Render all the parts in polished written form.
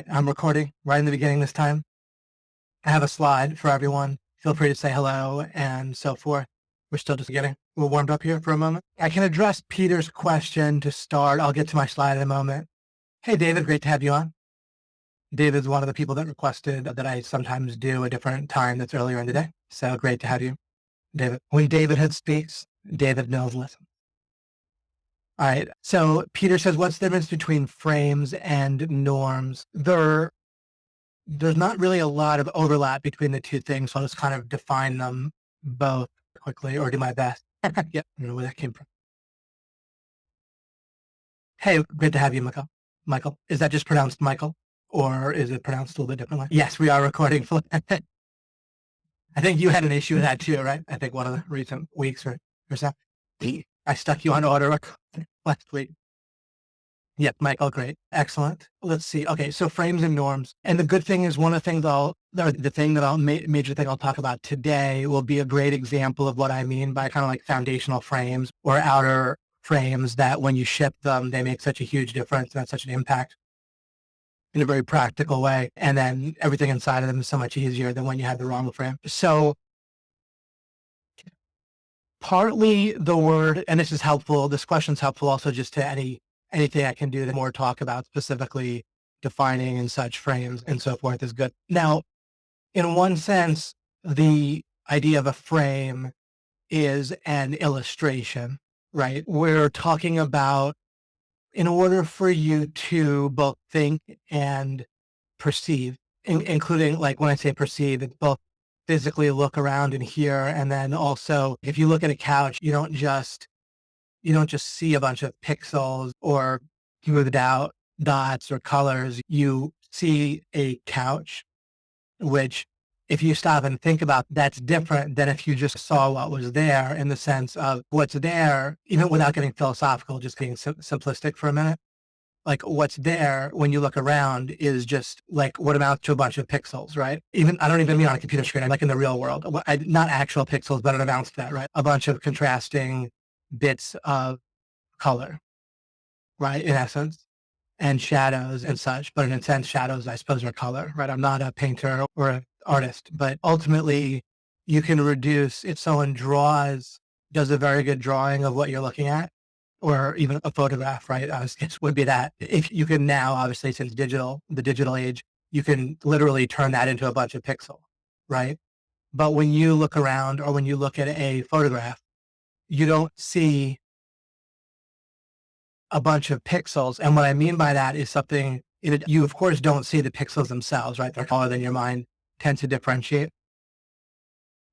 right, I'm recording right in the beginning this time. I have a slide for everyone. Feel free to say hello and so forth. We're still just getting warmed up here for a moment. I can address Peter's question to start. I'll get to my slide in a moment. Hey, David, great to have you on. David's one of the people that requested that I sometimes do a different time that's earlier in the day. So great to have you, David. When David speaks, David knows listen. All right. So Peter says, what's the difference between frames and norms? There's not really a lot of overlap between the two things. So I'll just kind of define them both quickly or do my best. Yep. I don't know where that came from. Hey, good to have you, Michael. Michael, is that just pronounced Michael or is it pronounced a little bit differently? Yes, we are recording. I think you had an issue with that too, right? I think one of the recent weeks or so. I stuck you on auto last week. Yep, Michael, great. Excellent. Let's see. Okay, so frames and norms. And the good thing is one of the things major thing I'll talk about today will be a great example of what I mean by kind of like foundational frames or outer frames that when you ship them, they make such a huge difference and have such an impact in a very practical way. And then everything inside of them is so much easier than when you have the wrong frame. So partly the word, and this is helpful, this question's helpful also just to anything I can do to more talk about specifically defining and such frames and so forth is good. Now, in one sense, the idea of a frame is an illustration, right? We're talking about in order for you to both think and perceive, including like when I say perceive, it's both physically look around and hear. And then also if you look at a couch, you don't just see a bunch of pixels or smoothed out dots or colors. You see a couch, which if you stop and think about, that's different than if you just saw what was there in the sense of what's there, even without getting philosophical, just being simplistic for a minute. Like what's there when you look around is just like what amounts to a bunch of pixels, right? I don't even mean on a computer screen, I'm like in the real world, not actual pixels, but it amounts to that, right? A bunch of contrasting bits of color, right? In essence, and shadows and such, but in a sense, shadows, I suppose, are color, right? I'm not a painter or an artist, but ultimately you can reduce, if someone does a very good drawing of what you're looking at, or even a photograph, right? I guess would be that. If you can now, obviously, since the digital age, you can literally turn that into a bunch of pixels, right? But when you look around or when you look at a photograph, you don't see a bunch of pixels. And what I mean by that is you of course don't see the pixels themselves, right? They're smaller than your mind tends to differentiate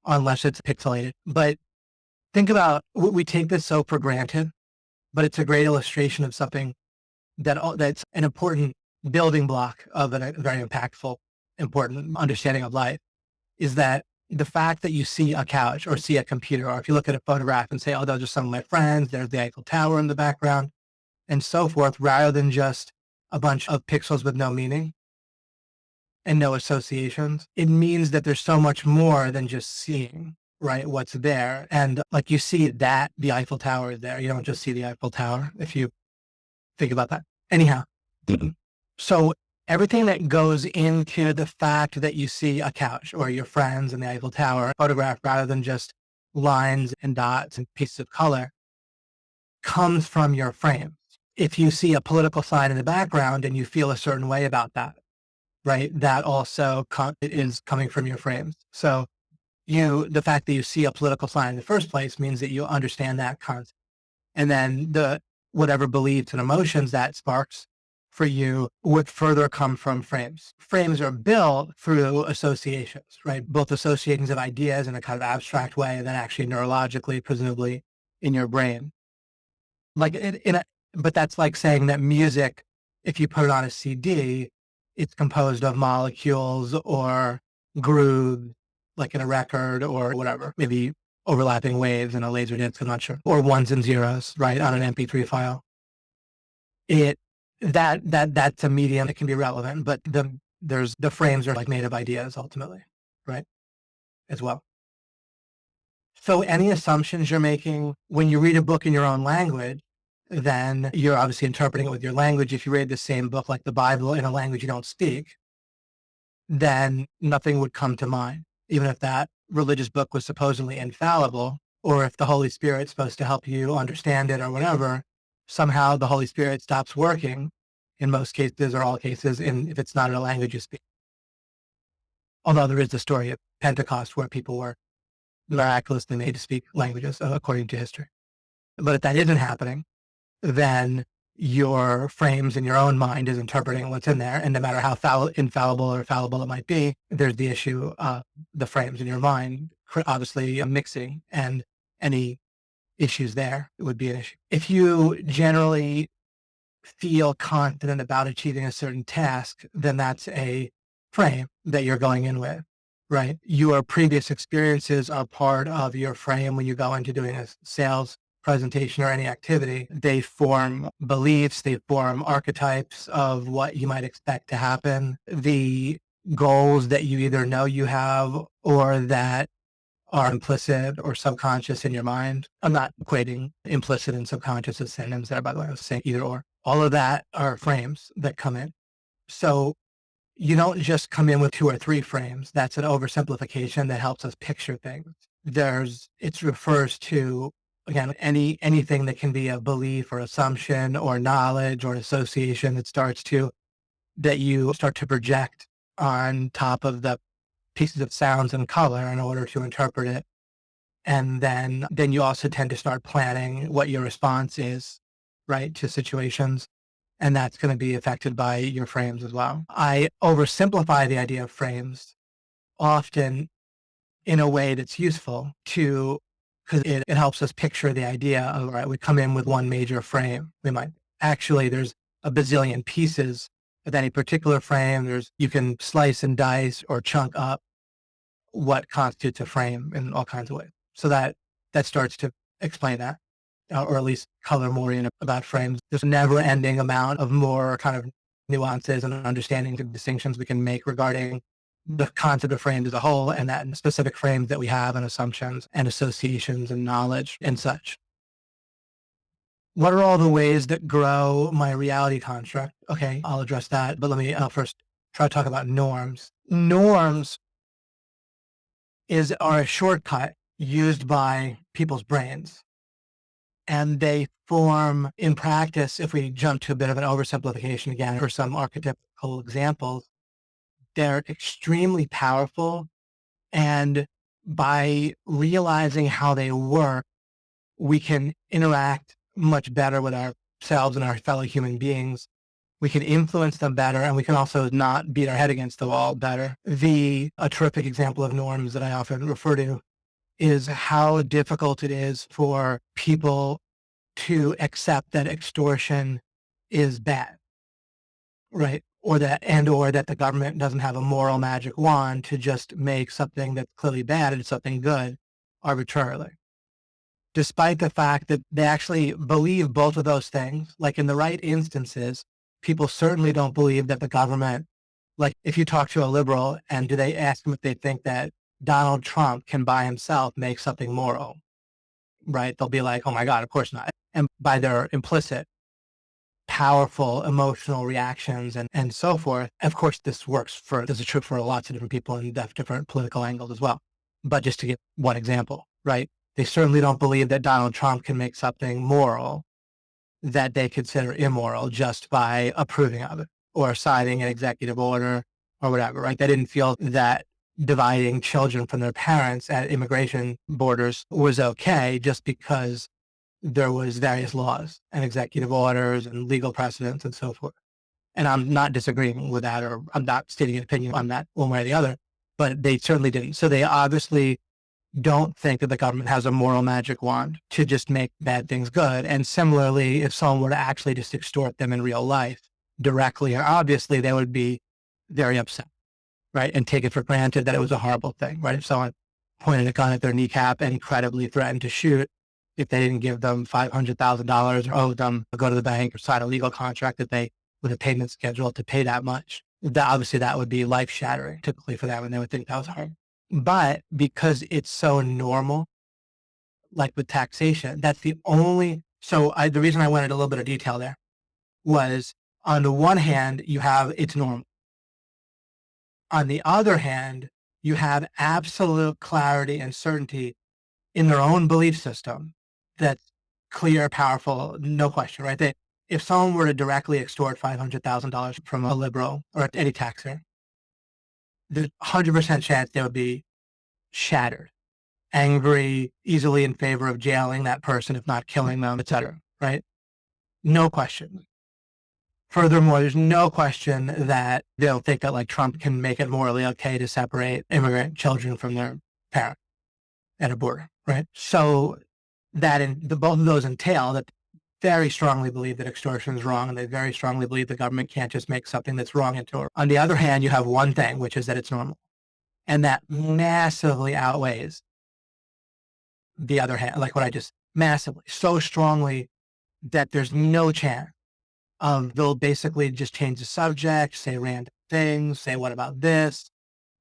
unless it's pixelated. But think about, we take this so for granted, but it's a great illustration of something that's an important building block of a very impactful, important understanding of life is that the fact that you see a couch or see a computer, or if you look at a photograph and say, oh, those are some of my friends, there's the Eiffel Tower in the background, and so forth, rather than just a bunch of pixels with no meaning and no associations. It means that there's so much more than just seeing, right, what's there. And like you see that the Eiffel Tower is there. You don't just see the Eiffel Tower if you think about that. Anyhow, so everything that goes into the fact that you see a couch or your friends and the Eiffel Tower photographed rather than just lines and dots and pieces of color comes from your frame. If you see a political sign in the background and you feel a certain way about that, right, that also is coming from your frames. So the fact that you see a political sign in the first place means that you understand that concept. And then whatever beliefs and emotions that sparks for you would further come from frames. Frames are built through associations, right? Both associations of ideas in a kind of abstract way and then actually neurologically, presumably in your brain. But that's like saying that music, if you put it on a CD, it's composed of molecules or grooves, like in a record or whatever, maybe overlapping waves in a laser disc, I'm not sure, or ones and zeros, right, on an MP3 file. That's a medium that can be relevant, but the frames are like made of ideas ultimately, right, as well. So any assumptions you're making when you read a book in your own language, then you're obviously interpreting it with your language. If you read the same book like the Bible in a language you don't speak, then nothing would come to mind. Even if that religious book was supposedly infallible, or if the Holy Spirit's supposed to help you understand it or whatever, somehow the Holy Spirit stops working in most cases or all cases if it's not in a language you speak. Although there is the story of Pentecost where people were miraculously made to speak languages, according to history. But if that isn't happening, then your frames in your own mind is interpreting what's in there. And no matter how infallible or fallible it might be, there's the issue of the frames in your mind, obviously mixing, and any issues there would be an issue. If you generally feel confident about achieving a certain task, then that's a frame that you're going in with, right? Your previous experiences are part of your frame when you go into doing a sales presentation or any activity. They form beliefs, they form archetypes of what you might expect to happen. The goals that you either know you have or that are implicit or subconscious in your mind. I'm not equating implicit and subconscious as synonyms there, by the way. I was saying either or. All of that are frames that come in. So you don't just come in with 2 or 3 frames. That's an oversimplification that helps us picture things. It refers to, again, anything that can be a belief or assumption or knowledge or association that you start to project on top of the pieces of sounds and color in order to interpret it. And then you also tend to start planning what your response is, right, to situations. And that's going to be affected by your frames as well. I oversimplify the idea of frames often in a way that's useful because it helps us picture the idea of, all right, we come in with one major frame. There's a bazillion pieces of any particular frame. You can slice and dice or chunk up what constitutes a frame in all kinds of ways. So that starts to explain that, or at least color more in about frames. There's a never-ending amount of more kind of nuances and understandings and distinctions we can make regarding the concept of frames as a whole, and that specific frames that we have and assumptions and associations and knowledge and such. What are all the ways that grow my reality construct? Okay, I'll address that, but let me first try to talk about norms. Norms are a shortcut used by people's brains. And they form in practice, if we jump to a bit of an oversimplification again for some archetypical examples, they're extremely powerful. And by realizing how they work, we can interact much better with ourselves and our fellow human beings. We can influence them better, and we can also not beat our head against the wall better. A terrific example of norms that I often refer to is how difficult it is for people to accept that extortion is bad, right? Or that the government doesn't have a moral magic wand to just make something that's clearly bad and something good arbitrarily. Despite the fact that they actually believe both of those things, like in the right instances, people certainly don't believe that the government, like if you talk to a liberal and do they ask them if they think that Donald Trump can by himself make something moral, right? They'll be like, oh my God, of course not. And by their implicit, powerful emotional reactions and so forth, of course, this is true for lots of different people in different political angles as well. But just to give one example, right? They certainly don't believe that Donald Trump can make something moral that they consider immoral just by approving of it or signing an executive order or whatever, right? They didn't feel that dividing children from their parents at immigration borders was okay just because there was various laws and executive orders and legal precedents and so forth. And I'm not disagreeing with that, or I'm not stating an opinion on that one way or the other, but they certainly didn't. So they obviously don't think that the government has a moral magic wand to just make bad things good. And similarly, if someone were to actually just extort them in real life directly or obviously, they would be very upset, right? And take it for granted that it was a horrible thing, right? If someone pointed a gun at their kneecap and incredibly threatened to shoot, if they didn't give them $500,000 or owed them to go to the bank or sign a legal contract that they with a payment schedule to pay that much, obviously that would be life shattering typically for them. And they would think that was hard. But because it's so normal, like with taxation, that's the only So the reason I went into a little bit of detail there was, on the one hand, you have it's normal. On the other hand, you have absolute clarity and certainty in their own belief system that's clear, powerful, no question, right? If someone were to directly extort $500,000 from a liberal or any taxer, there's 100% chance they would be shattered, angry, easily in favor of jailing that person, if not killing them, etc. Right? No question. Furthermore, there's no question that they don't think that like Trump can make it morally okay to separate immigrant children from their parents at a border, right? So that both of those entail that very strongly believe that extortion is wrong, and they very strongly believe the government can't just make something that's wrong into it. On the other hand, you have one thing, which is that it's normal, and that massively outweighs the other hand, like what I just massively, so strongly that there's no chance they'll basically just change the subject, say random things, say, what about this?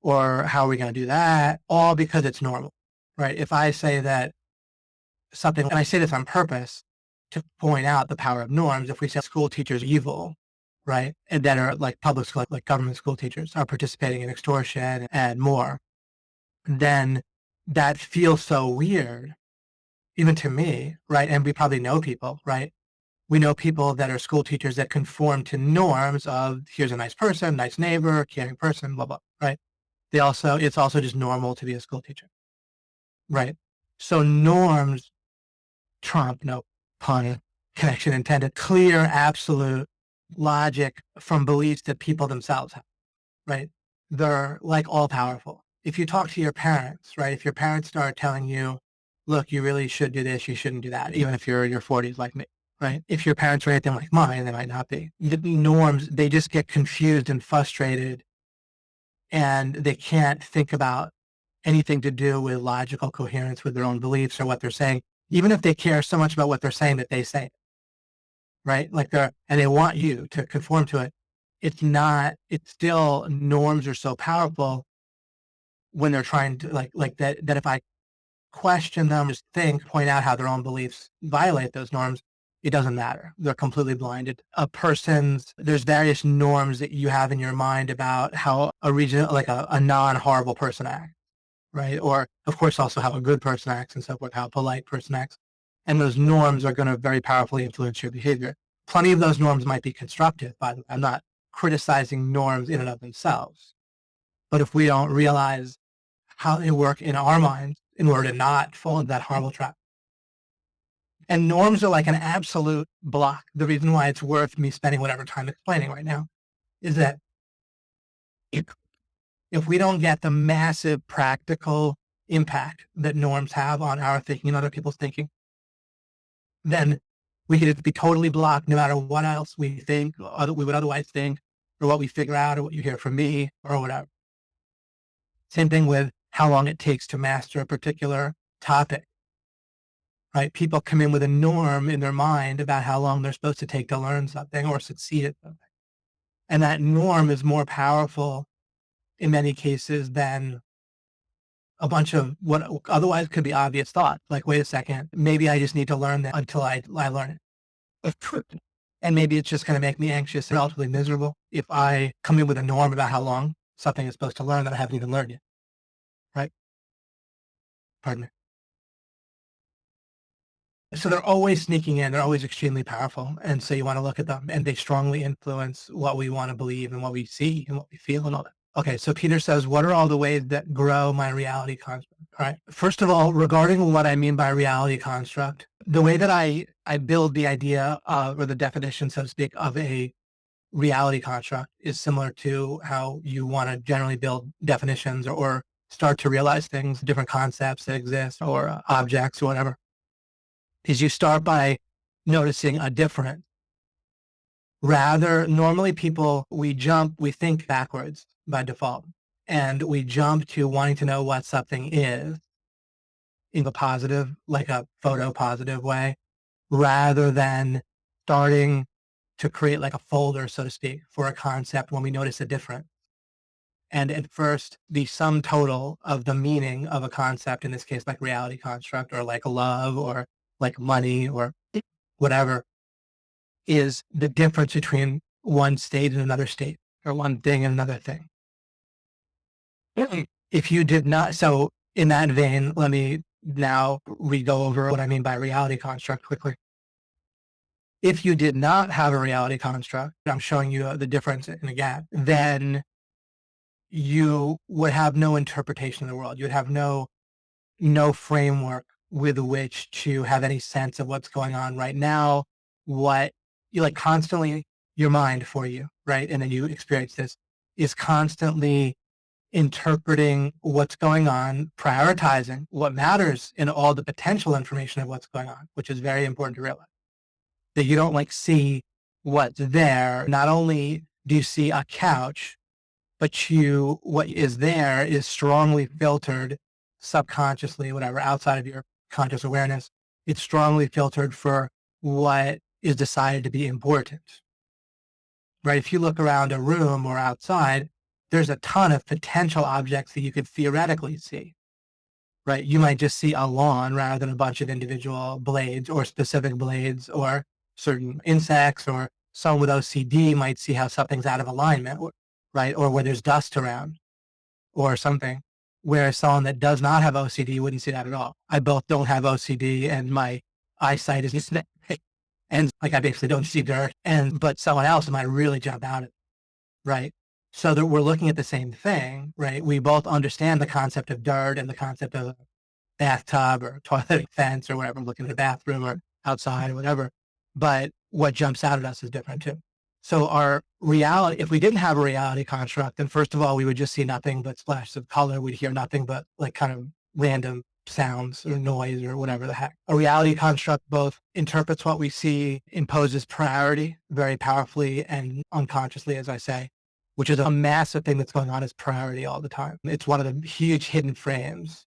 Or how are we going to do that? All because it's normal, right? If I say that something, and I say this on purpose to point out the power of norms, if we say school teachers are evil, right? And that are like public school, like government school teachers are participating in extortion and more, then that feels so weird, even to me, right? And we probably know people, right? We know people that are school teachers that conform to norms of here's a nice person, nice neighbor, caring person, blah, blah, right? It's also just normal to be a school teacher, right? So norms trump, no pun, connection intended, clear, absolute logic from beliefs that people themselves have, right? They're like all powerful. If you talk to your parents, right? If your parents start telling you, look, you really should do this, you shouldn't do that, even if you're in your 40s like me, right? If your parents are anything like mine, they might not be. The norms, they just get confused and frustrated, and they can't think about anything to do with logical coherence with their own beliefs or what they're saying, even if they care so much about what they're saying that they say, right? Like and they want you to conform to it. It's still, norms are so powerful when they're trying to like that if I question them, just point out how their own beliefs violate those norms, it doesn't matter. They're completely blinded. There's various norms that you have in your mind about how a region, like a non-horrible person acts, right? Or of course also how a good person acts and so forth, how a polite person acts. And those norms are going to very powerfully influence your behavior. Plenty of those norms might be constructive, by the way. I'm not criticizing norms in and of themselves. But if we don't realize how they work in our minds in order to not fall into that horrible trap. And norms are like an absolute block. The reason why it's worth me spending whatever time explaining right now is that if we don't get the massive practical impact that norms have on our thinking and other people's thinking, then we could be totally blocked no matter what else we think, or we would otherwise think, or what we figure out, or what you hear from me, or whatever. Same thing with how long it takes to master a particular topic, right? People come in with a norm in their mind about how long they're supposed to take to learn something or succeed at something. And that norm is more powerful in many cases than a bunch of what otherwise could be obvious thought. Like, wait a second, maybe I just need to learn that until I learn it. And maybe it's just going to make me anxious and relatively miserable if I come in with a norm about how long something is supposed to learn that I haven't even learned yet. Right? Pardon me. So they're always sneaking in. They're always extremely powerful. And so you want to look at them, and they strongly influence what we want to believe and what we see and what we feel and all that. Okay, so Peter says, what are all the ways that grow my reality construct? All right. First of all, regarding what I mean by reality construct, the way that I build the idea or the definition, so to speak, of a reality construct is similar to how you want to generally build definitions or start to realize things, different concepts that exist or objects or whatever, is you start by noticing a difference. Normally we think backwards by default, and we jump to wanting to know what something is in a positive, like a photo positive way, rather than starting to create like a folder, so to speak, for a concept when we notice a difference. And at first, the sum total of the meaning of a concept, in this case, like reality construct or like love or like money or whatever, is the difference between one state and another state, or one thing and another thing. If you did not, so in that vein, let me now re-go over what I mean by reality construct quickly. If you did not have a reality construct, I'm showing you the difference in the gap, then you would have no interpretation of the world. You'd have no framework with which to have any sense of what's going on right now, what you like constantly your mind for you, right? And then you experience this is constantly interpreting what's going on, prioritizing what matters in all the potential information of what's going on, which is very important to realize. That you don't like see what's there. Not only do you see a couch, but what is there is strongly filtered subconsciously, whatever, outside of your conscious awareness. It's strongly filtered for what is decided to be important, right? If you look around a room or outside, there's a ton of potential objects that you could theoretically see, right? You might just see a lawn rather than a bunch of individual blades or specific blades or certain insects, or someone with OCD might see how something's out of alignment, right? Or where there's dust around or something, whereas someone that does not have OCD wouldn't see that at all. I both don't have OCD and my eyesight is just and like I basically don't see dirt, but someone else might really jump out at it, right? So that we're looking at the same thing, right? We both understand the concept of dirt and the concept of a bathtub or toilet fence or whatever, looking at the bathroom or outside or whatever. But what jumps out at us is different too. So our reality, if we didn't have a reality construct, then first of all, we would just see nothing but splashes of color. We'd hear nothing but like kind of random sounds or noise or whatever the heck. A reality construct both interprets what we see, imposes priority very powerfully and unconsciously, as I say, which is a massive thing that's going on, is priority all the time. It's one of the huge hidden frames,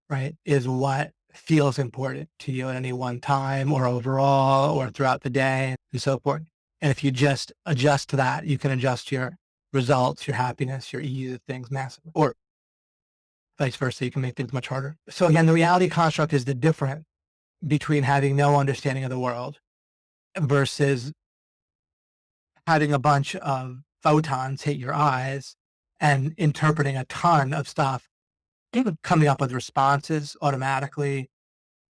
right? Is what feels important to you at any one time or overall or throughout the day and so forth. And if you just adjust to that, you can adjust your results, your happiness, your ease of things massively, or vice versa. You can make things much harder. So again, the reality construct is the difference between having no understanding of the world versus having a bunch of photons hit your eyes and interpreting a ton of stuff, coming up with responses automatically,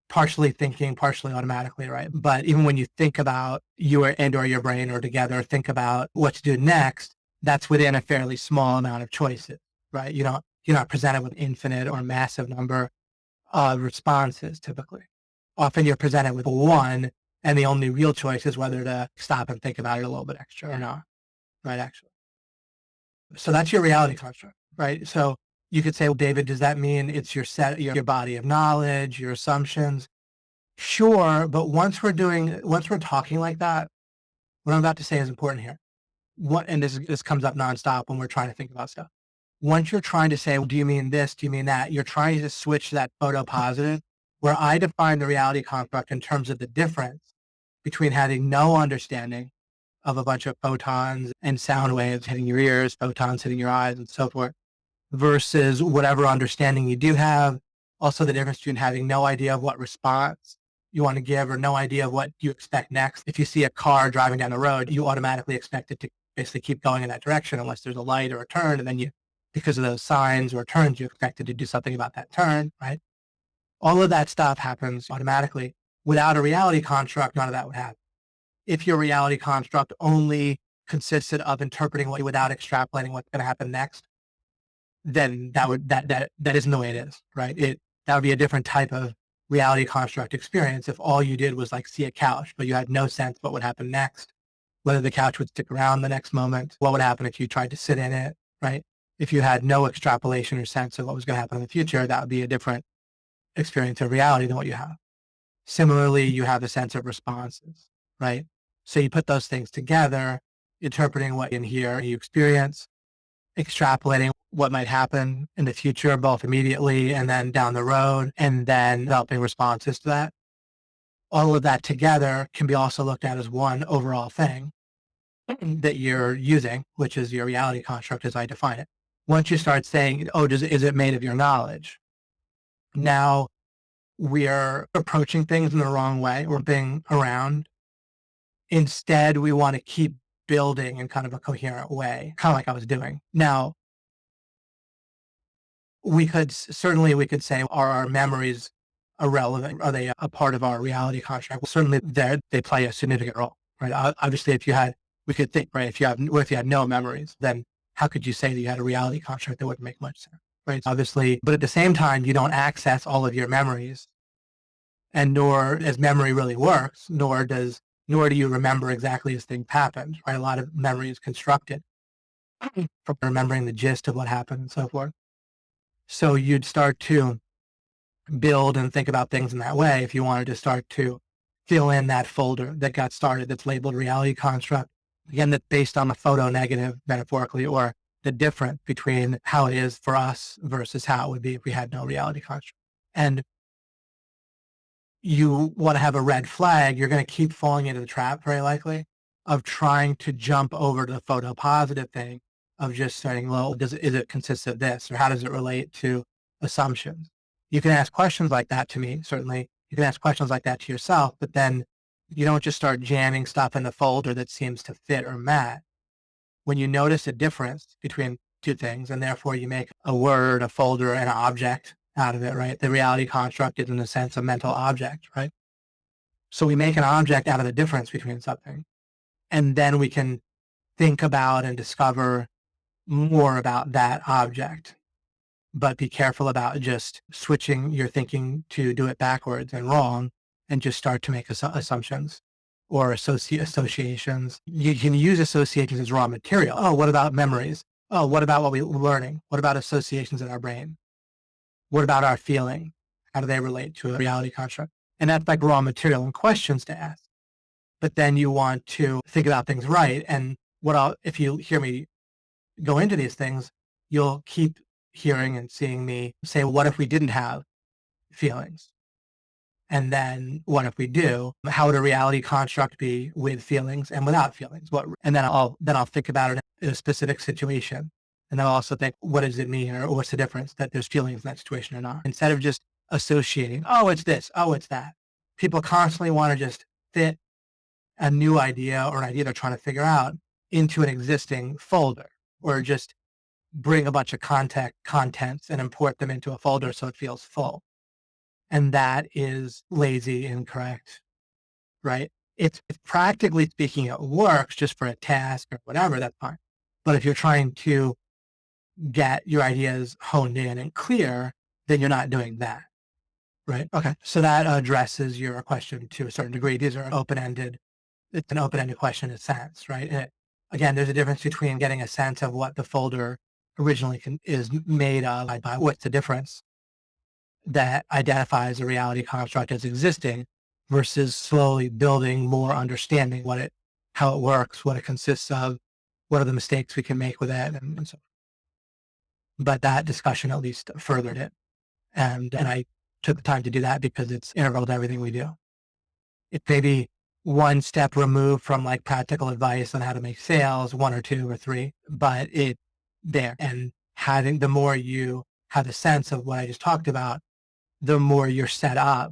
partially thinking, partially automatically, right? But even when you think about or your brain or together, think about what to do next, that's within a fairly small amount of choices, right? You're not presented with infinite or massive number of responses typically. Often you're presented with one, and the only real choice is whether to stop and think about it a little bit extra or not, right? Actually. So that's your reality construct, right? So you could say, well, David, does that mean it's your your body of knowledge, your assumptions? Sure, but once we're talking like that, what I'm about to say is important here. And this comes up nonstop when we're trying to think about stuff. Once you're trying to say, well, do you mean this? Do you mean that? You're trying to switch that photo positive, where I define the reality construct in terms of the difference between having no understanding of a bunch of photons and sound waves hitting your ears, photons hitting your eyes, and so forth, versus whatever understanding you do have. Also, the difference between having no idea of what response you want to give or no idea of what you expect next. If you see a car driving down the road, you automatically expect it to basically keep going in that direction unless there's a light or a turn. And then because of those signs or turns, you expect it to do something about that turn, right? All of that stuff happens automatically. Without a reality construct, none of that would happen. If your reality construct only consisted of interpreting what without extrapolating what's going to happen next, then that isn't the way it is, right? That would be a different type of reality construct experience if all you did was like see a couch, but you had no sense what would happen next, whether the couch would stick around the next moment, what would happen if you tried to sit in it, right? If you had no extrapolation or sense of what was going to happen in the future, that would be a different experience of reality than what you have. Similarly, you have a sense of responses, right? So you put those things together, interpreting what in here you experience, extrapolating what might happen in the future, both immediately and then down the road, and then developing responses to that. All of that together can be also looked at as one overall thing that you're using, which is your reality construct as I define it. Once you start saying, oh, is it made of your knowledge? Now we are approaching things in the wrong way or being around. Instead, we want to keep building in kind of a coherent way, kind of like I was doing. Now, certainly we could say, are our memories irrelevant? Are they a part of our reality construct? Well, certainly they play a significant role, right? Obviously, we could think, right, if you had no memories, then how could you say that you had a reality construct? That wouldn't make much sense, right? Obviously, but at the same time, you don't access all of your memories, and nor as memory really works, nor do you remember exactly as things happened, right? A lot of memory is constructed from remembering the gist of what happened and so forth. So you'd start to build and think about things in that way if you wanted to start to fill in that folder that got started that's labeled reality construct. Again, that's based on the photo negative metaphorically, or the difference between how it is for us versus how it would be if we had no reality construct. And you want to have a red flag, you're going to keep falling into the trap very likely of trying to jump over to the photo positive thing of just saying, well, is it consist of this, or how does it relate to assumptions? You can ask questions like that to me, certainly. You can ask questions like that to yourself, but then you don't just start jamming stuff in the folder that seems to fit or match. When you notice a difference between two things, and therefore you make a word, a folder, and an object out of it, right? The reality construct is in the sense of mental object, right? So we make an object out of the difference between something, and then we can think about and discover more about that object. But be careful about just switching your thinking to do it backwards and wrong, and just start to make assumptions or associations. You can use associations as raw material. Oh, what about memories? Oh, what about what we're learning? What about associations in our brain? What about our feeling? How do they relate to a reality construct? And that's like raw material and questions to ask. But then you want to think about things right. And if you hear me go into these things, you'll keep hearing and seeing me say, what if we didn't have feelings? And then what if we do? How would a reality construct be with feelings and without feelings? And then I'll think about it in a specific situation. And I'll also think, what does it mean, or what's the difference that there's feelings in that situation or not? Instead of just associating, oh, it's this, oh, it's that. People constantly want to just fit a new idea or an idea they're trying to figure out into an existing folder, or just bring a bunch of contents and import them into a folder so it feels full. And that is lazy, incorrect, right? If practically speaking, it works just for a task or whatever, that's fine. But if you're trying to get your ideas honed in and clear, then you're not doing that, right? Okay. So that addresses your question to a certain degree. These are open-ended. It's an open-ended question in a sense, right? Again, there's a difference between getting a sense of what the folder originally is made of, by what's the difference that identifies a reality construct as existing, versus slowly building more understanding how it works, what it consists of, what are the mistakes we can make with it, and so. But that discussion at least furthered it, and I took the time to do that because it's integral to everything we do. It may be one step removed from like practical advice on how to make sales, one or two or three, but it there. And the more you have a sense of what I just talked about, the more you're set up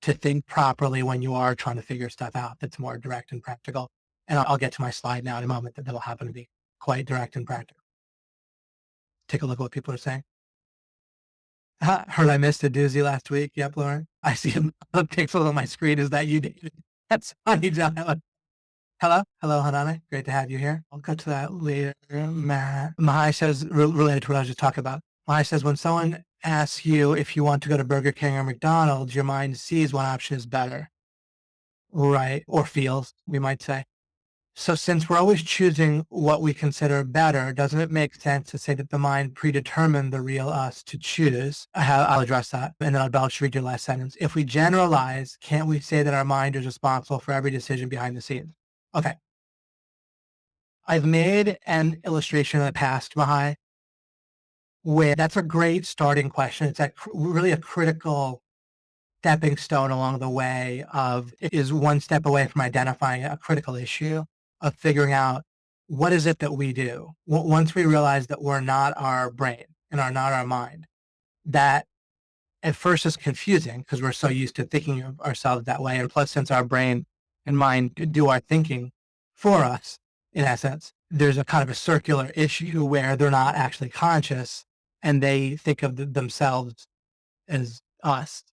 to think properly when you are trying to figure stuff out that's more direct and practical. And I'll get to my slide now in a moment that'll happen to be quite direct and practical. Take a look at what people are saying. Heard I missed a doozy last week. Yep, Lauren. I see a pixel on my screen. Is that you, David? That's funny, John. Hello, Hanane. Great to have you here. I'll get to that later. Mahai says, related to what I was just talking about. Mahai says, when someone asks you if you want to go to Burger King or McDonald's, your mind sees one option is better, right? Or feels, we might say. So since we're always choosing what we consider better, doesn't it make sense to say that the mind predetermined the real us to choose? I'll address that, and then I'll just read your last sentence. If we generalize, can't we say that our mind is responsible for every decision behind the scenes? Okay. I've made an illustration in the past, Mahai, where that's a great starting question. It's really a critical stepping stone along the way is one step away from identifying a critical issue of figuring out what is it that we do. Once we realize that we're not our brain and are not our mind, that at first it's confusing because we're so used to thinking of ourselves that way. And plus, since our brain and mind do our thinking for us, in essence, there's a kind of a circular issue where they're not actually conscious and they think of themselves as us,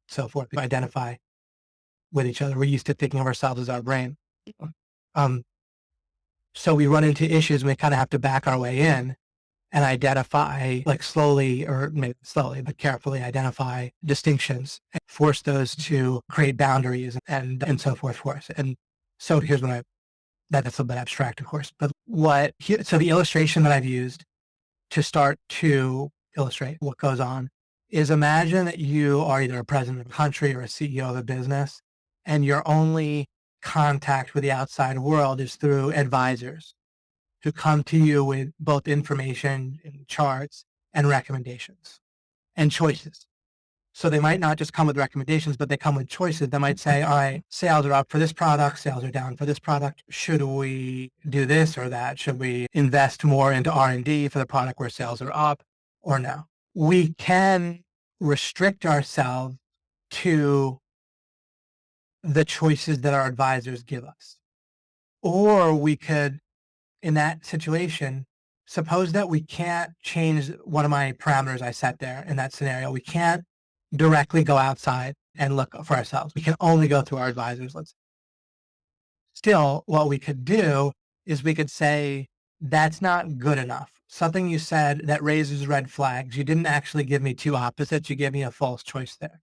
so forth. We identify with each other. We're used to thinking of ourselves as our brain. Um, so we run into issues and we kind of have to back our way in and identify, like slowly, or maybe slowly, but carefully identify distinctions and force those to create boundaries and so forth for us. And so here's what that's a bit abstract, of course, but so the illustration that I've used to start to illustrate what goes on is, imagine that you are either a president of a country or a CEO of a business, and your only contact with the outside world is through advisors who come to you with both information and charts and recommendations and choices. So they might not just come with recommendations, but they come with choices. They might say, all right, sales are up for this product, sales are down for this product. Should we do this or that? Should we invest more into R&D for the product where sales are up or no? We can restrict ourselves to the choices that our advisors give us. Or we could, in that situation, suppose that we can't change one of my parameters I set there in that scenario. We can't directly go outside and look for ourselves. We can only go through our advisors. Still, what we could do is we could say, that's not good enough. Something you said that raises red flags. You didn't actually give me two opposites. You gave me a false choice there.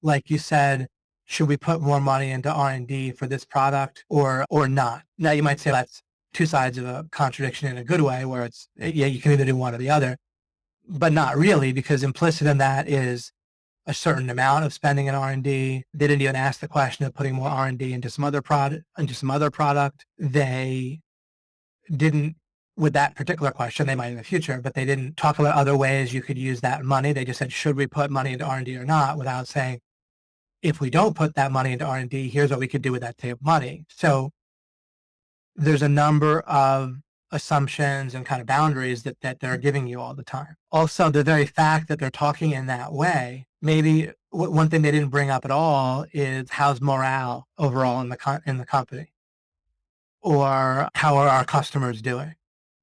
Like you said, should we put more money into R&D for this product or not? Now you might say that's two sides of a contradiction in a good way, where it's, yeah, you can either do one or the other, but not really, because implicit in that is a certain amount of spending in R&D. They didn't even ask the question of putting more R&D into some other product. They didn't, with that particular question, they might in the future, but they didn't talk about other ways you could use that money. They just said, should we put money into R&D or not, without saying, if we don't put that money into R&D, here's what we could do with that same money. So there's a number of assumptions and kind of boundaries that they're giving you all the time. Also, the very fact that they're talking in that way, maybe one thing they didn't bring up at all is, how's morale overall in the company? Or how are our customers doing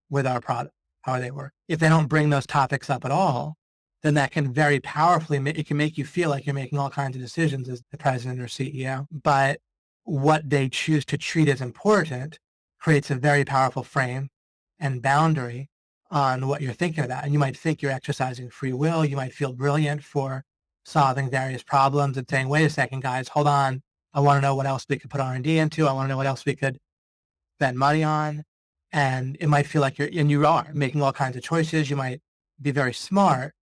with our product? How are they working? If they don't bring those topics up at all, then that can very powerfully, it can make you feel like you're making all kinds of decisions as the president or CEO. But what they choose to treat as important creates a very powerful frame and boundary on what you're thinking about. And you might think you're exercising free will. You might feel brilliant for solving various problems and saying, wait a second, guys, hold on. I want to know what else we could put R&D into. I want to know what else we could spend money on. And it might feel like you are making all kinds of choices. You might be very smart,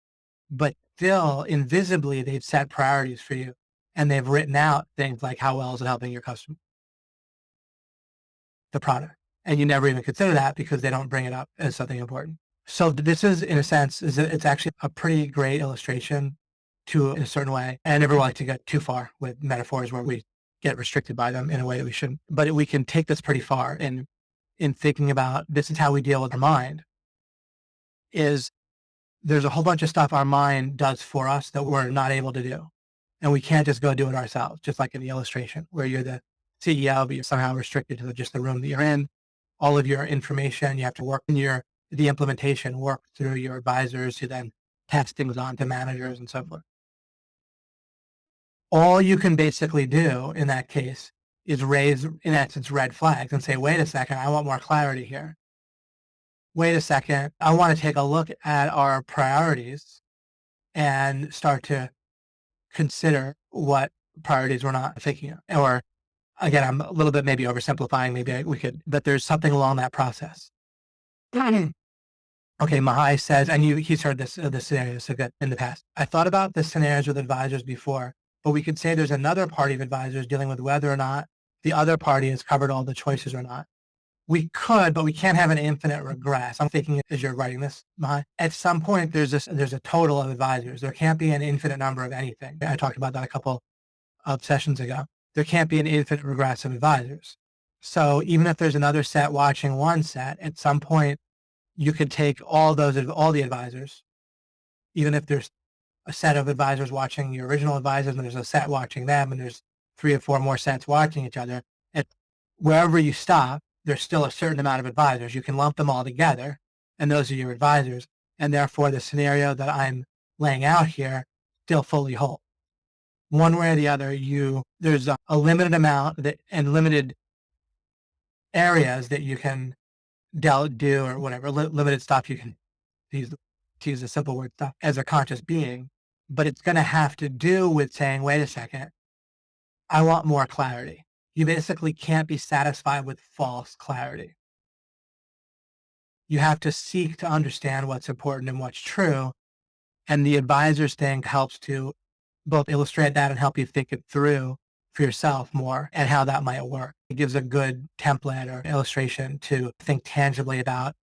but still invisibly they've set priorities for you, and they've written out things like, how well is it helping your customer, the product? And you never even consider that because they don't bring it up as something important. So this is, in a sense, it's actually a pretty great illustration in a certain way. And I never like to get too far with metaphors where we get restricted by them in a way that we shouldn't. But we can take this pretty far in thinking about, this is how we deal with our mind. There's a whole bunch of stuff our mind does for us that we're not able to do. And we can't just go do it ourselves, just like in the illustration where you're the CEO, but you're somehow restricted to just the room that you're in. All of your information, you have to work in the implementation, work through your advisors who then pass things on to managers and so forth. All you can basically do in that case is raise, in essence, red flags and say, wait a second, I want more clarity here. Wait a second, I want to take a look at our priorities and start to consider what priorities we're not thinking of. Or again, I'm a little bit maybe oversimplifying, maybe we could, but there's something along that process. Okay, Mahai says, and he's heard this scenario so good in the past. I thought about the scenarios with advisors before, but we could say there's another party of advisors dealing with whether or not the other party has covered all the choices or not. We could, but we can't have an infinite regress. I'm thinking as you're writing this, Mahai, at some point there's a total of advisors. There can't be an infinite number of anything. I talked about that a couple of sessions ago. There can't be an infinite regress of advisors. So even if there's another set watching one set, at some point you could take all the advisors, even if there's a set of advisors watching your original advisors, and there's a set watching them, and there's 3 or 4 more sets watching each other. And wherever you stop, there's still a certain amount of advisors. You can lump them all together, and those are your advisors. And therefore, the scenario that I'm laying out here still fully holds. One way or the other, there's a limited amount and limited areas that you can do or whatever, limited stuff you can use, to use a simple word, stuff as a conscious being. But it's going to have to do with saying, wait a second, I want more clarity. You basically can't be satisfied with false clarity. You have to seek to understand what's important and what's true. And the advisors thing helps to both illustrate that and help you think it through for yourself more and how that might work. It gives a good template or illustration to think tangibly about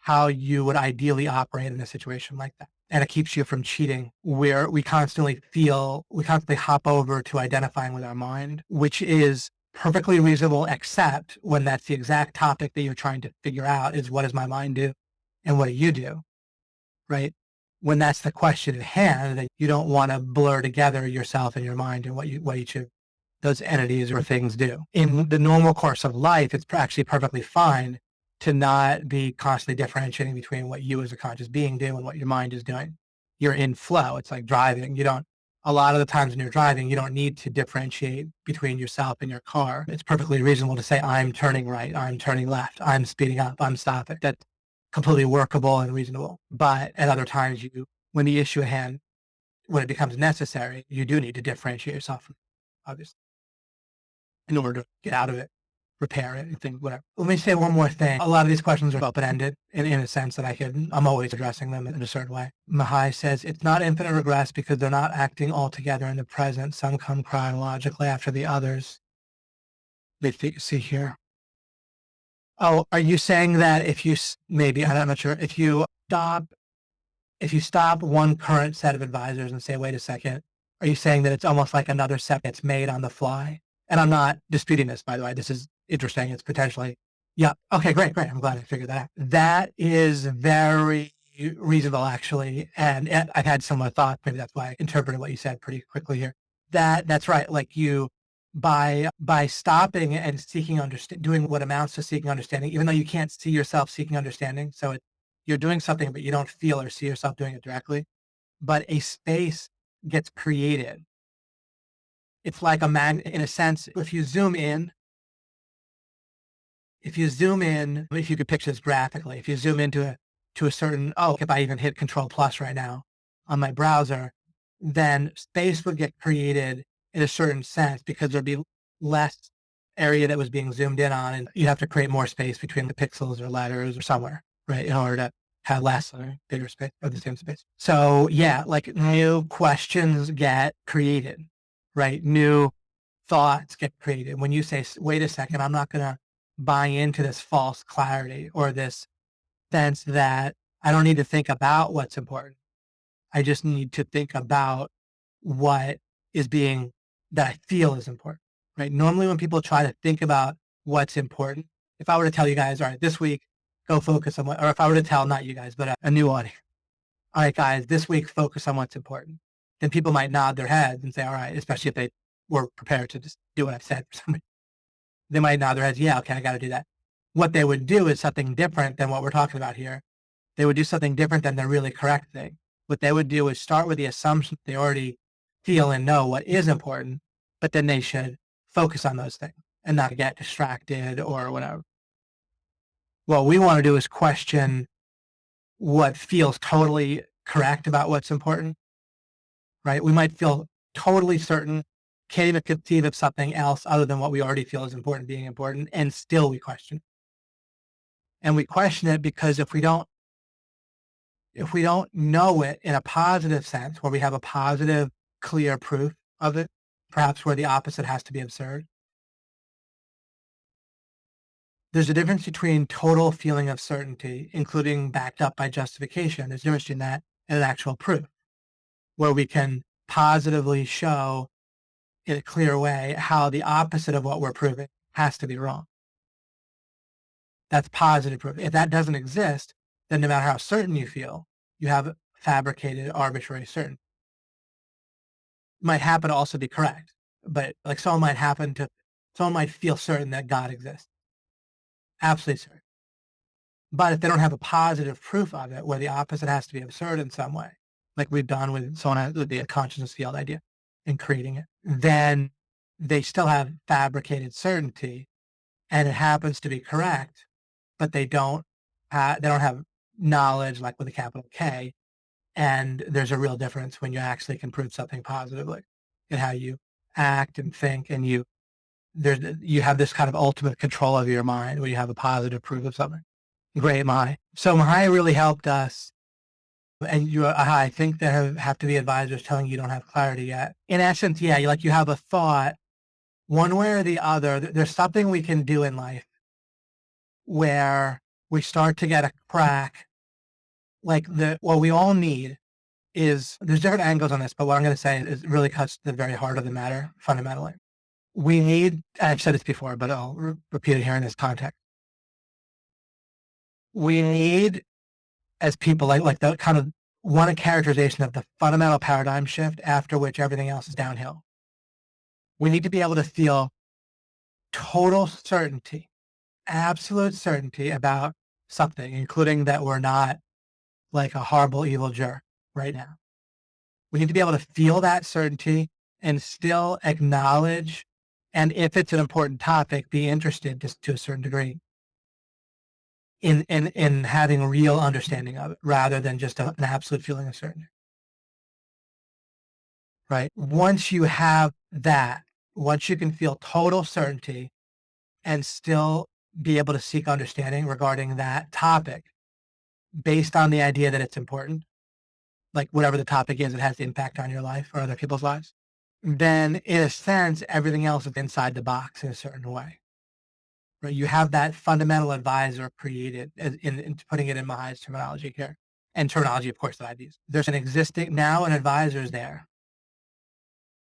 how you would ideally operate in a situation like that. And it keeps you from cheating, where we constantly hop over to identifying with our mind, which is perfectly reasonable, except when that's the exact topic that you're trying to figure out is, what does my mind do? And what do you do? Right? When that's the question at hand, that you don't want to blur together yourself and your mind and what each of those entities or things do. In the normal course of life, it's actually perfectly fine to not be constantly differentiating between what you as a conscious being do and what your mind is doing. You're in flow. It's like driving. A lot of the times when you're driving, you don't need to differentiate between yourself and your car. It's perfectly reasonable to say, I'm turning right, I'm turning left, I'm speeding up, I'm stopping. That's completely workable and reasonable. But at other times, when the issue at hand, when it becomes necessary, you do need to differentiate yourself from it, obviously, in order to get out of it, repair it, anything, whatever. Let me say one more thing. A lot of these questions are open-ended in a sense that I'm always addressing them in a certain way. Mahai says, it's not infinite regress because they're not acting altogether in the present. Some come chronologically after the others. Let's see here. Oh, are you saying that if you, maybe, I'm not sure, if you stop one current set of advisors and say, wait a second, are you saying that it's almost like another set gets made on the fly? And I'm not disputing this, by the way. This is interesting. It's potentially, yeah. Okay, great. I'm glad I figured that out. That is very reasonable, actually. And I've had some thought. Maybe that's why I interpreted what you said pretty quickly here. That's right. Like by stopping and seeking doing what amounts to seeking understanding, even though you can't see yourself seeking understanding. So you're doing something, but you don't feel or see yourself doing it directly. But a space gets created. It's like a magnet, in a sense. If you zoom in, if you could picture this graphically, if you zoom into to a certain, if I even hit Control Plus right now on my browser, then space would get created in a certain sense because there'd be less area that was being zoomed in on, and you'd have to create more space between the pixels or letters or somewhere, right, in order to have less or bigger space or the same space. So yeah, like new questions get created, right? New thoughts get created. When you say, wait a second, I'm not going to buy into this false clarity or this sense that I don't need to think about what's important. I just need to think about what is that I feel is important, right? Normally when people try to think about what's important, if I were to tell you guys, all right, this week, go focus on or if I were to tell, not you guys, but a new audience, all right, guys, this week, focus on what's important. Then people might nod their heads and say, all right, especially if they were prepared to just do what I've said for somebody. They might nod their heads, yeah, okay, I got to do that. What they would do is something different than what we're talking about here. They would do something different than the really correct thing. What they would do is start with the assumption they already feel and know what is important, but then they should focus on those things and not get distracted or whatever. What we want to do is question what feels totally correct about what's important, right? We might feel totally certain, can't even conceive of something else other than what we already feel is important being important, and still we question it. And we question it because if we don't know it in a positive sense, where we have a positive, clear proof of it, perhaps where the opposite has to be absurd, there's a difference between total feeling of certainty, including backed up by justification. There's a difference between that and an actual proof, where we can positively show in a clear way how the opposite of what we're proving has to be wrong. That's positive proof. If that doesn't exist, then no matter how certain you feel, you have fabricated arbitrary certainty. might happen to also be correct, but like someone might feel certain that God exists, absolutely certain. But if they don't have a positive proof of it, where the opposite has to be absurd in some way, like we've done with someone with the consciousness field idea and creating it, then they still have fabricated certainty, and it happens to be correct, but they don't have knowledge, like with a capital K. And there's a real difference when you actually can prove something positively in how you act and think, and you have this kind of ultimate control of your mind when you have a positive proof of something. Great Mahai. So Mahai really helped us. And I think there have to be advisors telling you don't have clarity yet. In essence, yeah, you have a thought one way or the other. There's something we can do in life where we start to get a crack. What we all need is, there's different angles on this, but what I'm going to say is really cuts to the very heart of the matter fundamentally. We need, I've said this before, but I'll repeat it here in this context. We need, as people, like the kind of want a characterization of the fundamental paradigm shift after which everything else is downhill. We need to be able to feel total certainty, absolute certainty about something, including that we're not like a horrible, evil jerk right now. We need to be able to feel that certainty and still acknowledge, and if it's an important topic, be interested just to a certain degree in having real understanding of it rather than just an absolute feeling of certainty. Right? Once you have that, once you can feel total certainty and still be able to seek understanding regarding that topic based on the idea that it's important, like whatever the topic is, it has impact on your life or other people's lives, then in a sense, everything else is inside the box in a certain way. Right? You have that fundamental advisor created in putting it in Mahai's terminology here, and terminology, of course, that I've used. There's an advisor is there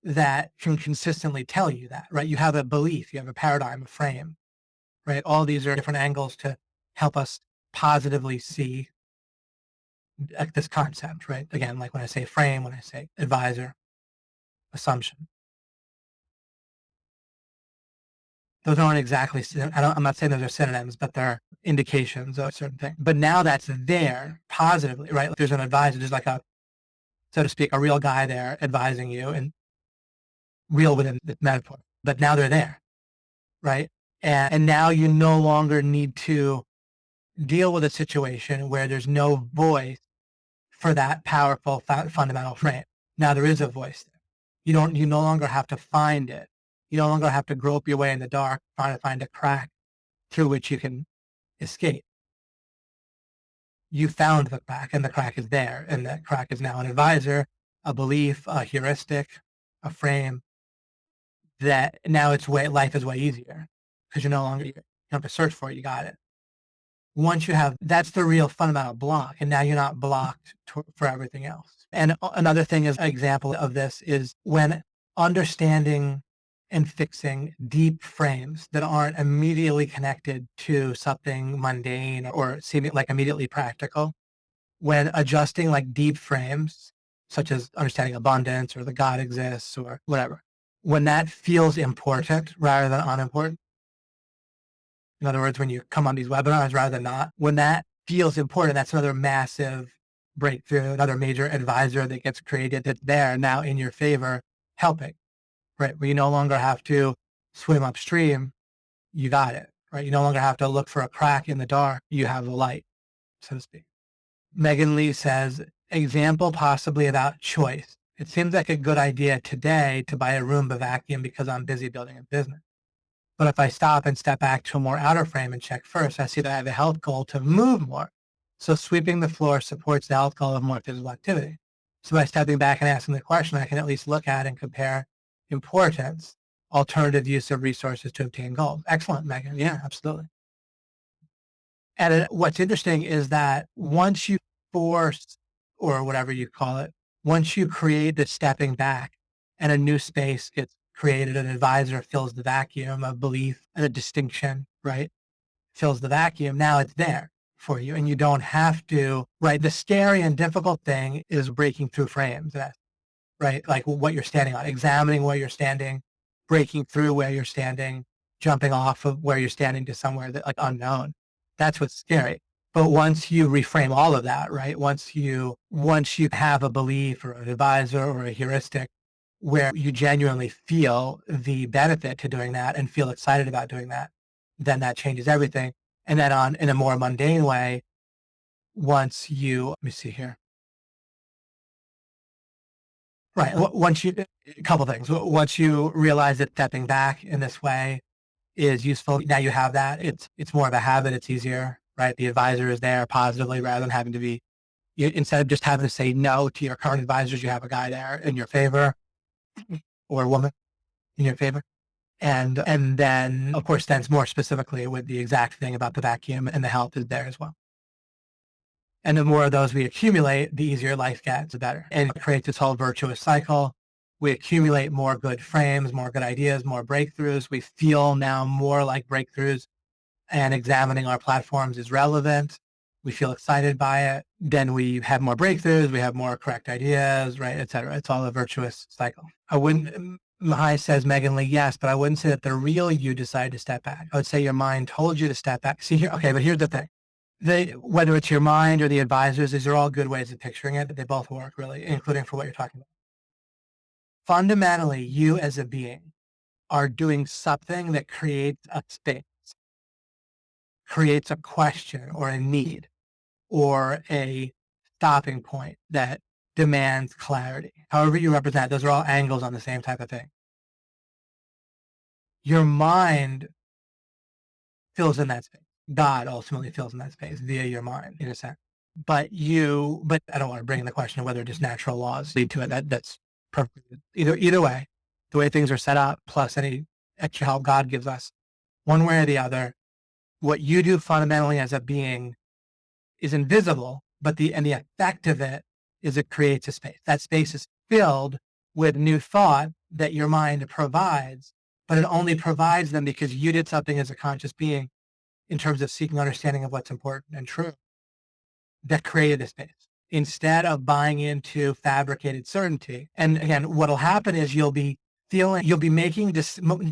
that can consistently tell you that, right? You have a belief, you have a paradigm, a frame, right? All these are different angles to help us positively see this concept, right? Again, like when I say frame, when I say advisor, assumption. Those aren't exactly, I'm not saying those are synonyms, but they're indications of a certain thing. But now that's there positively, right? There's an advisor, there's like so to speak, a real guy there advising you, and real within the metaphor. But now they're there, right? And now you no longer need to deal with a situation where there's no voice for that powerful fundamental frame. Now there is a voice there. You no longer have to find it. You no longer have to grope your way in the dark trying to find a crack through which you can escape. You found the crack, and the crack is there, and that crack is now an advisor, a belief, a heuristic, a frame that now life is way easier because you don't have to search for it. You got it. Once you have, that's the real fundamental block, and now you're not blocked for everything else. And another thing is, an example of this is when understanding and fixing deep frames that aren't immediately connected to something mundane or seeming like immediately practical, when adjusting like deep frames, such as understanding abundance or the God exists or whatever, when that feels important rather than unimportant. In other words, when you come on these webinars rather than not, when that feels important, that's another massive breakthrough, another major advisor that gets created that's there now in your favor, helping, right? Where you no longer have to swim upstream, you got it, right? You no longer have to look for a crack in the dark, you have the light, so to speak. Megan Lee says, example possibly about choice. It seems like a good idea today to buy a Roomba vacuum because I'm busy building a business. But if I stop and step back to a more outer frame and check first, I see that I have a health goal to move more. So sweeping the floor supports the health goal of more physical activity. So by stepping back and asking the question, I can at least look at and compare importance, alternative use of resources to obtain goals. Excellent, Megan. Yeah, absolutely. And what's interesting is that once you force, or whatever you call it, once you create the stepping back and a new space gets created, an advisor fills the vacuum of belief and a distinction, right? Fills the vacuum. Now it's there for you, and you don't have to, right? The scary and difficult thing is breaking through frames. right? Like what you're standing on, examining where you're standing, breaking through where you're standing, jumping off of where you're standing to somewhere that like unknown. That's what's scary. But once you reframe all of that, right? Once you have a belief or an advisor or a heuristic where you genuinely feel the benefit to doing that and feel excited about doing that, then that changes everything. And then in a more mundane way, let me see here. Right. Once you, a couple things. Once you realize that stepping back in this way is useful, now you have that. It's more of a habit. It's easier, right? The advisor is there positively rather than having to be, instead of just having to say no to your current advisors, you have a guy there in your favor or a woman in your favor. And then, of course, then more specifically with the exact thing about the vacuum and the health is there as well. And the more of those we accumulate, the easier life gets, the better. And it creates this whole virtuous cycle. We accumulate more good frames, more good ideas, more breakthroughs. We feel now more like breakthroughs, and examining our platforms is relevant. We feel excited by it. Then we have more breakthroughs. We have more correct ideas, right, et cetera. It's all a virtuous cycle. I wouldn't, Mahai says, Megan Lee, yes, but I wouldn't say that the real you decided to step back. I would say your mind told you to step back. See here, okay, but here's the thing. Whether it's your mind or the advisors, these are all good ways of picturing it. They both work, really, including for what you're talking about. Fundamentally, you as a being are doing something that creates a space, creates a question or a need or a stopping point that demands clarity. However you represent, those are all angles on the same type of thing. Your mind fills in that space. God ultimately fills in that space via your mind, in a sense. But I don't want to bring in the question of whether just natural laws lead to it. That's perfect. Either way, the way things are set up, plus any extra help God gives us, one way or the other, what you do fundamentally as a being is invisible, but the effect of it is it creates a space. That space is filled with new thought that your mind provides, but it only provides them because you did something as a conscious being in terms of seeking understanding of what's important and true that created this space instead of buying into fabricated certainty. And again, what'll happen is you'll be making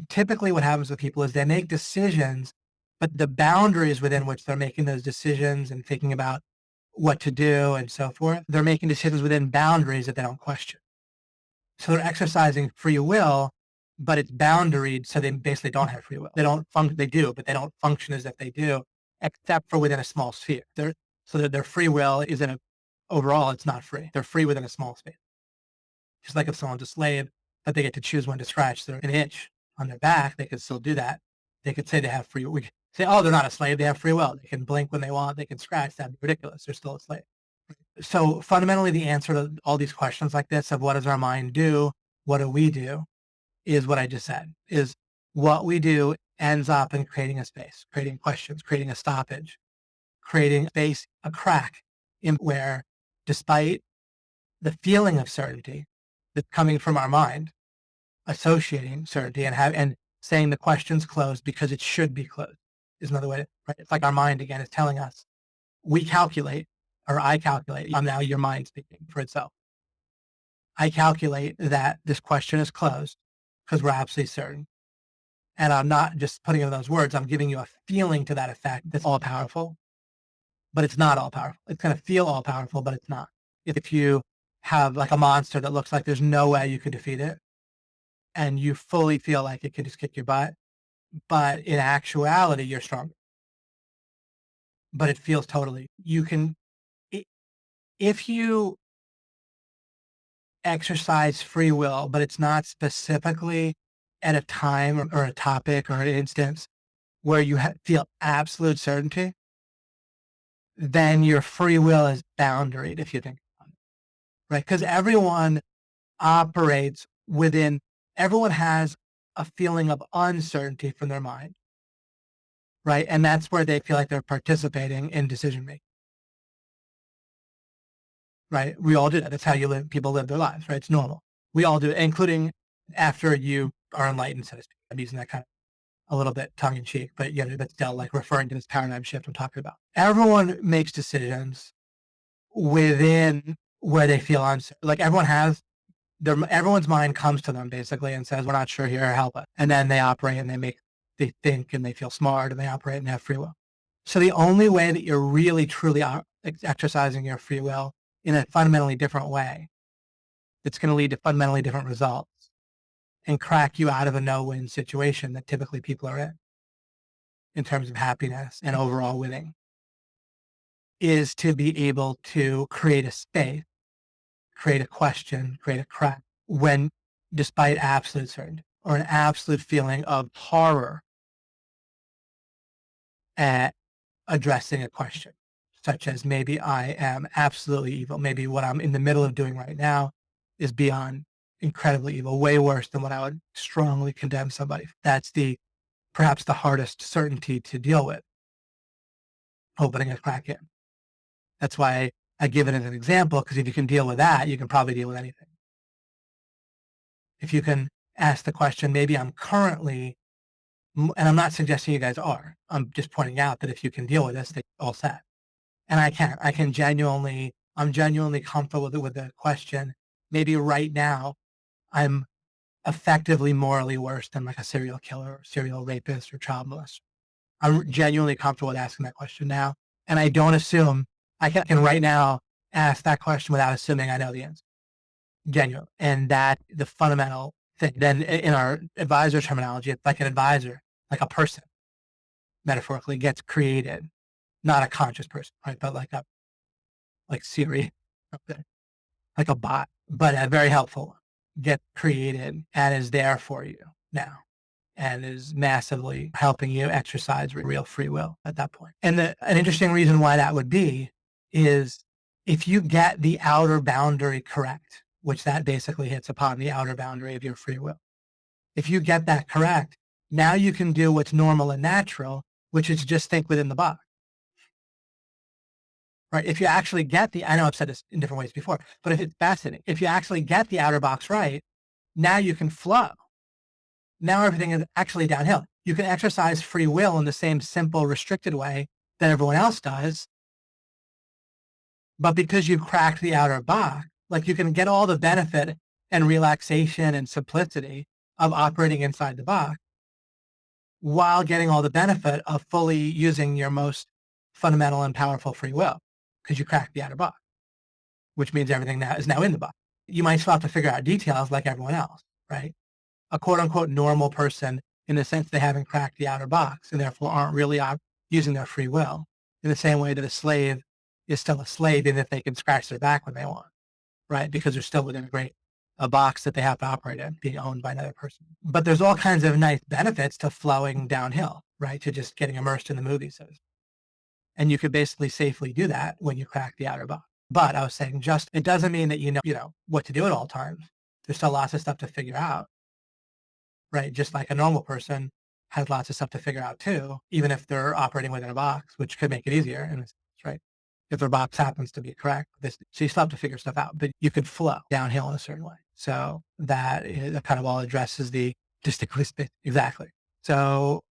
typically what happens with people is they make decisions, but the boundaries within which they're making those decisions and thinking about what to do and so forth, they're making decisions within boundaries that they don't question. So they're exercising free will, but it's boundaried, so they basically don't have free will. They do, but they don't function as if they do, except for within a small sphere. So that their free will is overall, it's not free. They're free within a small space. Just like if someone's a slave, but they get to choose when to scratch an itch on their back, they could still do that. They could say they have free will. We could say, oh, they're not a slave, they have free will. They can blink when they want, they can scratch. That'd be ridiculous. They're still a slave. So fundamentally, the answer to all these questions like this of what does our mind do, what do we do, is what I just said, is what we do ends up in creating a space, creating questions, creating a stoppage, creating space, a crack in where, despite the feeling of certainty that's coming from our mind, associating certainty and saying the question's closed because it should be closed is another way, right? It's like our mind again is telling us, I calculate, I'm now your mind speaking for itself. I calculate that this question is closed because we're absolutely certain. And I'm not just putting in those words, I'm giving you a feeling to that effect that's all powerful, but it's not all powerful. It's going to feel all powerful, but it's not. If you have like a monster that looks like there's no way you could defeat it, and you fully feel like it could just kick your butt, but in actuality, you're stronger. But it feels totally, if you exercise free will, but it's not specifically at a time or a topic or an instance where you feel absolute certainty, then your free will is boundaried, if you think about it, right? Because everyone has a feeling of uncertainty from their mind, right? And that's where they feel like they're participating in decision making, right? We all do that. That's how people live their lives, right? It's normal. We all do it, including after you are enlightened, so to speak. I'm using that kind of a little bit tongue in cheek, but that's still like referring to this paradigm shift I'm talking about. Everyone makes decisions within where they feel uncertain. Like everyone has everyone's mind comes to them basically and says, we're not sure here, help us. And then they operate and they think and they feel smart and they operate and have free will. So the only way that you're really truly exercising your free will in a fundamentally different way that's going to lead to fundamentally different results and crack you out of a no-win situation that typically people are in terms of happiness and overall winning, is to be able to create a space, create a question, create a crack when, despite absolute certainty or an absolute feeling of horror at addressing a question, such as maybe I am absolutely evil. Maybe what I'm in the middle of doing right now is beyond incredibly evil, way worse than what I would strongly condemn somebody. That's perhaps the hardest certainty to deal with, opening a crack in. That's why I give it as an example, because if you can deal with that, you can probably deal with anything. If you can ask the question, maybe I'm currently, and I'm not suggesting you guys are, I'm just pointing out that if you can deal with this, they're all set. And I'm genuinely comfortable with the question. Maybe right now I'm effectively morally worse than like a serial killer or serial rapist or child molester. I'm genuinely comfortable with asking that question now. And I don't assume I can right now ask that question without assuming I know the answer. Genuine. And that the fundamental thing. Then in our advisor terminology, it's like an advisor, like a person, metaphorically gets created, not a conscious person, right? But like Siri, okay, like a bot, but a very helpful one, get created and is there for you now and is massively helping you exercise real free will at that point. And an interesting reason why that would be is if you get the outer boundary correct, which that basically hits upon the outer boundary of your free will. If you get that correct, now you can do what's normal and natural, which is just think within the box. Right? If you actually get I know I've said this in different ways before, but if it's fascinating, if you actually get the outer box right, now you can flow. Now everything is actually downhill. You can exercise free will in the same simple, restricted way that everyone else does. But because you've cracked the outer box, like you can get all the benefit and relaxation and simplicity of operating inside the box while getting all the benefit of fully using your most fundamental and powerful free will because you cracked the outer box, which means everything now is in the box. You might still have to figure out details like everyone else, right? A quote unquote normal person, in the sense they haven't cracked the outer box and therefore aren't really using their free will in the same way that a slave is still a slave, even if they can scratch their back when they want, right? Because they're still within a box that they have to operate in, being owned by another person. But there's all kinds of nice benefits to flowing downhill, right? To just getting immersed in the movie, so to speak. And you could basically safely do that when you crack the outer box. But I was saying, it doesn't mean that you know what to do at all times. There's still lots of stuff to figure out, right? Just like a normal person has lots of stuff to figure out too, even if they're operating within a box, which could make it easier in a sense, right? If their box happens to be correct. So you still have to figure stuff out, but you could flow downhill in a certain way. So that kind of all addresses the distinctly space. Exactly. So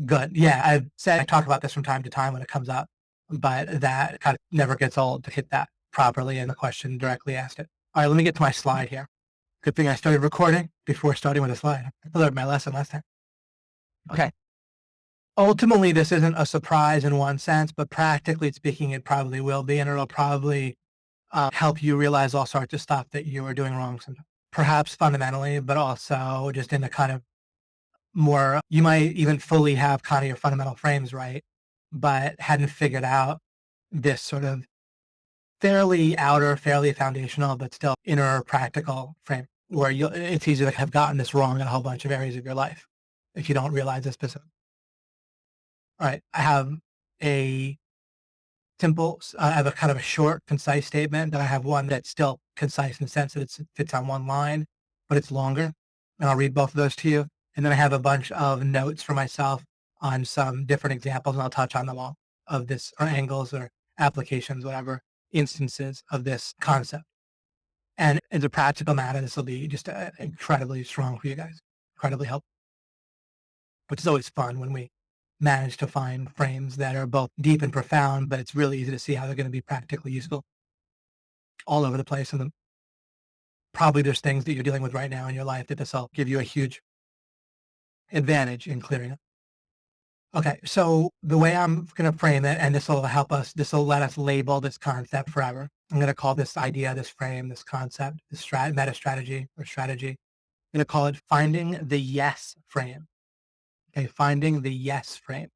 good. Yeah, I talk about this from time to time when it comes up, but that kind of never gets old to hit that properly and the question directly asked it. All right, let me get to my slide here. Good thing I started recording before starting with a slide. I learned my lesson last time. Okay. Ultimately, this isn't a surprise in one sense, but practically speaking, it probably will be, and it'll probably help you realize all sorts of stuff that you are doing wrong sometimes. Perhaps fundamentally, but also just in the kind of more, you might even fully have kind of your fundamental frames right, but hadn't figured out this sort of fairly outer, fairly foundational, but still inner practical frame where it's easy to have gotten this wrong in a whole bunch of areas of your life if you don't realize this specific. All right, I have a I have a kind of a short, concise statement. Then I have one that's still concise in the sense that it fits on one line, but it's longer. And I'll read both of those to you. And then I have a bunch of notes for myself on some different examples, and I'll touch on them all of this, or angles or applications, whatever instances of this concept. And as a practical matter, this will be just incredibly strong for you guys, incredibly helpful, which is always fun when we manage to find frames that are both deep and profound, but it's really easy to see how they're going to be practically useful all over the place in the probably there's things that you're dealing with right now in your life that this will give you a huge advantage in clearing up. Okay, so the way I'm going to frame it, and this will help us, this will let us label this concept forever. I'm going to call this idea, this frame, this concept, this meta strategy or strategy. I'm going to call it finding the yes frame. Okay, finding the yes frame.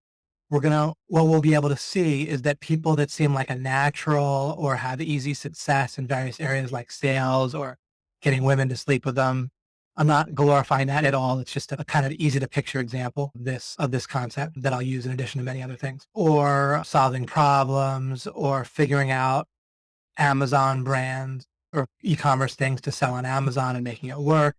What we'll be able to see is that people that seem like a natural or have easy success in various areas like sales or getting women to sleep with them. I'm not glorifying that at all. It's just a kind of easy to picture example of this concept that I'll use in addition to many other things, or solving problems or figuring out Amazon brands or e-commerce things to sell on Amazon and making it work,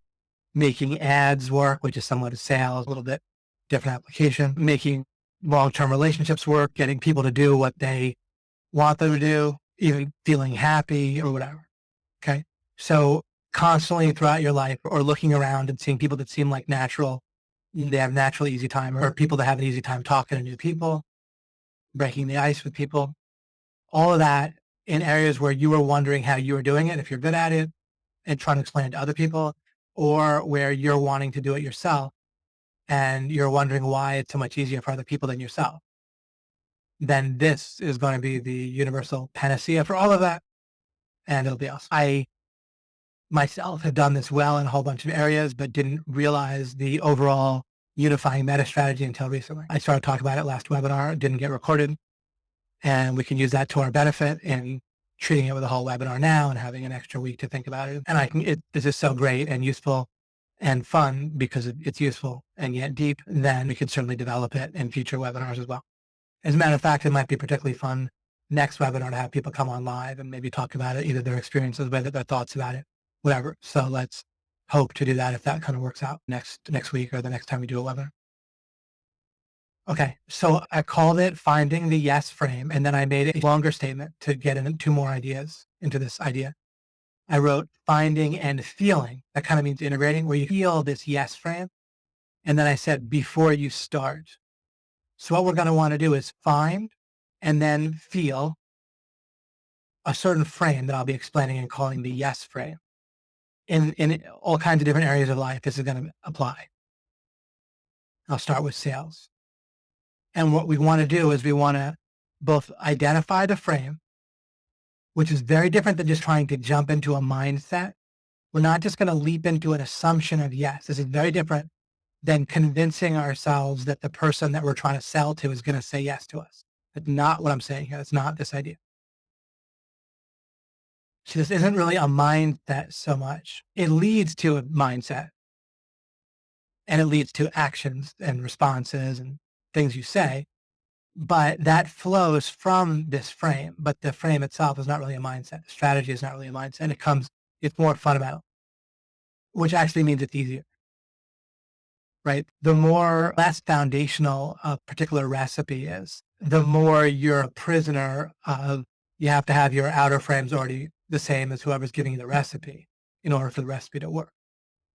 making ads work, which is similar to sales, a little bit different application, making long-term relationships work, getting people to do what they want them to do, even feeling happy or whatever. Okay. So constantly throughout your life or looking around and seeing people that seem like they have naturally easy time, or people that have an easy time talking to new people, breaking the ice with people, all of that in areas where you were wondering how you were doing it, if you're good at it and trying to explain it to other people, or where you're wanting to do it yourself and you're wondering why it's so much easier for other people than yourself, then this is going to be the universal panacea for all of that. And it'll be awesome. I myself have done this well in a whole bunch of areas, but didn't realize the overall unifying meta strategy until recently. I started talking about it last webinar, didn't get recorded, and we can use that to our benefit in treating it with a whole webinar now and having an extra week to think about it. And this is so great and useful and fun because it's useful and yet deep. Then we could certainly develop it in future webinars as well. As a matter of fact, it might be particularly fun next webinar to have people come on live and maybe talk about it, either their experiences with it, their thoughts about it, whatever. So let's hope to do that if that kind of works out next week or the next time we do a webinar. Okay, so I called it finding the yes frame, and then I made a longer statement to get into 2 more ideas into this idea. I wrote finding and feeling. That kind of means integrating, where you feel this yes frame. And then I said, before you start. So what we're going to want to do is find and then feel a certain frame that I'll be explaining and calling the yes frame. In all kinds of different areas of life, this is going to apply. I'll start with sales. And what we want to do is we want to both identify the frame, which is very different than just trying to jump into a mindset. We're not just going to leap into an assumption of yes. This is very different than convincing ourselves that the person that we're trying to sell to is going to say yes to us. That's not what I'm saying here. That's not this idea. So this isn't really a mindset so much. It leads to a mindset, and it leads to actions and responses and things you say, but that flows from this frame. But the frame itself is not really a mindset. The strategy is not really a mindset. It's more fundamental, which actually means it's easier, right? The less foundational a particular recipe is, the more you're a prisoner of, you have to have your outer frames already the same as whoever's giving you the recipe in order for the recipe to work.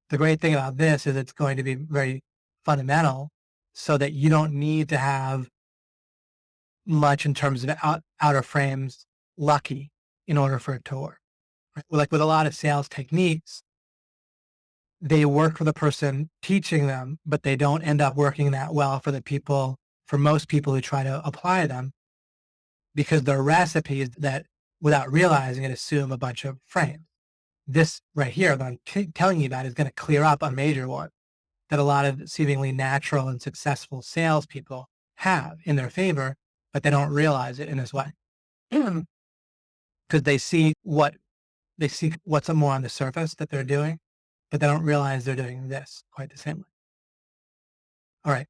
The great thing about this is it's going to be very fundamental so that you don't need to have much in terms of outer frames lucky in order for it to work. Right? Like with a lot of sales techniques, they work for the person teaching them, but they don't end up working that well for most people who try to apply them, because the recipes that, without realizing it, assume a bunch of frames. This right here that I'm telling you about is going to clear up a major one that a lot of seemingly natural and successful salespeople have in their favor, but they don't realize it in this way. Because they see what's more on the surface that they're doing, but they don't realize they're doing this quite the same way. All right.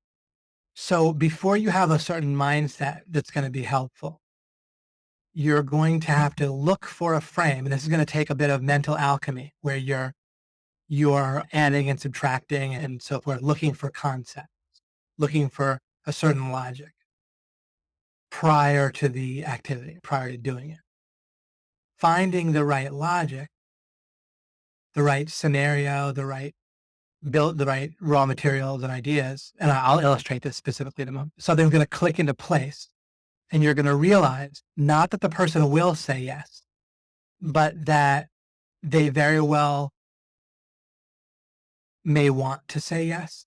So before you have a certain mindset that's going to be helpful, you're going to have to look for a frame. And this is going to take a bit of mental alchemy where you're adding and subtracting and so forth, looking for concepts, looking for a certain logic prior to the activity, prior to doing it. Finding the right logic, the right scenario, the right raw materials and ideas. And I'll illustrate this specifically in a moment. Something's going to click into place, and you're going to realize not that the person will say yes, but that they very well may want to say yes,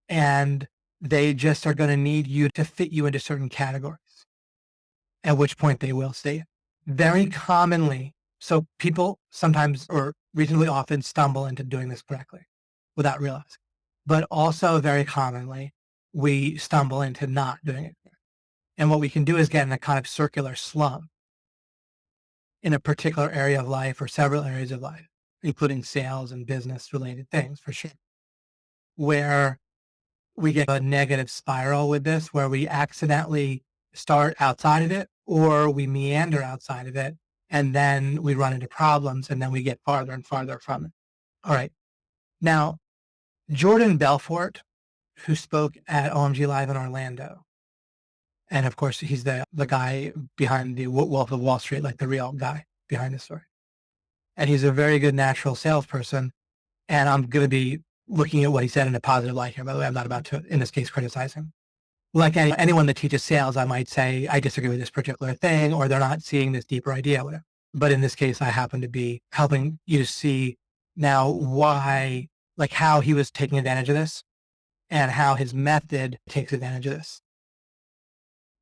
and they just are going to need you to fit you into certain categories, at which point they will say very commonly. So people sometimes or reasonably often stumble into doing this correctly without realizing, but also very commonly we stumble into not doing it. And what we can do is get in a kind of circular slump in a particular area of life or several areas of life, including sales and business related things for sure, where we get a negative spiral with this, where we accidentally start outside of it or we meander outside of it. And then we run into problems and then we get farther and farther from it. All right. Now, Jordan Belfort, who spoke at OMG Live in Orlando, and of course, he's the guy behind the Wolf of Wall Street, like the real guy behind the story. And he's a very good natural salesperson. And I'm going to be looking at what he said in a positive light here. By the way, I'm not about to, in this case, criticize him. Like anyone that teaches sales, I might say, I disagree with this particular thing, or they're not seeing this deeper idea, whatever. But in this case, I happen to be helping you to see now why, like how he was taking advantage of this and how his method takes advantage of this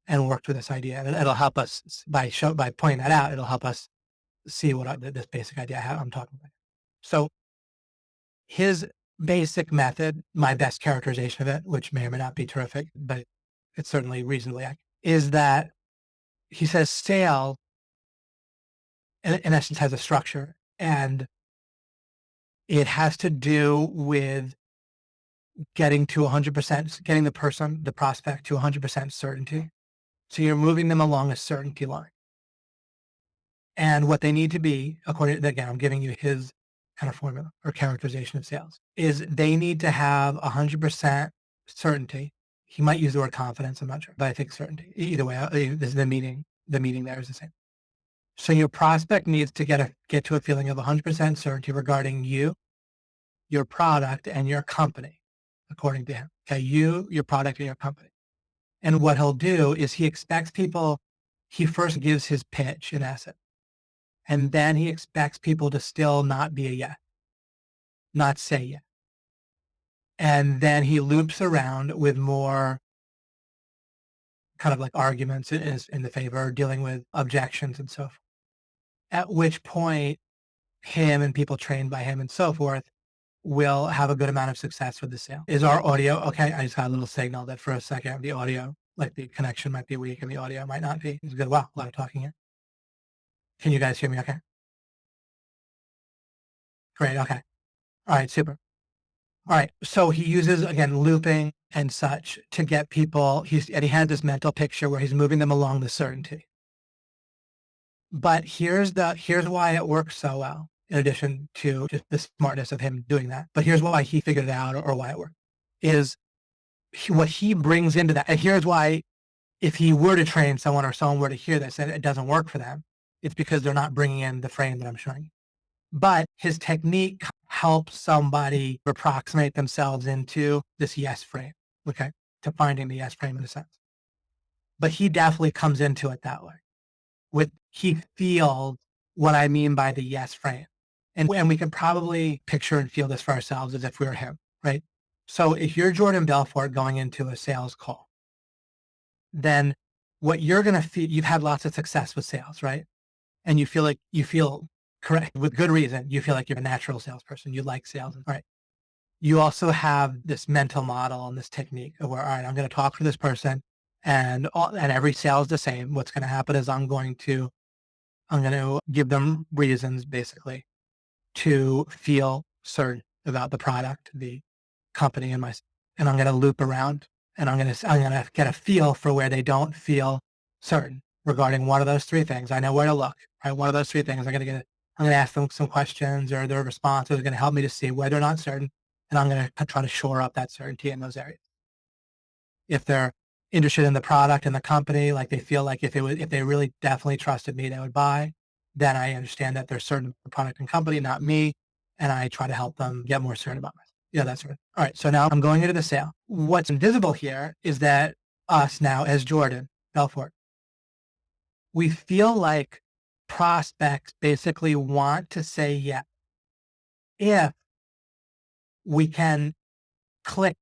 and worked with this idea. And it'll help us by pointing that out. It'll help us see what this basic idea I'm talking about. So his basic method, my best characterization of it, which may or may not be terrific, but it's certainly reasonably accurate, is that he says sale, in essence, has a structure, and it has to do with getting to 100%, getting the prospect to 100% certainty. So you're moving them along a certainty line. And what they need to be, according to, again, I'm giving you his kind of formula or characterization of sales, is they need to have 100% certainty. He might use the word confidence, I'm not sure, but I think certainty. Either way, this is the meaning there is the same. So your prospect needs to get to a feeling of 100% certainty regarding you, your product, and your company, according to him. Okay, you, your product, and your company. And what he'll do is he expects people, he first gives his pitch in essence. And then he expects people to still not be a yes, not say yes. And then he loops around with more kind of like arguments in the favor, dealing with objections and so forth. At which point, him and people trained by him and so forth will have a good amount of success with the sale. Is our audio okay? I just got a little signal that for a second the audio, like the connection might be weak and the audio might not be. It's good. Wow, a lot of talking here. Can you guys hear me okay? Great. Okay. All right. Super. All right. So he uses, again, looping and such to get people, and he had this mental picture where he's moving them along the certainty. But here's why it works so well, in addition to just the smartness of him doing that. But here's why he figured it out or why it worked, is what he brings into that. And here's why, if he were to train someone or someone were to hear this and it doesn't work for them, it's because they're not bringing in the frame that I'm showing you. But his technique helps somebody approximate themselves into this yes frame, okay, to finding the yes frame in a sense. But he definitely comes into it that way. He feels what I mean by the yes frame. And we can probably picture and feel this for ourselves as if we were him, right? So if you're Jordan Belfort going into a sales call, then what you're going to feel, you've had lots of success with sales, right? And you feel correct with good reason. You feel like you're a natural salesperson. You like sales. All right. You also have this mental model and this technique of where, all right, I'm going to talk to this person and every sale is the same. What's going to happen is I'm going to give them reasons basically to feel certain about the product, the company, and I'm going to loop around and I'm going to get a feel for where they don't feel certain regarding one of those three things. I know where to look, right? One of those three things. I'm going to ask them some questions, or their responses are going to help me to see where they're not certain. And I'm going to try to shore up that certainty in those areas. If they're interested in the product and the company, like they feel like if they really definitely trusted me, they would buy, then I understand that they're certain of the product and company, not me. And I try to help them get more certain about myself. Yeah, that's right. All right. So now I'm going into the sale. What's invisible here is that us now as Jordan Belfort, we feel like prospects basically want to say yes. if we can click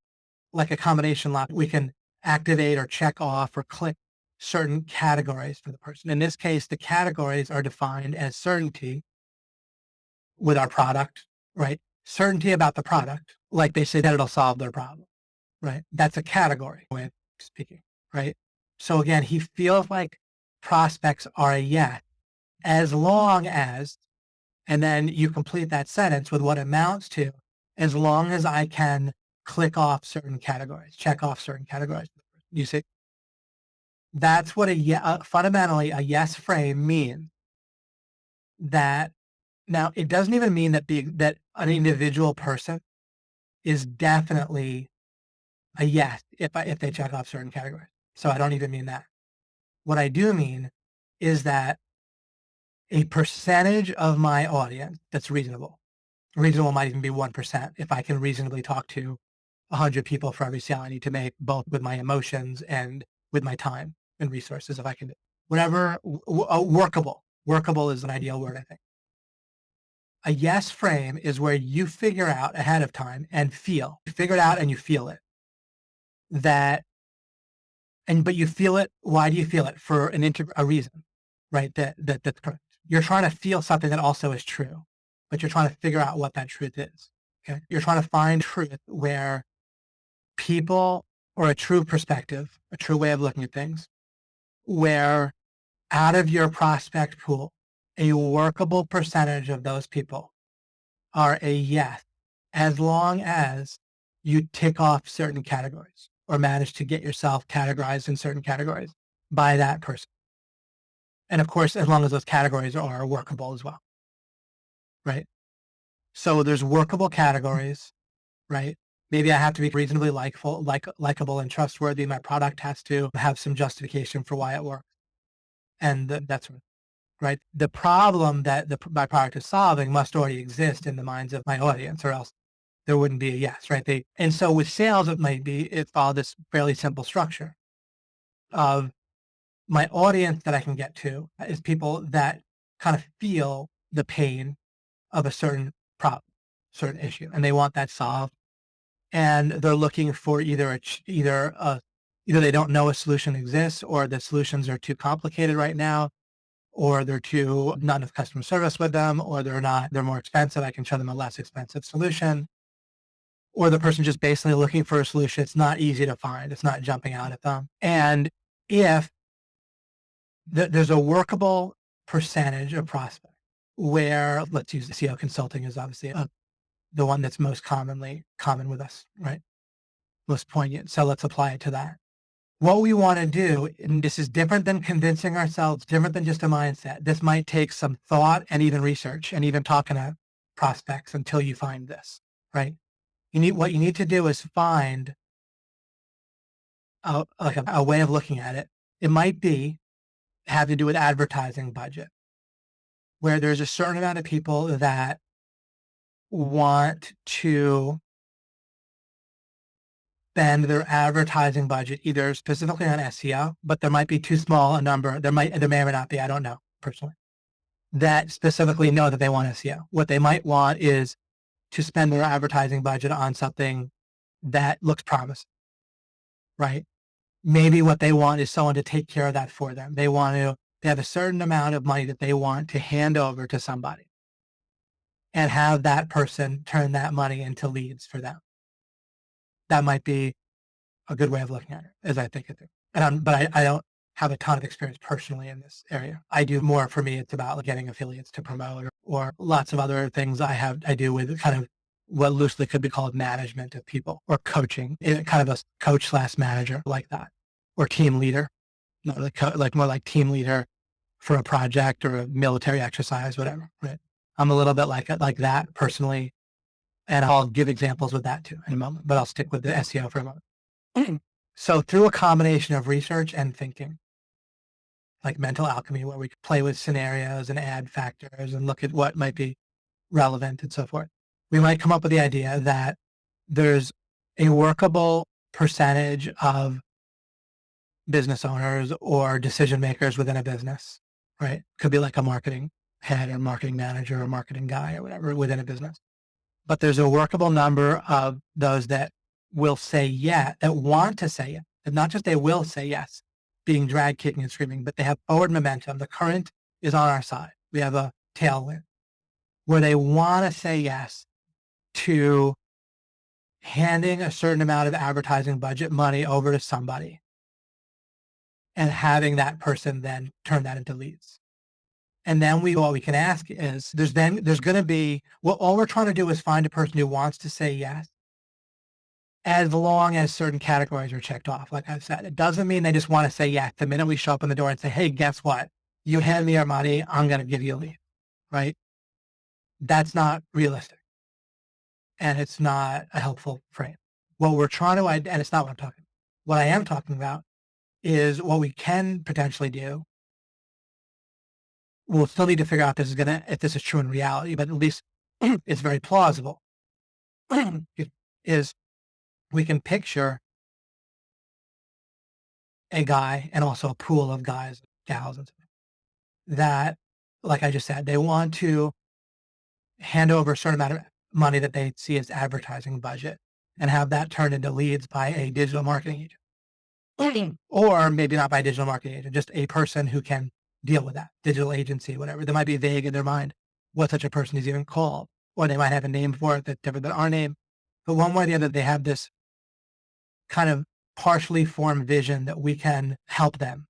like a combination lock, we can activate or check off or click certain categories for the person. In this case, the categories are defined as certainty with our product, right? Certainty about the product, like they say that it'll solve their problem, right? That's a category way of speaking, right? So again, he feels like prospects are a yes, as long as, and then you complete that sentence with what it amounts to, as long as I can click off certain categories, check off certain categories. You see, that's what fundamentally a yes frame means. That now it doesn't even mean that that an individual person is definitely a yes if they check off certain categories. So I don't even mean that. What I do mean is that a percentage of my audience that's reasonable. Reasonable might even be 1% if I can reasonably talk to 100 people for every sale I need to make, both with my emotions and with my time and resources. If I can, whatever, workable. Workable is an ideal word, I think. A yes frame is where you figure out ahead of time and feel. You figure it out and you feel it. But you feel it. Why do you feel it? For a reason, right? That's correct. You're trying to feel something that also is true, but you're trying to figure out what that truth is. Okay. You're trying to find truth where people, or a true perspective, a true way of looking at things, where out of your prospect pool, a workable percentage of those people are a yes, as long as you tick off certain categories or manage to get yourself categorized in certain categories by that person. And of course, as long as those categories are workable as well, right? So there's workable categories, right? Maybe I have to be reasonably likable and trustworthy. My product has to have some justification for why it works. And that's right. The problem that my product is solving must already exist in the minds of my audience, or else there wouldn't be a yes, right? And so with sales, it followed this fairly simple structure of my audience that I can get to is people that kind of feel the pain of a certain problem, certain issue, and they want that solved. And they're looking for either they don't know a solution exists, or the solutions are too complicated right now, or they're too not enough customer service with them, or they're more expensive. I can show them a less expensive solution. Or the person just basically looking for a solution. It's not easy to find. It's not jumping out at them. And if there's a workable percentage of prospect where, let's use SEO consulting is obviously the one that's most common with us, right? Most poignant. So let's apply it to that. What we want to do, and this is different than convincing ourselves, different than just a mindset. This might take some thought and even research and even talking to prospects until you find this, right? What you need to do is find a way of looking at it. It might be have to do with advertising budget, where there's a certain amount of people that want to spend their advertising budget either specifically on SEO, but there might be too small a number. There may or may not be. I don't know personally, that specifically know that they want SEO. What they might want is to spend their advertising budget on something that looks promising, right? Maybe what they want is someone to take care of that for them. They have a certain amount of money that they want to hand over to somebody and have that person turn that money into leads for them. That might be a good way of looking at it, as I think it is. But I don't have a ton of experience personally in this area. I do more, for me, it's about getting affiliates to promote, or lots of other things I do with kind of what loosely could be called management of people, or coaching, kind of a coach/manager like that, or team leader, not really more like team leader for a project or a military exercise, whatever, right? I'm a little bit like that personally, and I'll give examples with that too in a moment, but I'll stick with the SEO for a moment. So through a combination of research and thinking, like mental alchemy, where we could play with scenarios and add factors and look at what might be relevant and so forth, we might come up with the idea that there's a workable percentage of business owners or decision makers within a business, right? Could be like a marketing head or marketing manager or marketing guy or whatever within a business, but there's a workable number of those that will say yes, that want to say yes, and not just they will say yes, being dragged, kicking and screaming, but they have forward momentum. The current is on our side. We have a tailwind where they want to say yes to handing a certain amount of advertising budget money over to somebody and having that person then turn that into leads. And then what we can ask is there's going to be, well, all we're trying to do is find a person who wants to say yes, as long as certain categories are checked off. Like I've said, it doesn't mean they just want to say yes. The minute we show up in the door and say, hey, guess what? You hand me your money, I'm going to give you a lead, right? That's not realistic. And it's not a helpful frame. What we're trying to, and it's not what I'm talking about. What I am talking about is what we can potentially do. We'll still need to figure out if this is true in reality, but at least it's very plausible. Is we can picture a guy and also a pool of guys, gals, and stuff that, like I just said, they want to hand over a certain amount of money that they see as advertising budget and have that turned into leads by a digital marketing agent. Or maybe not by a digital marketing agent, just a person who can deal with that, digital agency, whatever. They might be vague in their mind what such a person is even called, or they might have a name for it that's different than our name. But one way or the other, they have this kind of partially formed vision that we can help them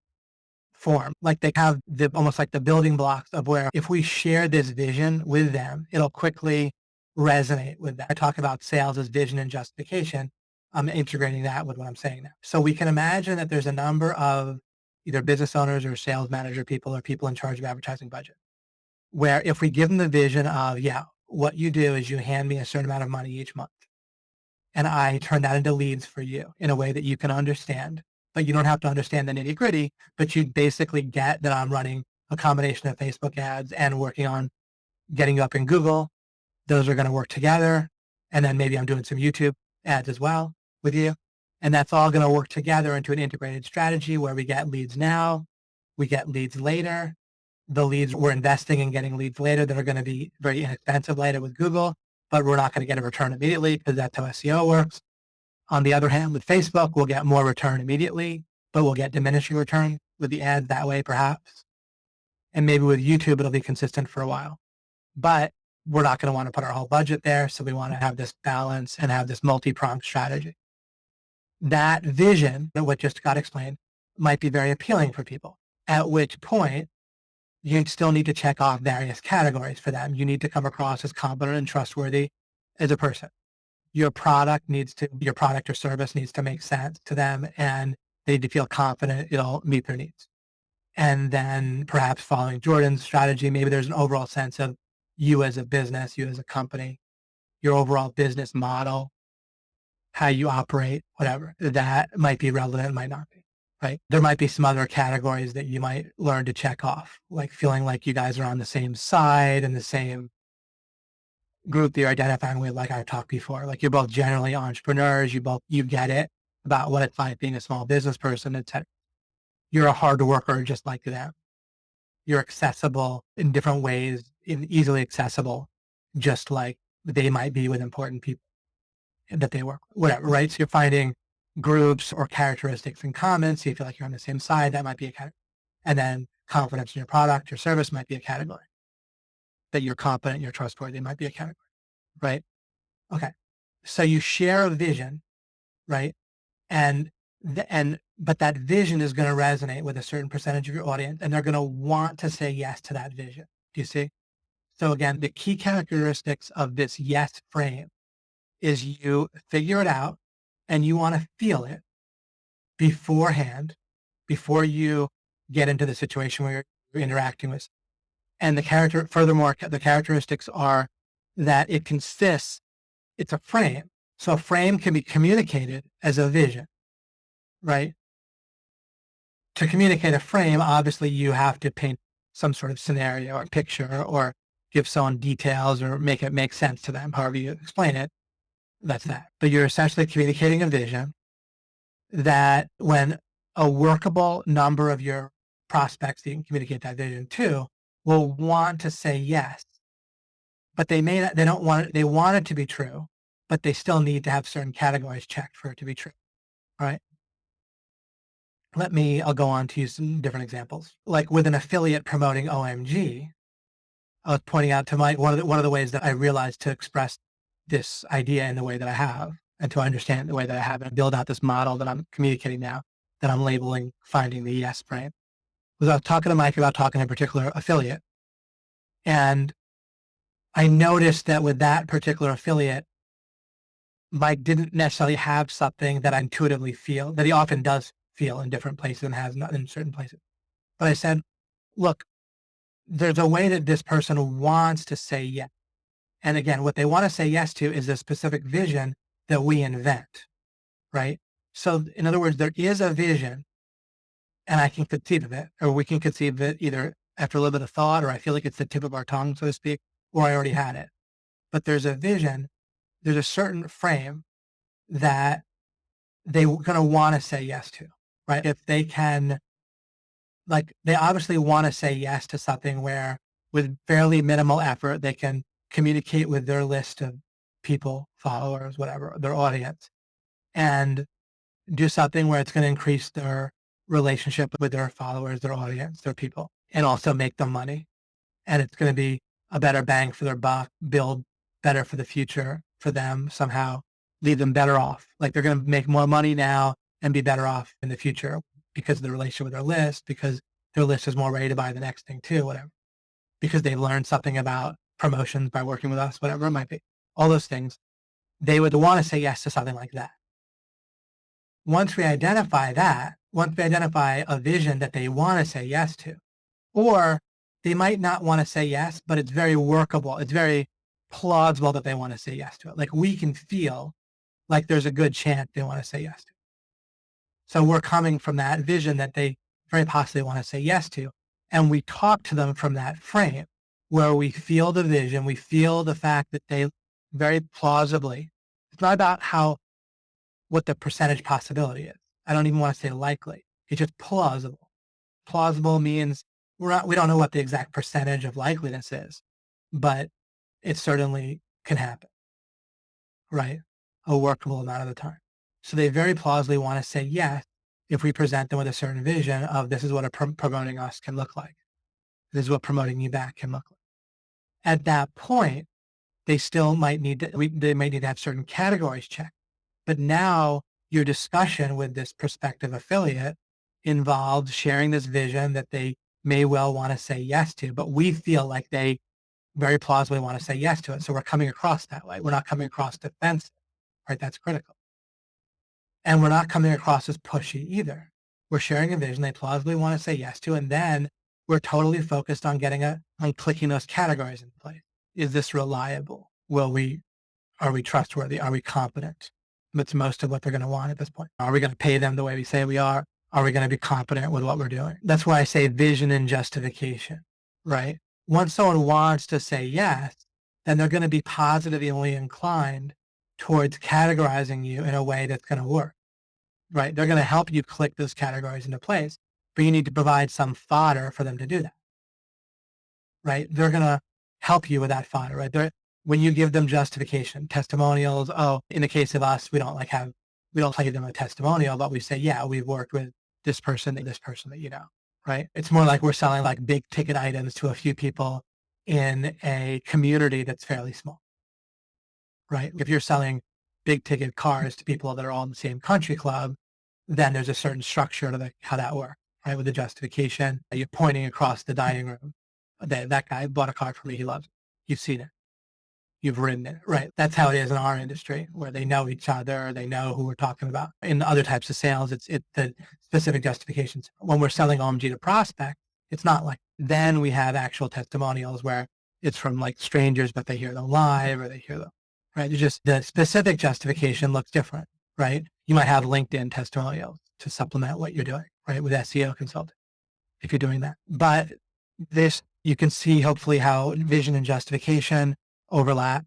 form. Like they have almost like the building blocks of where if we share this vision with them, it'll quickly resonate with them. I talk about sales as vision and justification. I'm integrating that with what I'm saying now. So we can imagine that there's a number of either business owners or sales manager people or people in charge of advertising budget, where if we give them the vision of, yeah, what you do is you hand me a certain amount of money each month and I turn that into leads for you in a way that you can understand, but you don't have to understand the nitty gritty, but you basically get that I'm running a combination of Facebook ads and working on getting you up in Google. Those are going to work together. And then maybe I'm doing some YouTube ads as well with you. And that's all going to work together into an integrated strategy where we get leads now, we get leads later. The leads we're investing in getting leads later that are going to be very inexpensive later with Google, but we're not going to get a return immediately because that's how SEO works. On the other hand, with Facebook, we'll get more return immediately, but we'll get diminishing return with the ads that way, perhaps. And maybe with YouTube, it'll be consistent for a while. But we're not going to want to put our whole budget there. So we want to have this balance and have this multi-pronged strategy. That vision, what just got explained, might be very appealing for people, at which point you still need to check off various categories for them. You need to come across as competent and trustworthy as a person. Your product or service needs to make sense to them and they need to feel confident it'll meet their needs. And then perhaps following Jordan's strategy, maybe there's an overall sense of you as a business, you as a company, your overall business model, how you operate, whatever. That might be relevant, might not be, right? There might be some other categories that you might learn to check off, like feeling like you guys are on the same side and the same group that you're identifying with, like I've talked before. Like you're both generally entrepreneurs, you get it about what it's like being a small business person, etc. You're a hard worker just like them. You're accessible in different ways, easily accessible, just like they might be with important people that they work with, whatever, right? So you're finding groups or characteristics in common. So you feel like you're on the same side. That might be a category. And then confidence in your product, your service might be a category. That you're competent, you're trustworthy might be a category, right? Okay. So you share a vision, right? But that vision is going to resonate with a certain percentage of your audience and they're going to want to say yes to that vision. Do you see? So again, the key characteristics of this yes frame is you figure it out and you want to feel it beforehand, before you get into the situation where you're interacting with. And furthermore, the characteristics are that it's a frame. So a frame can be communicated as a vision, right? To communicate a frame, obviously you have to paint some sort of scenario or picture or give someone details or make it make sense to them, however you explain it. That's that. But you're essentially communicating a vision that when a workable number of your prospects that you can communicate that vision to will want to say yes, but they may not, they don't want it, they want it to be true, but they still need to have certain categories checked for it to be true. All right. I'll go on to use some different examples. Like with an affiliate promoting OMG, I was pointing out to one of the ways that I realized to express this idea in the way that I have and to understand the way that I have and build out this model that I'm communicating now that I'm labeling finding the yes frame. Was I was talking to Mike about talking to a particular affiliate, and I noticed that with that particular affiliate, Mike didn't necessarily have something that I intuitively feel that he often does feel in different places and has not in certain places. But I said, look, there's a way that this person wants to say yes. And again, what they want to say yes to is a specific vision that we invent, right? So in other words, there is a vision and I can conceive of it, or we can conceive of it either after a little bit of thought, or I feel like it's the tip of our tongue, so to speak, or I already had it. But there's a vision, there's a certain frame that they're going to want to say yes to, right? If they can, like, they obviously want to say yes to something where with fairly minimal effort, they can communicate with their list of people, followers, whatever, their audience, and do something where it's going to increase their relationship with their followers, their audience, their people, and also make them money. And it's going to be a better bang for their buck, build better for the future for them somehow, leave them better off. Like they're going to make more money now and be better off in the future because of the relationship with their list, because their list is more ready to buy the next thing too, whatever, because they learned something about promotions by working with us, whatever it might be. All those things, they would want to say yes to something like that. Once we identify a vision that they want to say yes to, or they might not want to say yes, but it's very workable. It's very plausible that they want to say yes to it. Like we can feel like there's a good chance they want to say yes to. So we're coming from that vision that they very possibly want to say yes to. And we talk to them from that frame where we feel the vision, we feel the fact that they very plausibly, it's not about what the percentage possibility is. I don't even want to say likely. It's just plausible. Plausible means we don't know what the exact percentage of likeliness is, but it certainly can happen, right? A workable amount of the time. So they very plausibly want to say yes if we present them with a certain vision of this is what promoting us can look like. This is what promoting you back can look like. At that point, they still might need they might need to have certain categories checked. But now your discussion with this prospective affiliate involves sharing this vision that they may well want to say yes to, but we feel like they very plausibly want to say yes to it. So we're coming across that way. We're not coming across defensive, right? That's critical. And we're not coming across as pushy either. We're sharing a vision they plausibly want to say yes to, and then we're totally focused on on clicking those categories in place. Is this reliable? Are we trustworthy? Are we competent? That's most of what they're going to want at this point. Are we going to pay them the way we say we are? Are we going to be competent with what we're doing? That's why I say vision and justification, right? Once someone wants to say yes, then they're going to be positively inclined towards categorizing you in a way that's going to work, right? They're going to help you click those categories into place, but you need to provide some fodder for them to do that, right? They're going to help you with that fodder, right? When you give them justification, testimonials, in the case of us, we don't play them a testimonial, but we say, yeah, we've worked with this person that you know, right? It's more like we're selling like big ticket items to a few people in a community that's fairly small, right? If you're selling big ticket cars to people that are all in the same country club, then there's a certain structure to how that works, right? With the justification, you're pointing across the dining room. That guy bought a car for me. He loves it. You've seen it. You've written it, right? That's how it is in our industry, where they know each other, they know who we're talking about. In other types of sales, it's the specific justifications. When we're selling OMG to prospect, it's not like then we have actual testimonials where it's from like strangers, but they hear them live or they hear them, right? It's just the specific justification looks different, right? You might have LinkedIn testimonials to supplement what you're doing, right? With SEO consulting, if you're doing that. But you can see hopefully how vision and justification overlap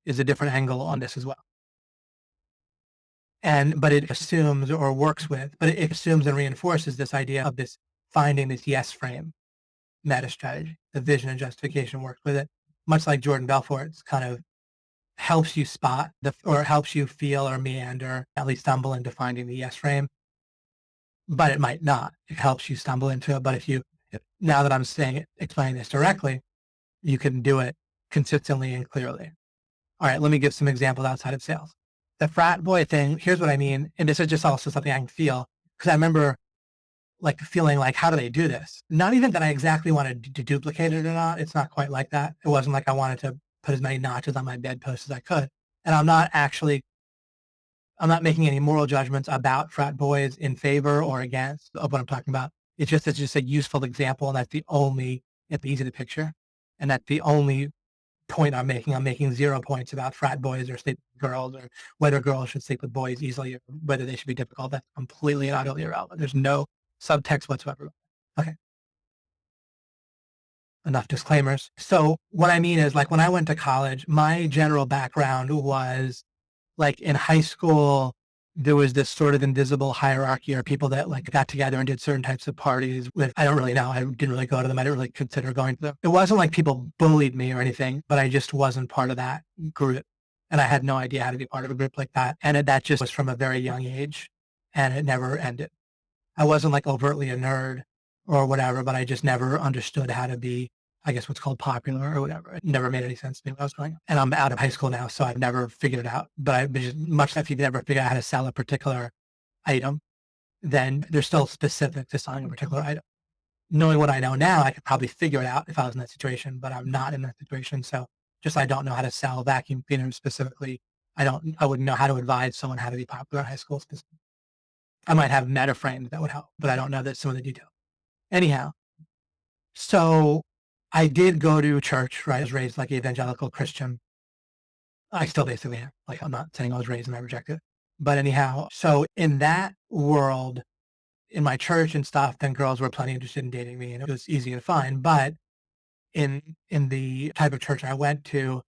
is a different angle on this as well. But it assumes or works with, but it assumes and reinforces this idea of finding this yes frame meta strategy. The vision and justification works with it. much like Jordan Belfort's kind of helps you spot or helps you feel or meander, at least stumble into finding the yes frame, but it might not. It helps you stumble into it. But now that I'm explaining this directly, you can do it consistently and clearly. All right, let me give some examples outside of sales. The frat boy thing, here's what I mean. And this is just also something I can feel, because I remember like feeling like, how do they do this? Not even that I exactly wanted to duplicate it or not. It's not quite like that. It wasn't like I wanted to put as many notches on my bedpost as I could. And I'm not making any moral judgments about frat boys in favor or against of what I'm talking about. It's just a useful example. And it's easy to picture. And that's the only point I'm making. I'm making 0 points about frat boys or sleep with girls, or whether girls should sleep with boys easily, or whether they should be difficult. That's completely and utterly irrelevant. There's no subtext whatsoever. Okay. Enough disclaimers. So what I mean is, like, when I went to college, my general background was like in high school, there was this sort of invisible hierarchy or people that like got together and did certain types of parties with, I don't really know. I didn't really go to them. I didn't really consider going to them. It wasn't like people bullied me or anything, but I just wasn't part of that group. And I had no idea how to be part of a group like that. And that just was from a very young age, and it never ended. I wasn't like overtly a nerd or whatever, but I just never understood how to be, I guess, what's called popular or whatever. It never made any sense to me when I was growing up. And I'm out of high school now, so I've never figured it out. But much like if you never figure out how to sell a particular item, then they're still specific to selling a particular item. Knowing what I know now, I could probably figure it out if I was in that situation, but I'm not in that situation. So just I don't know how to sell vacuum cleaners specifically. I wouldn't know how to advise someone how to be popular in high school specifically. I might have meta frames that would help, but I don't know that some of the details. Anyhow, so I did go to church, right? I was raised like evangelical Christian. I still basically am. Like, I'm not saying I was raised and I rejected it. But anyhow, so in that world, in my church and stuff, then girls were plenty interested in dating me, and it was easy and fine. But in the type of church I went to,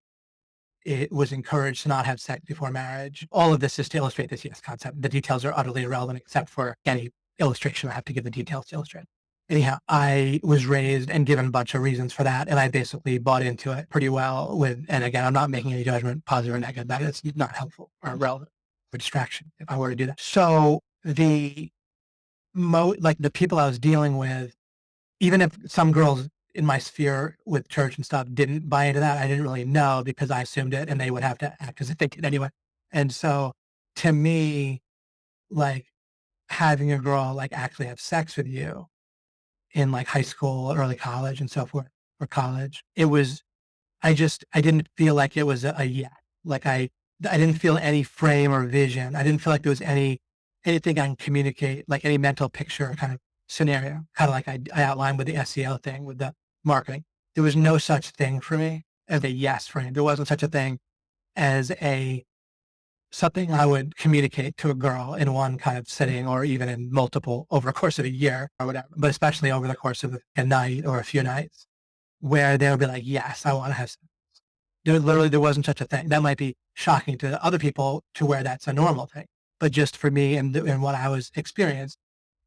it was encouraged to not have sex before marriage. All of this is to illustrate this yes concept. The details are utterly irrelevant except for any illustration. I have to give the details to illustrate. Anyhow, I was raised and given a bunch of reasons for that, and I basically bought into it pretty well. And again, I'm not making any judgment, positive or negative. That it's not helpful or relevant for distraction if I were to do that. So like the people I was dealing with, even if some girls in my sphere with church and stuff didn't buy into that, I didn't really know because I assumed it, and they would have to act as if they did anyway. And so to me, like, having a girl like actually have sex with you in like high school, early college and so forth, or college, I didn't feel like it was a yet. Like I didn't feel any frame or vision. I didn't feel like there was anything I can communicate, like any mental picture kind of scenario, kind of like I outlined with the SEO thing with the marketing. There was no such thing for me as a yes frame. There wasn't such a thing as something I would communicate to a girl in one kind of sitting, or even in multiple over the course of a year or whatever, but especially over the course of a night or a few nights, where they would be like, yes, I want to have sex. There wasn't such a thing. That might be shocking to other people to where that's a normal thing. But just for me and what I was experienced,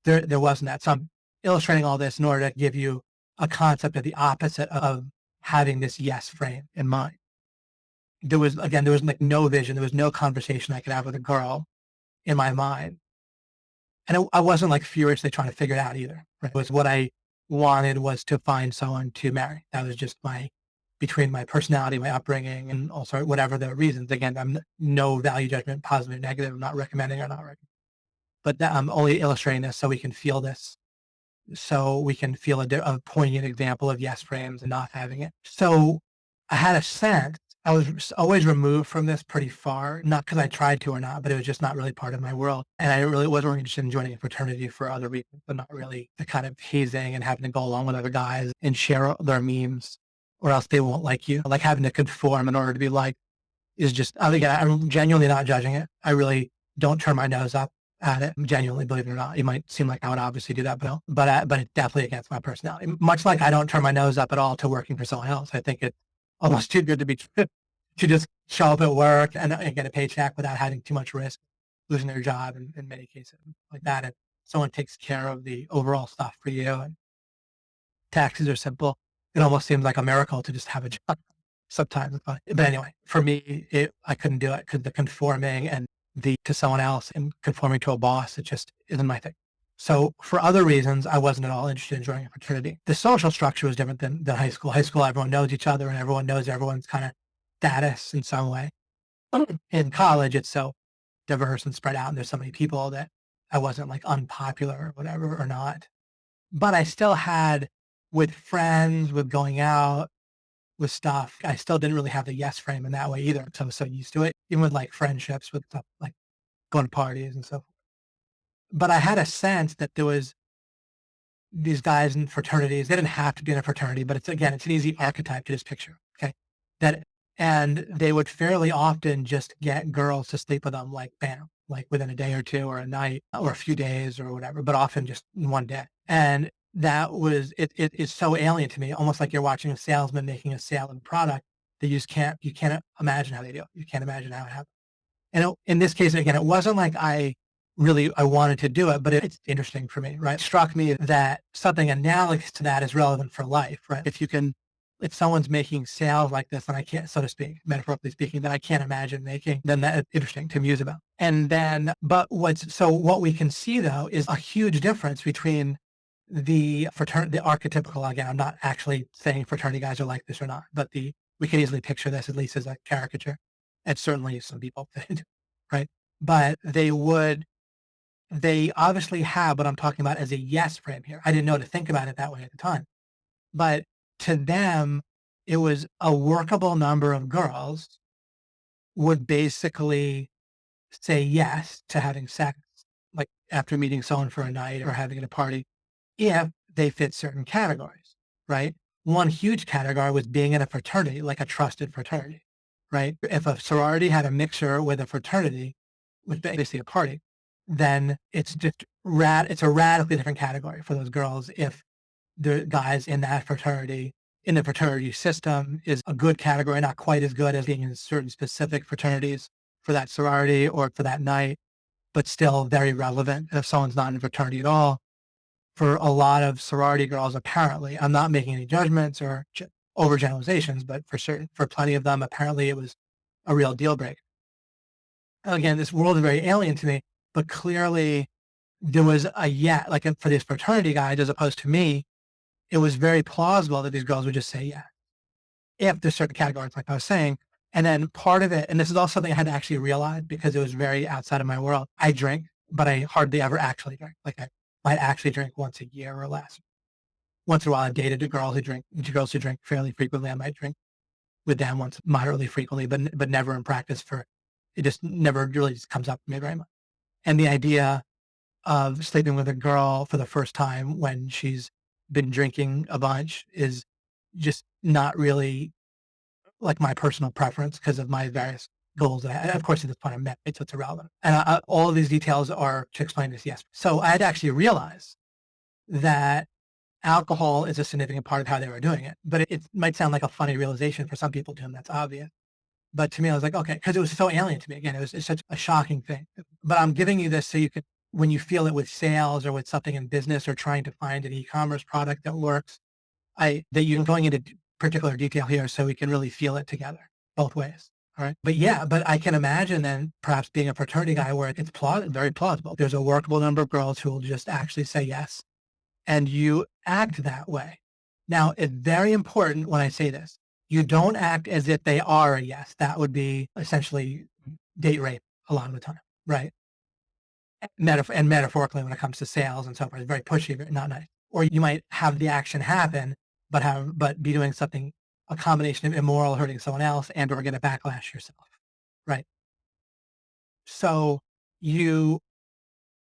there wasn't that. So I'm illustrating all this in order to give you a concept of the opposite of having this yes frame in mind. There was like no vision. There was no conversation I could have with a girl in my mind. And I wasn't like furiously trying to figure it out either. Right? It was what I wanted was to find someone to marry. That was just between my personality, my upbringing, and also whatever the reasons. Again, I'm no value judgment, positive or negative. I'm not recommending or not recommending. But I'm only illustrating this so we can feel this. So we can feel a poignant example of yes frames and not having it. So I had a sense. I was always removed from this pretty far, not because I tried to or not, but it was just not really part of my world. And I wasn't really interested in joining a fraternity for other reasons, but not really the kind of hazing and having to go along with other guys and share their memes, or else they won't like you. Like having to conform in order to be liked is just, again, I'm genuinely not judging it. I really don't turn my nose up at it. Genuinely, believe it or not. It might seem like I would obviously do that, but it's definitely against my personality. Much like I don't turn my nose up at all to working for someone else. I think it's almost too good to be true to just show up at work and get a paycheck without having too much risk, losing their job in many cases like that. And someone takes care of the overall stuff for you, and taxes are simple. It almost seems like a miracle to just have a job. sometimes. But anyway, for me, I couldn't do it because the conforming and the to someone else and conforming to a boss, it just isn't my thing. So for other reasons, I wasn't at all interested in joining a fraternity. The social structure was different than high school. High school, everyone knows each other and everyone knows everyone's kind of status in some way. In college, it's so diverse and spread out, and there's so many people that I wasn't like unpopular or whatever or not. But I still had with friends, with going out, with stuff, I still didn't really have the yes frame in that way either. So I was so used to it, even with like friendships with stuff like going to parties and stuff. But I had a sense that there was these guys in fraternities. They didn't have to be in a fraternity, but it's again, it's an easy archetype to just picture. Okay. That, and they would fairly often just get girls to sleep with them, like bam, like within a day or two or a night or a few days or whatever, but often just in one day. And that was, it is so alien to me, almost like you're watching a salesman making a sale of a product that you can't imagine how they do it. You can't imagine how it happens. And in this case, again, it wasn't like I wanted to do it, but it's interesting for me, right? It struck me that something analogous to that is relevant for life, right? If someone's making sales like this, and I can't, so to speak, metaphorically speaking, that I can't imagine making, then that's interesting to muse about. And then, but what we can see though is a huge difference between the fraternity, the archetypical, again, I'm not actually saying fraternity guys are like this or not, but we can easily picture this at least as a caricature. And certainly some people, right? But they obviously have what I'm talking about as a yes frame here. I didn't know to think about it that way at the time. But to them, it was a workable number of girls would basically say yes to having sex, like after meeting someone for a night or having at a party, if they fit certain categories, right? One huge category was being in a fraternity, like a trusted fraternity, right? If a sorority had a mixture with a fraternity, with basically a party, then it's it's a radically different category for those girls if the guys in that fraternity, in the fraternity system, is a good category, not quite as good as being in certain specific fraternities for that sorority or for that night, but still very relevant if someone's not in a fraternity at all. For a lot of sorority girls, apparently, I'm not making any judgments or overgeneralizations, but for plenty of them, apparently it was a real deal breaker. Again, this world is very alien to me, but clearly there was like for these fraternity guys, as opposed to me, it was very plausible that these girls would just say yeah, if there's certain categories, like I was saying. And then part of it, and this is also something I had to actually realize because it was very outside of my world. I drink, but I hardly ever actually drink. Like I might actually drink once a year or less. Once in a while, I've dated girls who drink fairly frequently. I might drink with them once moderately frequently, but never in practice it just never really just comes up to me very much. And the idea of sleeping with a girl for the first time when she's been drinking a bunch is just not really like my personal preference because of my various goals that of course, at this point I'm met, so it's irrelevant. And all of these details are to explain this, yes. So I had to actually realize that alcohol is a significant part of how they were doing it. But it might sound like a funny realization for some people to whom that's obvious. But to me, I was like, okay, because it was so alien to me. Again, it's such a shocking thing. But I'm giving you this so you could, when you feel it with sales or with something in business or trying to find an e-commerce product that works, that you're going into particular detail here so we can really feel it together both ways. All right. But yeah, but I can imagine then perhaps being a fraternity guy where it's very plausible. There's a workable number of girls who will just actually say yes. And you act that way. Now, it's very important when I say this, you don't act as if they are a yes. That would be essentially date rape a lot of the time, right? And metaphorically, when it comes to sales and so forth, it's very pushy, not nice. Or you might have the action happen, but be doing something, a combination of immoral, hurting someone else, and or get a backlash yourself, right? So you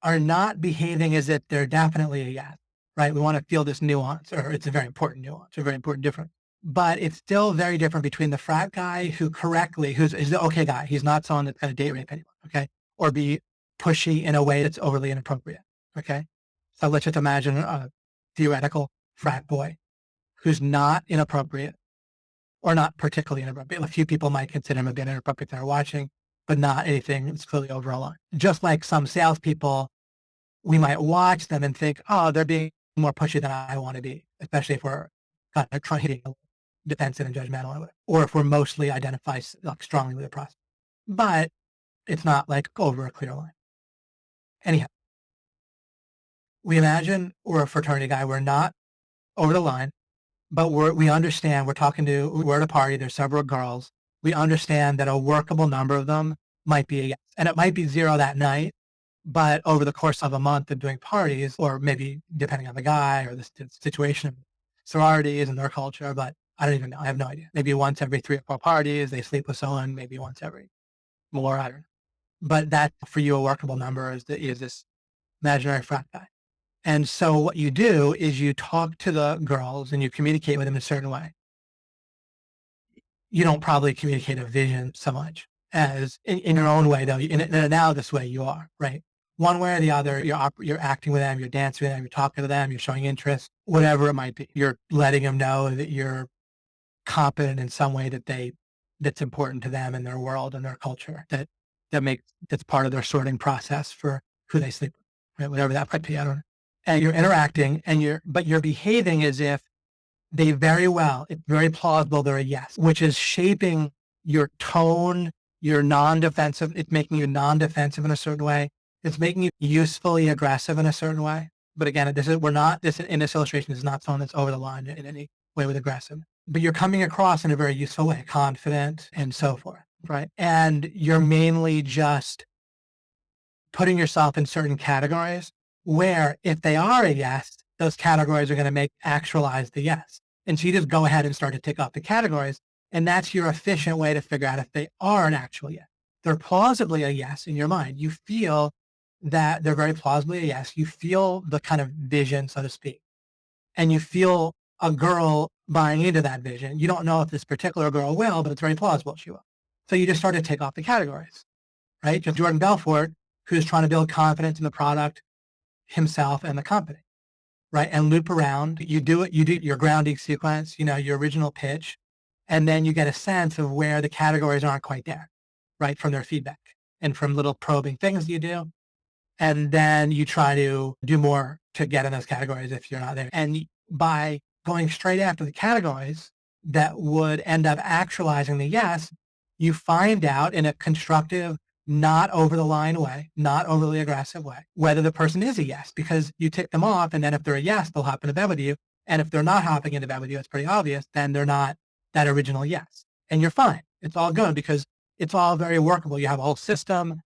are not behaving as if they're definitely a yes, right? We want to feel this nuance, or it's a very important nuance, a very important difference. But it's still very different between the frat guy who's the okay guy. He's not someone that's going to date rape anyone, okay? Or be pushy in a way that's overly inappropriate, okay? So let's just imagine a theoretical frat boy who's not inappropriate or not particularly inappropriate. A few people might consider him a bit inappropriate that are watching, but not anything that's clearly over a line. Just like some salespeople, we might watch them and think, oh, they're being more pushy than I want to be, especially if we're kind of trying to. defensive and judgmental, or if we're mostly identify like strongly with a prospect. But it's not like over a clear line. Anyhow, we imagine we're a fraternity guy. We're not over the line, but we understand we're at a party. There's several girls. We understand that a workable number of them might be a yes. And it might be zero that night, but over the course of a month of doing parties, or maybe depending on the guy or the situation, sororities and their culture, but I don't even know. I have no idea. Maybe once every 3 or 4 parties, they sleep with someone, maybe once every more, I don't know. But that for you, a workable number is this imaginary frat guy. And so what you do is you talk to the girls and you communicate with them in a certain way. You don't probably communicate a vision so much as in your own way, though. In an analogous way, you are, right? One way or the other, you're acting with them, you're dancing with them, you're talking to them, you're showing interest, whatever it might be. You're letting them know that you're competent in some way that's important to them and their world and their culture, that's part of their sorting process for who they sleep with, right? Whatever that might be, I don't know. And you're interacting but you're behaving as if it's very plausible they're a yes, which is shaping your tone, your non-defensive. It's making you non-defensive in a certain way. It's making you usefully aggressive in a certain way. But again, in this illustration is not someone that's over the line in any way with aggressive, but you're coming across in a very useful way, confident and so forth, right? And you're mainly just putting yourself in certain categories where if they are a yes, those categories are going to actualize the yes. And so you just go ahead and start to tick off the categories. And that's your efficient way to figure out if they are an actual yes. They're plausibly a yes in your mind. You feel that they're very plausibly a yes. You feel the kind of vision, so to speak. And you feel a girl buying into that vision. You don't know if this particular girl will, but it's very plausible she will. So you just start to tick off the categories, right? Just Jordan Belfort, who's trying to build confidence in the product, himself and the company, right? And loop around. You do your grounding sequence, your original pitch, and then you get a sense of where the categories aren't quite there, right? From their feedback and from little probing things you do. And then you try to do more to get in those categories if you're not there. And by going straight after the categories that would end up actualizing the yes, you find out in a constructive, not over the line way, not overly aggressive way, whether the person is a yes, because you tick them off. And then if they're a yes, they'll hop into bed with you. And if they're not hopping into bed with you, it's pretty obvious, then they're not that original yes. And you're fine. It's all good because it's all very workable. You have a whole system.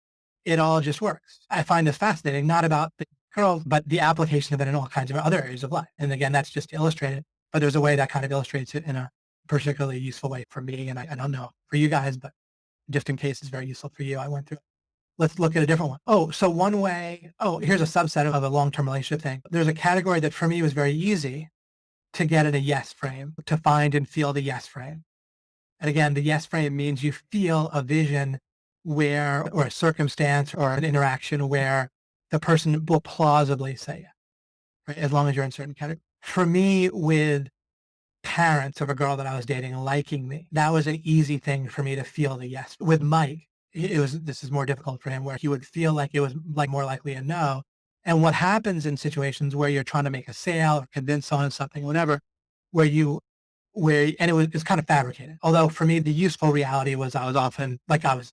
It all just works. I find this fascinating, not about the girls, but the application of it in all kinds of other areas of life. And again, that's just to illustrate it, but there's a way that kind of illustrates it in a particularly useful way for me. And I don't know for you guys, but just in case it's very useful for you, I went through it. Let's look at a different one. Here's a subset of a long-term relationship thing. There's a category that for me was very easy to get in a yes frame, to find and feel the yes frame. And again, the yes frame means you feel a vision or a circumstance or an interaction where the person will plausibly say yes, right? As long as you're in certain categories. For me, with parents of a girl that I was dating liking me, that was an easy thing for me to feel the yes. With Mike, this is more difficult for him, where he would feel like it was like more likely a no. And what happens in situations where you're trying to make a sale or convince someone something, whatever, it's kind of fabricated. Although for me, the useful reality was I was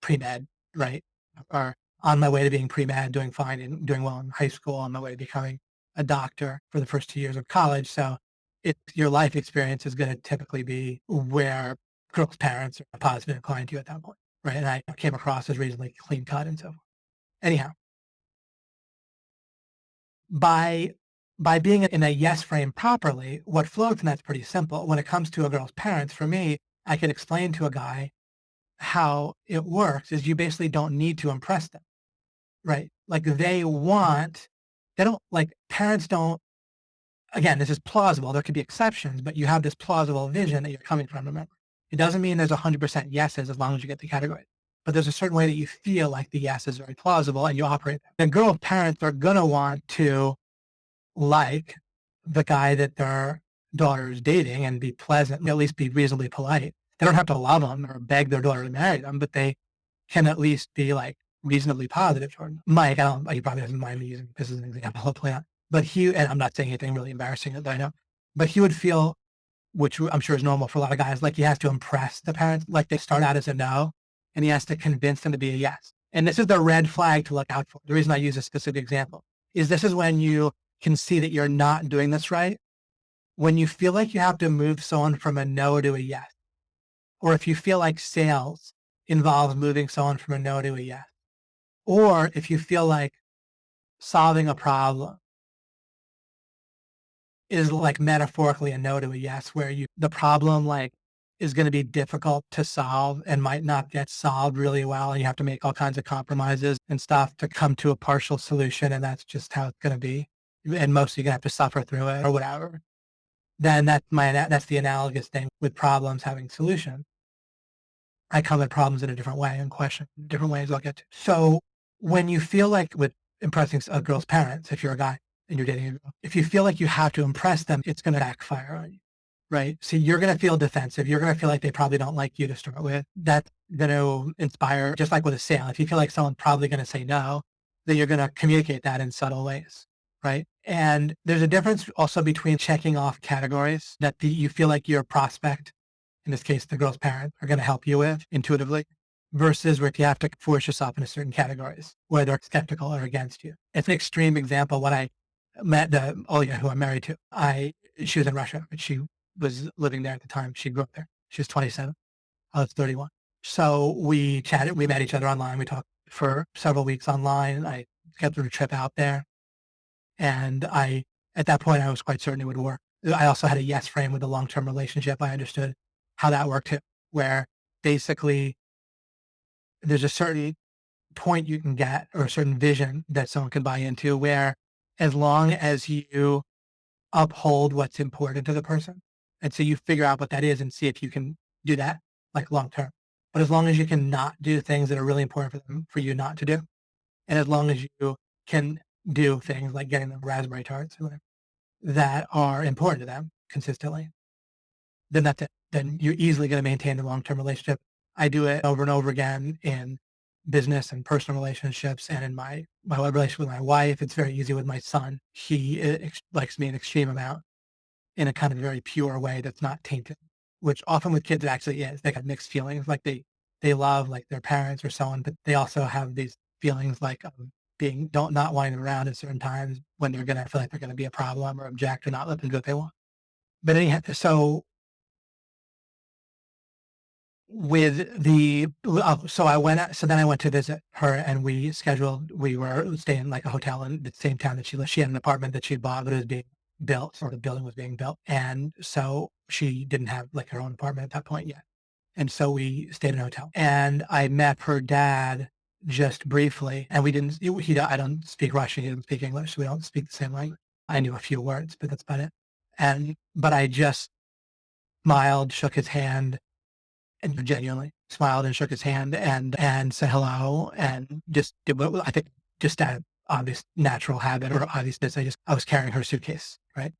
pre-med, right? Or on my way to being pre-med, doing fine and doing well in high school, on my way to becoming a doctor for the first 2 years of college. So your life experience is going to typically be where girls' parents are positively inclined to you at that point, right? And I came across as reasonably clean cut and so forth. Anyhow, by being in a yes frame properly, what flows from that's pretty simple. When it comes to a girl's parents, for me, I could explain to a guy how it works is you basically don't need to impress them, right? Like parents don't, again, this is plausible. There could be exceptions, but you have this plausible vision that you're coming from, remember. It doesn't mean there's 100% yeses as long as you get the category, but there's a certain way that you feel like the yes is very plausible and you operate. The girl parents are going to want to like the guy that their daughter is dating and be pleasant, at least be reasonably polite. They don't have to love them or beg their daughter to marry them, but they can at least be like reasonably positive toward them. Mike, he probably doesn't mind me using this as an example, I'll play on. But and I'm not saying anything really embarrassing that I know, but he would feel which I'm sure is normal for a lot of guys. Like he has to impress the parents. Like they start out as a no and he has to convince them to be a yes. And this is the red flag to look out for. The reason I use a specific example is this is when you can see that you're not doing this right. When you feel like you have to move someone from a no to a yes, or if you feel like sales involves moving someone from a no to a yes, or if you feel like solving a problem is like metaphorically a no to a yes, where the problem like is going to be difficult to solve and might not get solved really well. And you have to make all kinds of compromises and stuff to come to a partial solution. And that's just how it's going to be. And mostly you're going to have to suffer through it or whatever. Then that's the analogous thing with problems having solutions. I come at problems in a different way and question different ways I'll get to. So when you feel like with impressing a girl's parents, if you're a guy and you're dating a girl, if you feel like you have to impress them, it's going to backfire on you, right? So you're going to feel defensive. You're going to feel like they probably don't like you to start with. That's going to inspire, just like with a sale. If you feel like someone's probably going to say no, then you're going to communicate that in subtle ways, right? And there's a difference also between checking off categories that you feel like your prospect, in this case, the girl's parents, are going to help you with intuitively, versus where you have to force yourself into certain categories where they're skeptical or against you. It's an extreme example. When I met Olya, who I'm married to, she was in Russia, but she was living there at the time. She grew up there. She was 27. I was 31. So we chatted. We met each other online. We talked for several weeks online. I scheduled a trip out there. And at that point, I was quite certain it would work. I also had a yes frame with a long-term relationship. I understood how that worked too, where basically there's a certain point you can get or a certain vision that someone can buy into where as long as you uphold what's important to the person, and so you figure out what that is and see if you can do that like long term. But as long as you can not do things that are really important for them, for you not to do, and as long as you can do things like getting them raspberry tarts or whatever that are important to them consistently, then that's it. Then you're easily going to maintain a long-term relationship. I do it over and over again in business and personal relationships, and in my relationship with my wife. It's very easy with my son. He likes me an extreme amount in a kind of very pure way that's not tainted, which often with kids it actually is. They got mixed feelings, like they love like their parents or so on, but they also have these feelings like not wanting them around at certain times when they're gonna feel like they're gonna be a problem or object or not let them do what they want. But anyhow, so with the so then I went to visit her and we were staying in like a hotel in the same town that she lived. She had an apartment that she bought that was being built, or the building was being built, and so she didn't have like her own apartment at that point yet. And so we stayed in a hotel, and I met her dad just briefly, and we didn't I don't speak Russian, he didn't speak English, so we don't speak the same language. I knew a few words, but that's about it. But I just smiled, shook his hand, and genuinely smiled and shook his hand and said hello, and just did what I think just that obvious natural habit or obviousness. I was carrying her suitcase, right?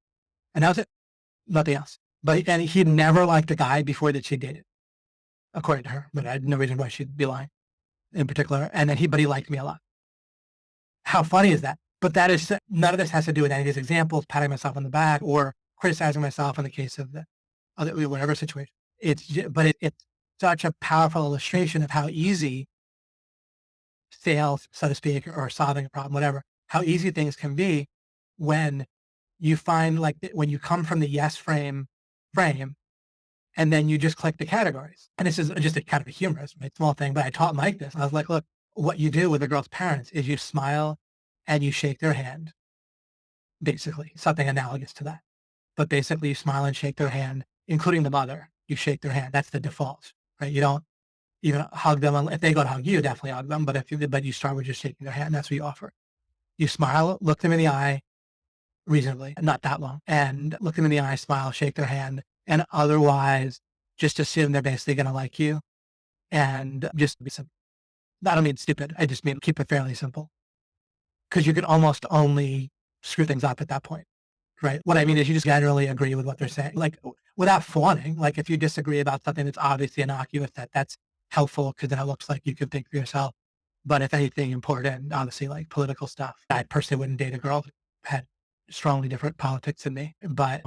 And that was it. Nothing else. And he'd never liked a guy before that she dated, according to her, but I had no reason why she'd be lying in particular. And then but he liked me a lot. How funny is that? But that is, none of this has to do with any of these examples, patting myself on the back or criticizing myself in the case of the other, whatever situation. It's such a powerful illustration of how easy sales, so to speak, or solving a problem, whatever, how easy things can be when you find like when you come from the yes frame, and then you just click the categories. And this is just a kind of a humorous, right, small thing, but I taught Mike this. I was like, look, what you do with a girl's parents is you smile and you shake their hand, basically, something analogous to that. But basically you smile and shake their hand, including the mother. You shake their hand. That's the default, right? You don't even hug them. If they go to hug you, definitely hug them. But you start with just shaking their hand. That's what you offer. You smile, look them in the eye reasonably, not that long, and look them in the eye, smile, shake their hand, and otherwise just assume they're basically going to like you, and just be simple. I don't mean stupid. I just mean keep it fairly simple, because you can almost only screw things up at that point, right? What I mean is you just generally agree with what they're saying, like without fawning. Like if you disagree about something that's obviously innocuous, that's helpful because then it looks like you can think for yourself. But if anything important, honestly, like political stuff, I personally wouldn't date a girl who had strongly different politics than me. But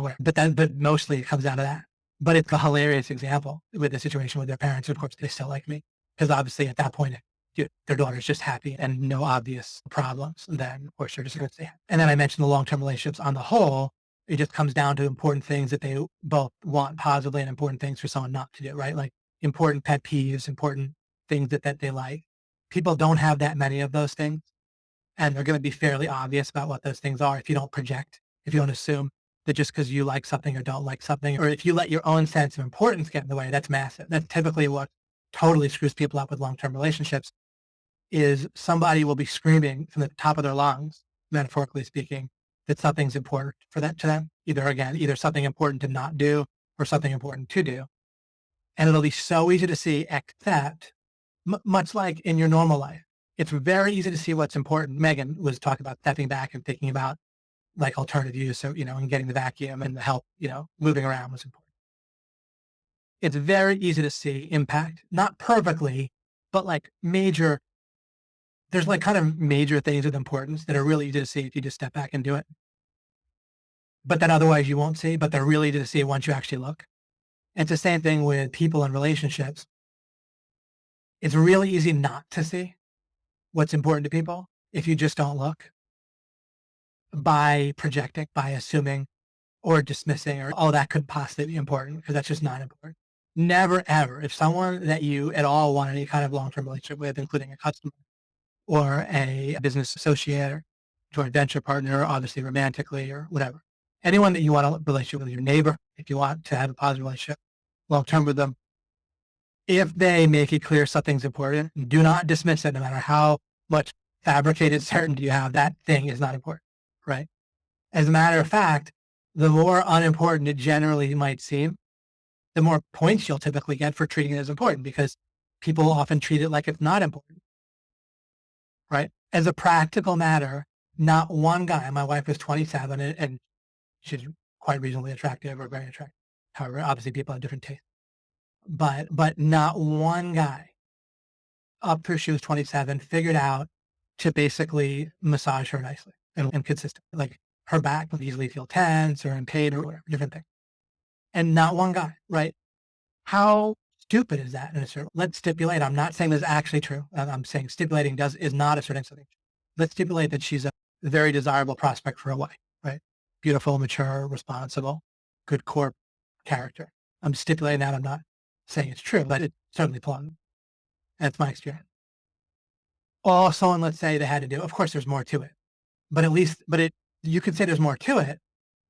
mostly it comes down to that. But it's a hilarious example with the situation with their parents. Of course, they still like me because obviously at that point, dude, their daughter's just happy and no obvious problems. And then, of course, they're just going to stay happy. And then I mentioned the long-term relationships on the whole. It just comes down to important things that they both want positively and important things for someone not to do, right? Like important pet peeves, important things that they like. People don't have that many of those things. And they're going to be fairly obvious about what those things are if you don't project, if you don't assume that just because you like something or don't like something, or if you let your own sense of importance get in the way, that's massive. That's typically what totally screws people up with long-term relationships is somebody will be screaming from the top of their lungs, metaphorically speaking, that something's important for that to them. Either something important to not do or something important to do. And it'll be so easy to see, except much like in your normal life, it's very easy to see what's important. Megan was talking about stepping back and thinking about like alternative use. So, and getting the vacuum and the help, moving around was important. It's very easy to see impact, not perfectly, but like there's like kind of major things with importance that are really easy to see if you just step back and do it. But that otherwise you won't see, but they're really easy to see once you actually look. And it's the same thing with people and relationships. It's really easy not to see what's important to people if you just don't look by projecting, by assuming or dismissing or, oh, that could possibly be important because that's just not important. Never, ever. If someone that you at all want any kind of long-term relationship with, including a customer or a business associate or joint venture partner, obviously romantically or whatever, anyone that you want a relationship with, your neighbor, if you want to have a positive relationship long-term with them, if they make it clear something's important, do not dismiss it no matter how much fabricated certainty you have. That thing is not important, right? As a matter of fact, the more unimportant it generally might seem, the more points you'll typically get for treating it as important because people often treat it like it's not important, right? As a practical matter, not one guy, my wife is 27 and she's quite reasonably attractive or very attractive. However, obviously people have different tastes, but not one guy up through she was 27 figured out to basically massage her nicely and consistently. Like her back would easily feel tense or in pain or whatever, different thing. And not one guy, right? How stupid is that? Let's stipulate. I'm not saying this is actually true. I'm saying stipulating is not asserting something. Let's stipulate that she's a very desirable prospect for a wife, right? Beautiful, mature, responsible, good core character. I'm stipulating that. I'm not saying it's true, but it's certainly plausible. That's my experience. All someone, let's say they had to do, of course there's more to it, but you could say there's more to it,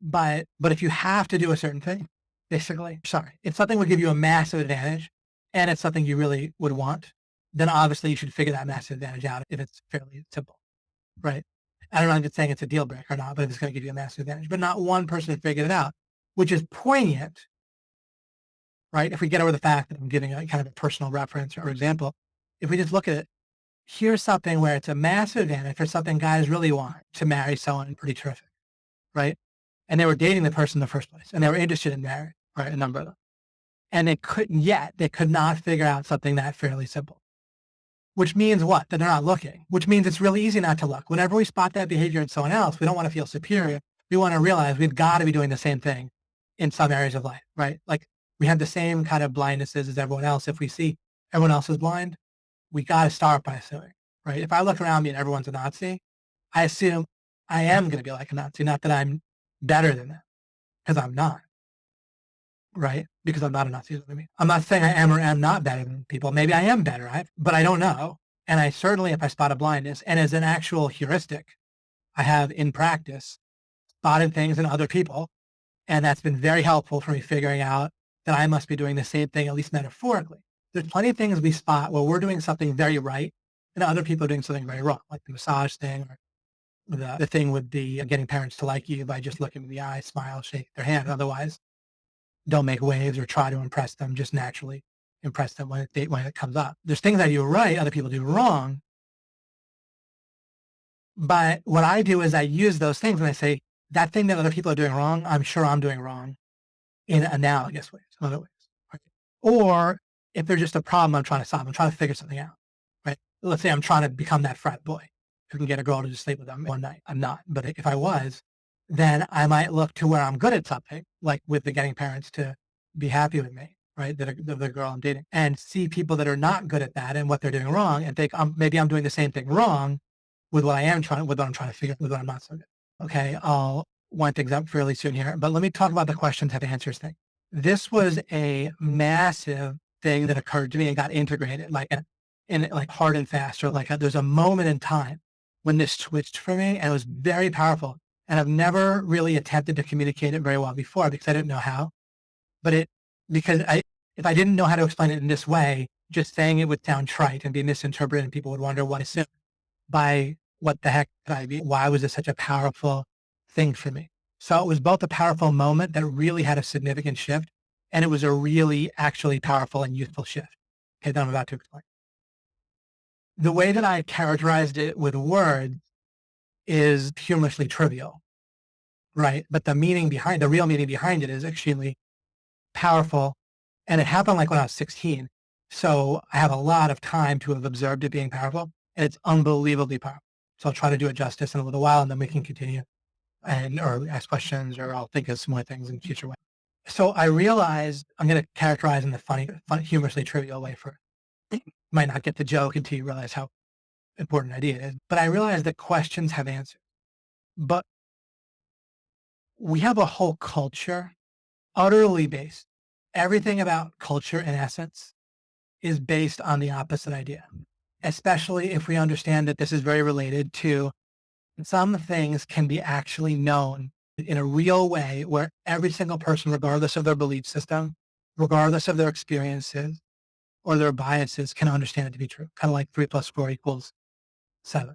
but if you have to do a certain thing, basically, if something would give you a massive advantage and it's something you really would want, then obviously you should figure that massive advantage out if it's fairly simple, right? I don't know if it's saying it's a deal breaker or not, but if it's going to give you a massive advantage, but not one person figured it out, which is poignant, right? If we get over the fact that I'm giving a kind of a personal reference or example, if we just look at it, here's something where it's a massive advantage for something guys really want to marry someone pretty terrific, right? And they were dating the person in the first place and they were interested in marriage, right? A number of them. And they could not figure out something that fairly simple, which means what? That they're not looking, which means it's really easy not to look. Whenever we spot that behavior in someone else, we don't want to feel superior. We want to realize we've got to be doing the same thing in some areas of life, right? Like we have the same kind of blindnesses as everyone else. If we see everyone else is blind, we got to start by assuming, right? If I look around me and everyone's a Nazi, I assume I am going to be like a Nazi, not that I'm better than them, because I'm not, right? Because I'm not a Nazi. I'm not saying I am or am not better than people. Maybe I am better, but I don't know. And I certainly, if I spot a blindness, and as an actual heuristic, I have in practice spotted things in other people, and that's been very helpful for me figuring out that I must be doing the same thing, at least metaphorically. There's plenty of things we spot where we're doing something very right and other people are doing something very wrong, like the massage thing or the thing with the getting parents to like you by just looking in the eye, smile, shake their hand. Otherwise, don't make waves or try to impress them. Just naturally impress them when it comes up. There's things I do right, other people do wrong. But what I do is I use those things and I say, that thing that other people are doing wrong, I'm sure I'm doing wrong in analogous ways, other ways. Right? Or if there's just a problem I'm trying to solve, I'm trying to figure something out, right? Let's say I'm trying to become that frat boy who can get a girl to just sleep with them one night. I'm not, but if I was, then I might look to where I'm good at something, like with the getting parents to be happy with me, right? That are the girl I'm dating, and see people that are not good at that and what they're doing wrong, and think maybe I'm doing the same thing wrong with what I am trying, with what I'm trying to figure, with what I'm not so good. Okay, I'll wind things up fairly soon here, but let me talk about the questions have answers thing. This was a massive thing that occurred to me and got integrated, like in like hard and fast, or like there's a moment in time when this switched for me, and it was very powerful. And I've never really attempted to communicate it very well before because I didn't know how. But because if I didn't know how to explain it in this way, just saying it would sound trite and be misinterpreted, and people would wonder what I assumed by what the heck could I be? Why was this such a powerful thing for me? So it was both a powerful moment that really had a significant shift, and it was a really actually powerful and useful shift. Okay, that I'm about to explain. The way that I characterized it with words is humorously trivial, right? But the real meaning behind it is extremely powerful. And it happened like when I was 16. So I have a lot of time to have observed it being powerful, and it's unbelievably powerful. So I'll try to do it justice in a little while, and then we can continue or ask questions, or I'll think of some more things in future ways. So I realized I'm going to characterize in the funny, humorously trivial way first. You might not get the joke until you realize how important idea it is. But I realized that questions have answers. But we have a whole culture utterly based. Everything about culture, in essence, is based on the opposite idea, especially if we understand that this is very related to some things can be actually known in a real way where every single person, regardless of their belief system, regardless of their experiences or their biases, can understand it to be true. Kind of like 3 + 4 = 7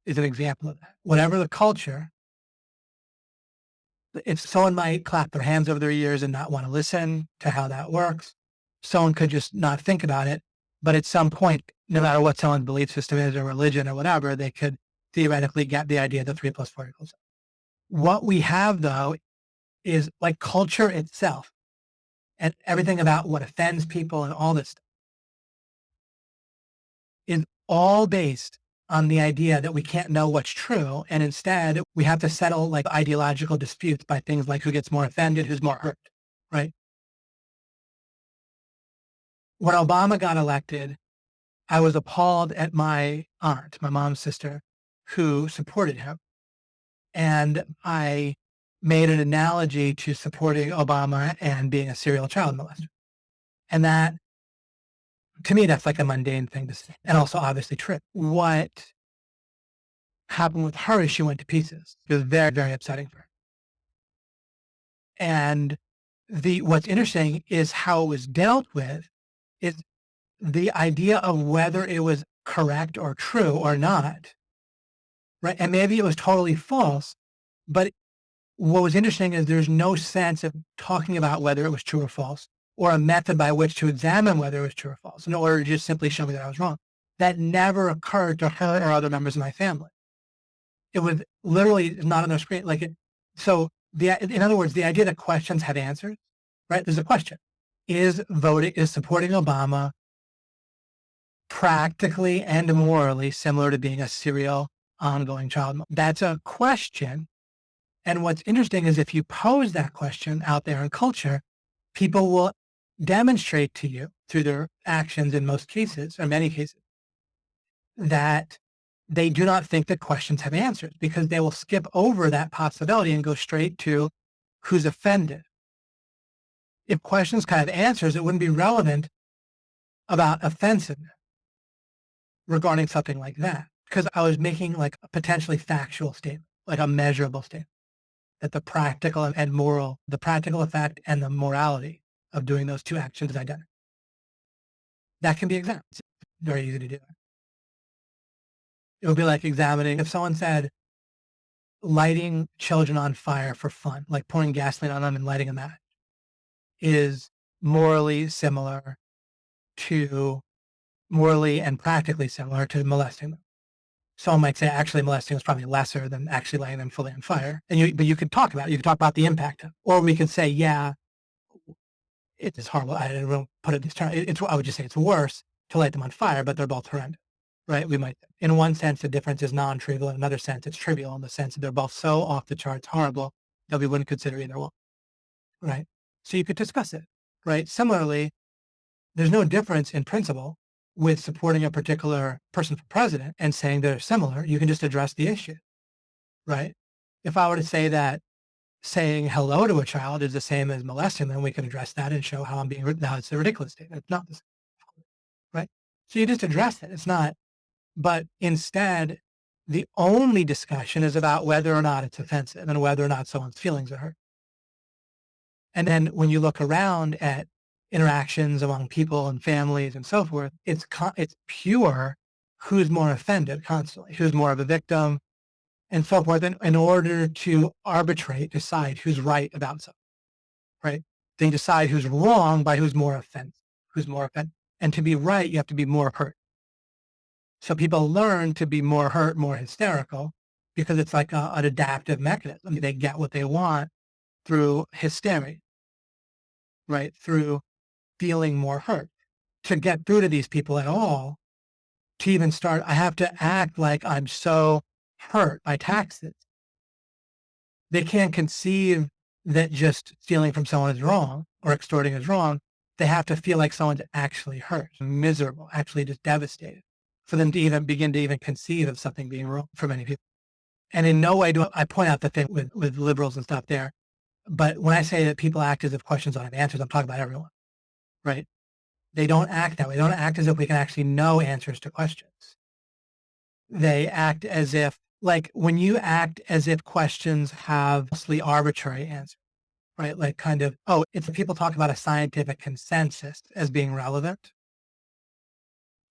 is an example of that. Whatever the culture, if someone might clap their hands over their ears and not want to listen to how that works, someone could just not think about it. But at some point, no matter what someone's belief system is or religion or whatever, they could theoretically get the idea that 3 + 4 = 7. What we have, though, is like culture itself and everything about what offends people and all this stuff is all based on the idea that we can't know what's true. And instead, we have to settle like ideological disputes by things like who gets more offended, who's more hurt, right? When Obama got elected, I was appalled at my aunt, my mom's sister, who supported him. And I made an analogy to supporting Obama and being a serial child molester. And that, to me, that's like a mundane thing to say. And also obviously true. What happened with her is she went to pieces. It was very, very upsetting for her. And what's interesting is how it was dealt with is the idea of whether it was correct or true or not, right? And maybe it was totally false, but what was interesting is there's no sense of talking about whether it was true or false, or a method by which to examine whether it was true or false, in order to just simply show me that I was wrong. That never occurred to her or other members of my family. It was literally not on their screen. So in other words, the idea that questions have answers, right? There's a question: is supporting Obama practically and morally similar to being a serial ongoing child? That's a question. And what's interesting is if you pose that question out there in culture, people will demonstrate to you through their actions in most cases, or many cases, that they do not think that questions have answers because they will skip over that possibility and go straight to who's offended. If questions kind of answers, it wouldn't be relevant about offensiveness regarding something like that, because I was making like a potentially factual statement, like a measurable statement, that the practical effect and the morality of doing those two actions is identical. That can be examined. It's very easy to do. It would be like examining if someone said lighting children on fire for fun, like pouring gasoline on them and lighting a match, is morally and practically similar to molesting them. Someone might say actually molesting is probably lesser than actually lighting them fully on fire. But you could talk about it. You could talk about the impact. Or we could say, yeah, it's horrible. I didn't put it this term. I would just say it's worse to light them on fire, but they're both horrendous, right? We might, in one sense, the difference is non-trivial. In another sense, it's trivial in the sense that they're both so off the charts horrible that we wouldn't consider either one, right? So you could discuss it, right? Similarly, there's no difference in principle with supporting a particular person for president and saying they're similar. You can just address the issue, right? If I were to say that saying hello to a child is the same as molesting them, we can address that and show how how it's a ridiculous statement. It's not the same, right? So you just address it. It's not, but instead, the only discussion is about whether or not it's offensive and whether or not someone's feelings are hurt. And then when you look around at interactions among people and families and so forth, it's pure who's more offended constantly, who's more of a victim and so forth in order to decide who's right about something, right? They decide who's wrong by who's more offended. And to be right, you have to be more hurt. So people learn to be more hurt, more hysterical because it's like an adaptive mechanism. They get what they want through hysteria, right? Through feeling more hurt. To get through to these people at all, to even start, I have to act like I'm so hurt by taxes. They can't conceive that just stealing from someone is wrong or extorting is wrong. They have to feel like someone's actually hurt, miserable, actually just devastated for them to even begin to even conceive of something being wrong for many people. And in no way do I point out the thing with liberals and stuff there. But when I say that people act as if questions don't have answers, I'm talking about everyone, right? They don't act that way. They don't act as if we can actually know answers to questions. They act as if, like when you act as if questions have mostly arbitrary answers, right? Like kind of, oh, it's people talk about a scientific consensus as being relevant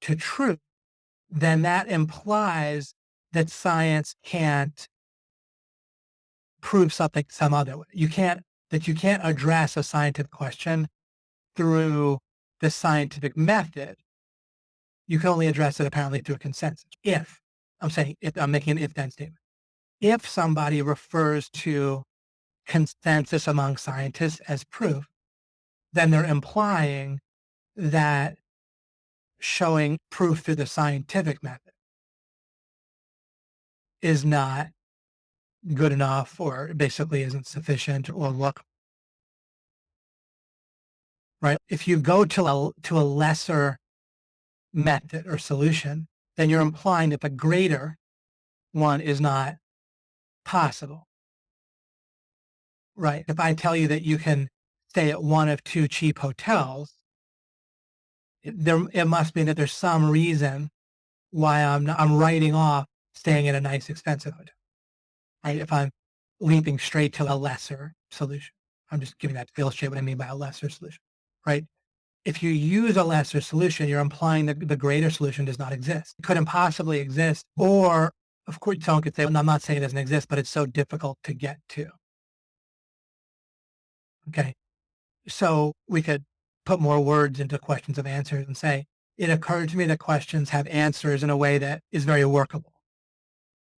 to truth, then that implies that science can't prove something some other way. You can't address a scientific question through the scientific method. You can only address it apparently through a consensus. If I'm making an if-then statement. If somebody refers to consensus among scientists as proof, then they're implying that showing proof through the scientific method is not good enough or basically isn't sufficient or look right. If you go to a lesser method or solution, then you're implying that the greater one is not possible, right? If I tell you that you can stay at one of two cheap hotels, it must mean that there's some reason why I'm writing off staying at a nice expensive hotel, right? If I'm leaping straight to a lesser solution, I'm just giving that to illustrate what I mean by a lesser solution, right? If you use a lesser solution, you're implying that the greater solution does not exist. It couldn't possibly exist. Or, of course, someone could say, well, I'm not saying it doesn't exist, but it's so difficult to get to. Okay. So we could put more words into questions of answers and say, it occurred to me that questions have answers in a way that is very workable.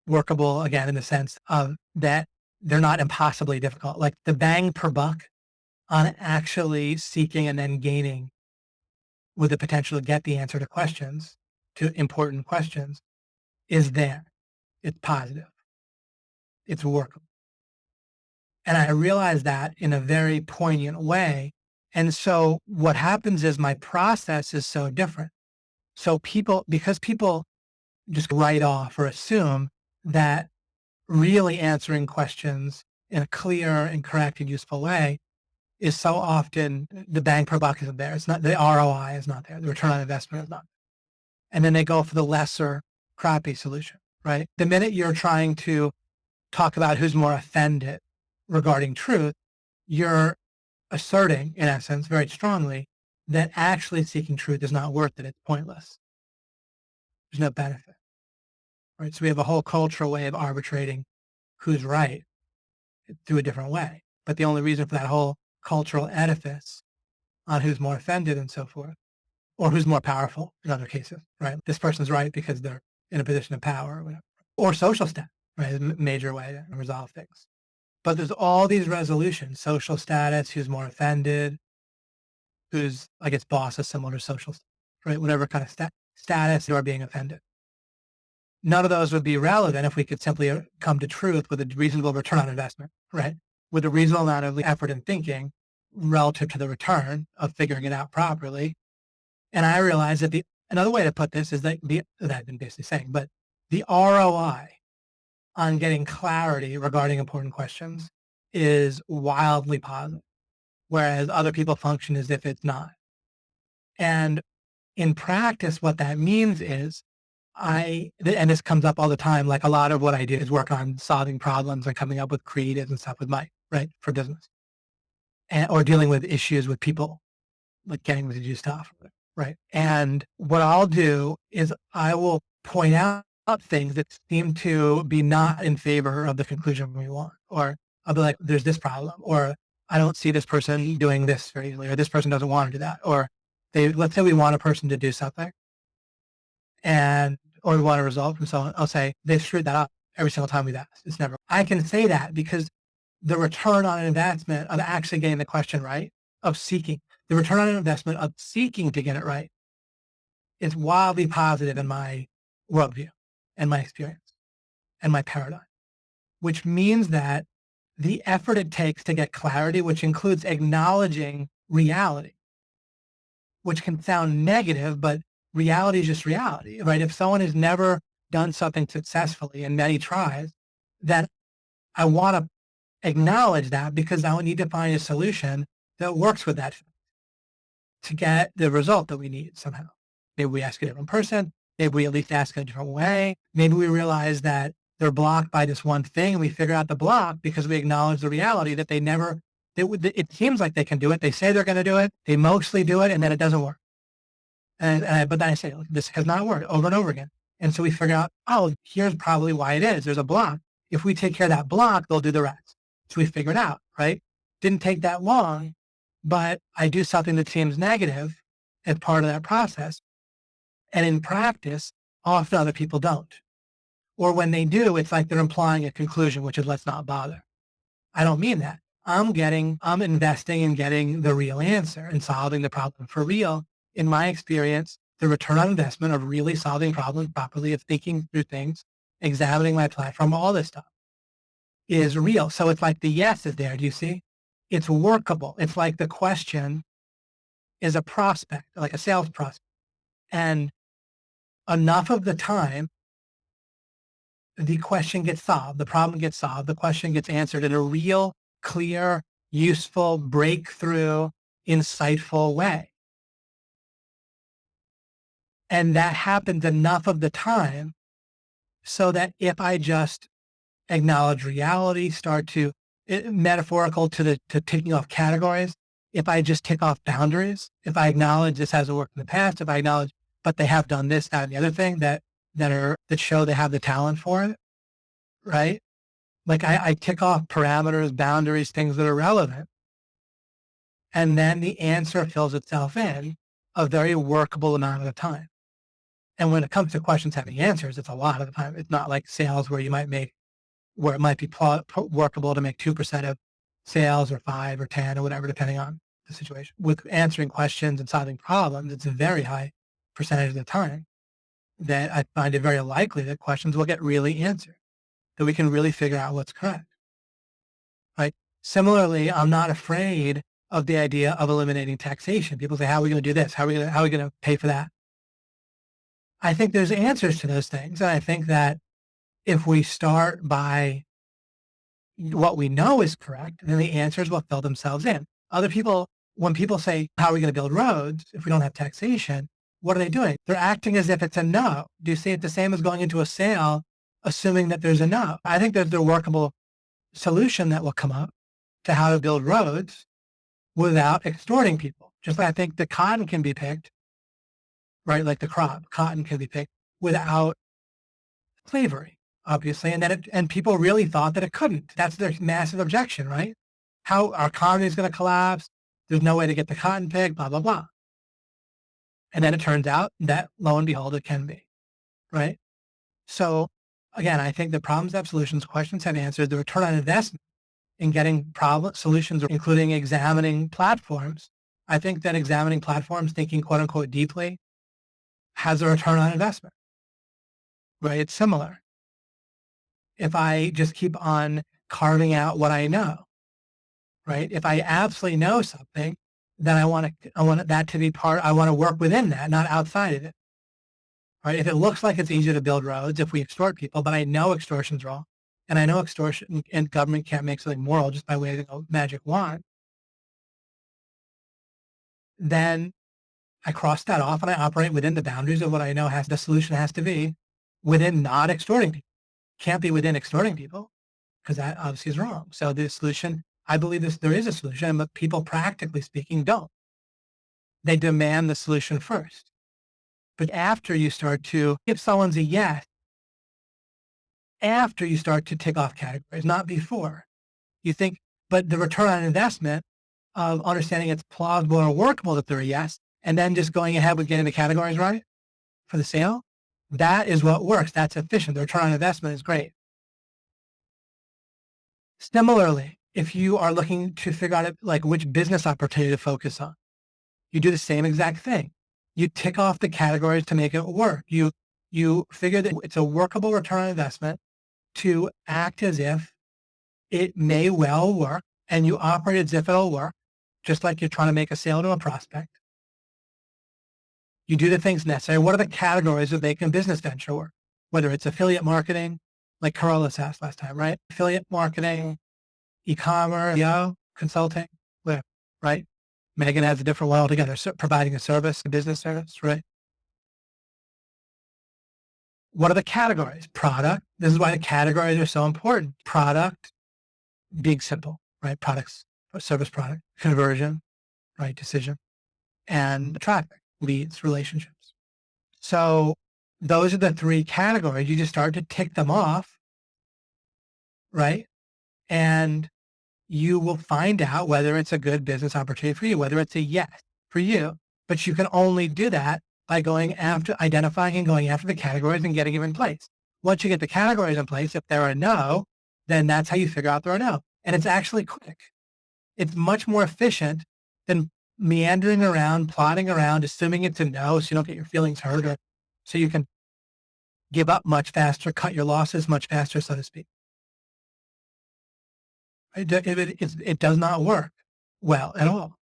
Workable, again, in the sense of that they're not impossibly difficult. Like the bang per buck on actually seeking and then gaining with the potential to get the answer to questions, to important questions, is there. It's positive. It's workable. And I realized that in a very poignant way. And so what happens is my process is so different. So because people just write off or assume that really answering questions in a clear and correct and useful way is so often the bang per buck isn't there. It's not, the ROI is not there. The return on investment is not. And then they go for the lesser crappy solution, right? The minute you're trying to talk about who's more offended regarding truth, you're asserting, in essence, very strongly that actually seeking truth is not worth it. It's pointless. There's no benefit, right? So we have a whole cultural way of arbitrating who's right through a different way. But the only reason for that whole cultural edifice on who's more offended and so forth, or who's more powerful in other cases, right? This person's right because they're in a position of power or whatever. Or social status, right? A major way to resolve things. But there's all these resolutions, social status, who's more offended, who's, I guess, boss is similar to social, right? Whatever kind of status you are being offended. None of those would be relevant if we could simply come to truth with a reasonable return on investment, right? With a reasonable amount of effort and thinking, relative to the return of figuring it out properly. And I realized that another way to put this is that that I've been basically saying, but the ROI on getting clarity regarding important questions is wildly positive, whereas other people function as if it's not. And in practice, what that means is and this comes up all the time, like a lot of what I do is work on solving problems and coming up with creatives and stuff with right, for business or dealing with issues with people, like getting them to do stuff. Right. And what I'll do is I will point out things that seem to be not in favor of the conclusion we want, or I'll be like, there's this problem, or I don't see this person doing this very easily, or this person doesn't want to do that, or let's say we want a person to do something or we want a result. And so I'll say, they've screwed that up every single time we've asked. It's never, I can say that because the return on investment of actually getting the question right, the return on investment of seeking to get it right is wildly positive in my worldview and my experience and my paradigm, which means that the effort it takes to get clarity, which includes acknowledging reality, which can sound negative, but reality is just reality, right? If someone has never done something successfully in many tries, then I want to acknowledge that because I would need to find a solution that works with that to get the result that we need somehow. Maybe we ask a different person. Maybe we at least ask in a different way. Maybe we realize that they're blocked by this one thing and we figure out the block because we acknowledge the reality that it seems like they can do it. They say they're going to do it. They mostly do it and then it doesn't work. But then I say, this has not worked over and over again. And so we figure out, oh, here's probably why it is. There's a block. If we take care of that block, they'll do the rest. So we figure it out, right? Didn't take that long, but I do something that seems negative as part of that process. And in practice, often other people don't. Or when they do, it's like they're implying a conclusion, which is let's not bother. I don't mean that. I'm investing in getting the real answer and solving the problem for real. In my experience, the return on investment of really solving problems properly, of thinking through things, examining my platform, all this stuff is real. So it's like the yes is there. Do you see? It's workable. It's like the question is a prospect, like a sales prospect. And enough of the time, the question gets solved, the problem gets solved, the question gets answered in a real, clear, useful, breakthrough, insightful way. And that happens enough of the time so that if I just acknowledge reality, metaphorical to ticking off categories, if I just tick off boundaries, if I acknowledge this hasn't worked in the past, if I acknowledge, but they have done this, that, and the other thing that show they have the talent for it, right? Like I tick off parameters, boundaries, things that are relevant. And then the answer fills itself in a very workable amount of time. And when it comes to questions having answers, it's a lot of the time. It's not like sales where it might be workable to make 2% of sales or 5 or 10 or whatever, depending on the situation. With answering questions and solving problems, it's a very high percentage of the time that I find it very likely that questions will get really answered, that we can really figure out what's correct. Right? Similarly, I'm not afraid of the idea of eliminating taxation. People say, how are we going to do this? How are we going to pay for that? I think there's answers to those things. And I think that if we start by what we know is correct, then the answers will fill themselves in. When people say, how are we going to build roads if we don't have taxation? What are they doing? They're acting as if it's a no. Do you see it the same as going into a sale, assuming that there's a no? I think there's a workable solution that will come up to how to build roads without extorting people. Just like I think the cotton can be picked, right? Like the crop, cotton can be picked without slavery, obviously. And people really thought that it couldn't. That's their massive objection, right? How our economy is going to collapse. There's no way to get the cotton picked, blah, blah, blah. And then it turns out that lo and behold, it can be, right? So again, I think the problems have solutions, questions have answers, the return on investment in getting solutions, including examining platforms. I think that examining platforms, thinking quote unquote deeply, has a return on investment, right? It's similar. If I just keep on carving out what I know, right? If I absolutely know something, then I want that to be part, I want to work within that, not outside of it, right? If it looks like it's easy to build roads, if we extort people, but I know extortion's wrong, and I know extortion and government can't make something moral just by waving a magic wand, then I cross that off and I operate within the boundaries of what I know the solution has to be within not extorting people. Can't be within extorting people because that obviously is wrong. So the solution, I believe there is a solution, but people practically speaking don't. They demand the solution first. But after you start to, if someone's a yes, after you start to tick off categories, not before, you think, but the return on investment of understanding it's plausible or workable that they're a yes, and then just going ahead with getting the categories right for the sale, that is what works. That's efficient. The return on investment is great. Similarly, if you are looking to figure out like which business opportunity to focus on, you do the same exact thing. You tick off the categories to make it work. You figure that it's a workable return on investment to act as if it may well work, and you operate as if it'll work, just like you're trying to make a sale to a prospect. You do the things necessary. What are the categories that make a business venture work? Whether it's affiliate marketing, like Carolus asked last time, right? Affiliate marketing, e-commerce, SEO, consulting, right? Megan has a different one altogether, so providing a service, a business service, right? What are the categories? Product. This is why the categories are so important. Product, big, simple, right? Products, service product, conversion, right? Decision, and traffic, leads, relationships. So those are the three categories. You just start to tick them off, right? And you will find out whether it's a good business opportunity for you, whether it's a yes for you. But you can only do that by going after, identifying and going after the categories and getting them in place. Once you get the categories in place, if they're a no, then that's how you figure out they're a no. And it's actually quick. It's much more efficient than meandering around, plodding around, assuming it's a no so you don't get your feelings hurt, or so you can give up much faster, cut your losses much faster, so to speak. It does not work well at all.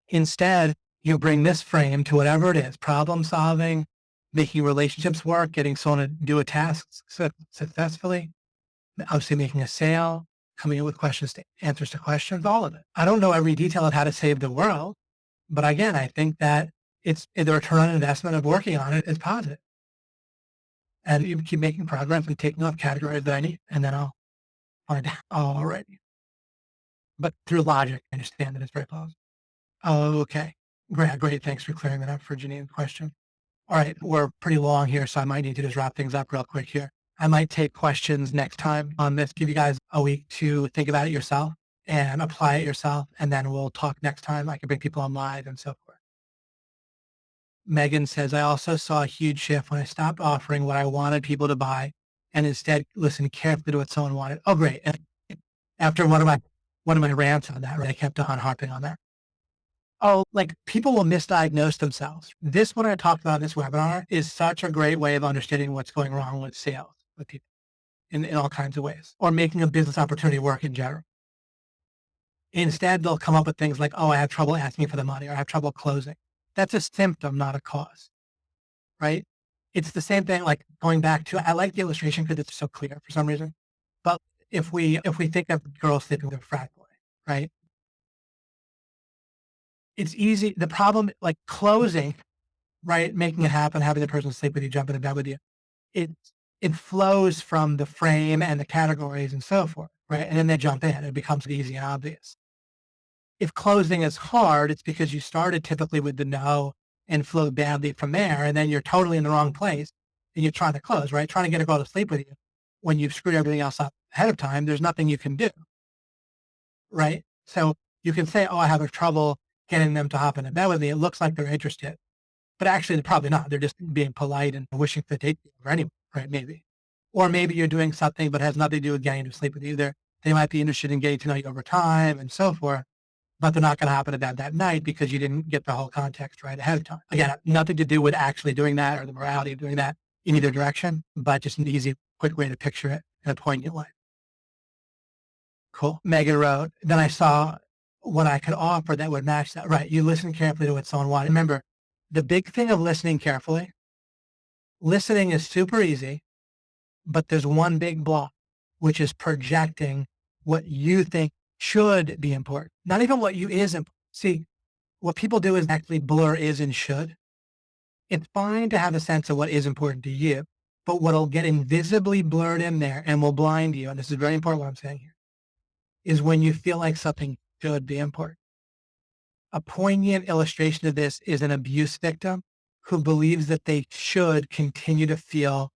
Instead, you bring this frame to whatever it is, problem solving, making relationships work, getting someone to do a task successfully, obviously making a sale, coming up with answers to questions, all of it. I don't know every detail of how to save the world, but again, I think that the return on investment of working on it is positive. And you keep making progress and taking off categories that I need, and then I'll find out already. But through logic, I understand that it's very plausible. Oh, okay. Great. Thanks for clearing that up for Janine's question. All right. We're pretty long here, so I might need to just wrap things up real quick here. I might take questions next time on this, give you guys a week to think about it yourself and apply it yourself. And then we'll talk next time. I can bring people on live and so forth. Megan says, I also saw a huge shift when I stopped offering what I wanted people to buy and instead listened carefully to what someone wanted. Oh, great. And after one of my rants on that, right, I kept on harping on that. Oh, like people will misdiagnose themselves. This, what I talked about in this webinar, is such a great way of understanding what's going wrong with sales with people in all kinds of ways, or making a business opportunity work in general. Instead, they'll come up with things like, oh, I have trouble asking for the money, or I have trouble closing. That's a symptom, not a cause, right? It's the same thing, like going back to, I like the illustration because it's so clear for some reason. But if we think of girls sleeping with a frat boy, right? It's easy. The problem, like closing, right? Making it happen, having the person sleep with you, jump into bed with you. It flows from the frame and the categories and so forth, right? And then they jump in. It becomes easy and obvious. If closing is hard, it's because you started typically with the no and flowed badly from there, and then you're totally in the wrong place and you're trying to close, right? Trying to get a girl to sleep with you when you've screwed everything else up ahead of time. There's nothing you can do, right? So you can say, oh, I have trouble getting them to hop into bed with me. It looks like they're interested. But actually, they're probably not. They're just being polite and wishing for the date over anyway, right? Maybe. Or maybe you're doing something but has nothing to do with getting to sleep with you. They might be interested in getting to know you over time and so forth, but they're not going to happen to that night because you didn't get the whole context right ahead of time. Again, nothing to do with actually doing that or the morality of doing that in either direction, but just an easy, quick way to picture it in a poignant way. Cool. Megan wrote, then I saw what I could offer that would match that. Right. You listen carefully to what someone wanted. Remember, the big thing of listening carefully, listening is super easy, but there's one big block, which is projecting what you think should be important. Not even what you is important. See, what people do is actually blur is and should. It's fine to have a sense of what is important to you, but what'll get invisibly blurred in there and will blind you, and this is very important what I'm saying here, is when you feel like something should be important. A poignant illustration of this is an abuse victim who believes that they should continue to feel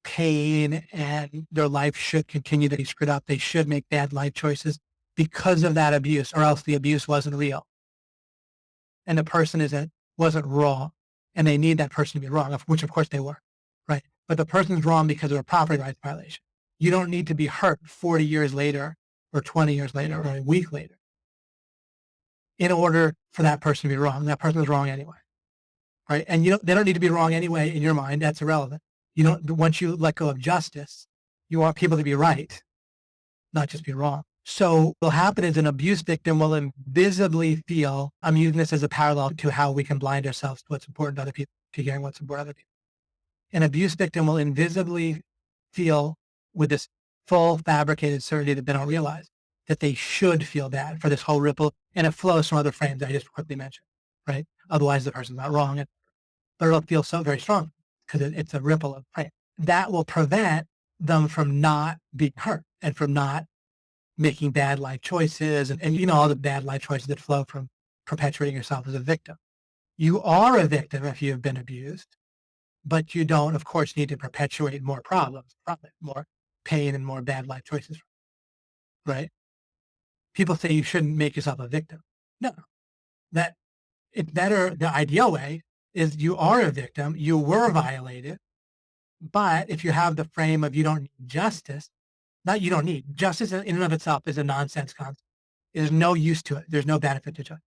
pain and their life should continue to be screwed up. They should make bad life choices because of that abuse, or else the abuse wasn't real. And the person wasn't raw, and they need that person to be wrong, which of course they were, right? But the person's wrong because of a property rights violation. You don't need to be hurt 40 years later or 20 years later or a week later in order for that person to be wrong. That person is wrong anyway, right? And they don't need to be wrong anyway in your mind. That's irrelevant. Once you let go of justice, you want people to be right, not just be wrong. So what'll happen is an abuse victim will invisibly feel, I'm using this as a parallel to how we can blind ourselves to what's important to other people, to hearing what's important to other people. An abuse victim will invisibly feel with this full fabricated certainty that they don't realize that they should feel bad for this whole ripple. And it flows from other frames I just quickly mentioned, right? Otherwise the person's not wrong, but it'll feel so very strong because it's a ripple of frame. That will prevent them from not being hurt and from not making bad life choices and all the bad life choices that flow from perpetuating yourself as a victim. You are a victim if you've been abused, but you don't, of course, need to perpetuate more problems, more pain and more bad life choices, right? People say you shouldn't make yourself a victim. No, that it's better. The ideal way is you are a victim, you were violated, but if you have the frame of you don't need justice, you don't need justice in and of itself is a nonsense concept. There's no use to it. There's no benefit to justice.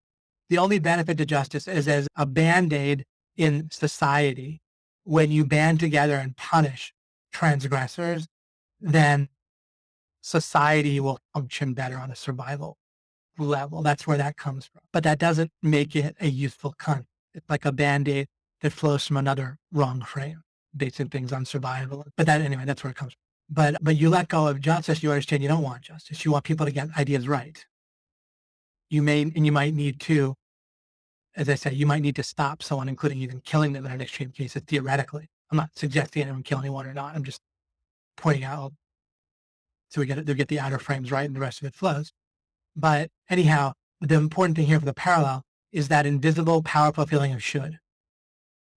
The only benefit to justice is as a Band-Aid in society. When you band together and punish transgressors, then society will function better on a survival level. That's where that comes from. But that doesn't make it a useful concept. It's like a Band-Aid that flows from another wrong frame, basing things on survival. But anyway, that's where it comes from. But you let go of justice, you understand you don't want justice. You want people to get ideas right. You might need to, as I say, you might need to stop someone, including even killing them in an extreme case, theoretically. I'm not suggesting anyone kill anyone or not. I'm just pointing out so we get the outer frames right and the rest of it flows. But anyhow, the important thing here for the parallel is that invisible, powerful feeling of should.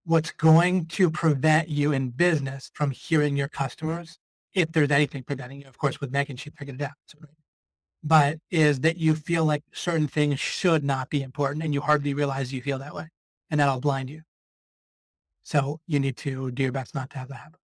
What's going to prevent you in business from hearing your customers, if there's anything preventing you, of course, with Megan, she figured it out. But is that you feel like certain things should not be important and you hardly realize you feel that way. And that'll blind you. So you need to do your best not to have that happen.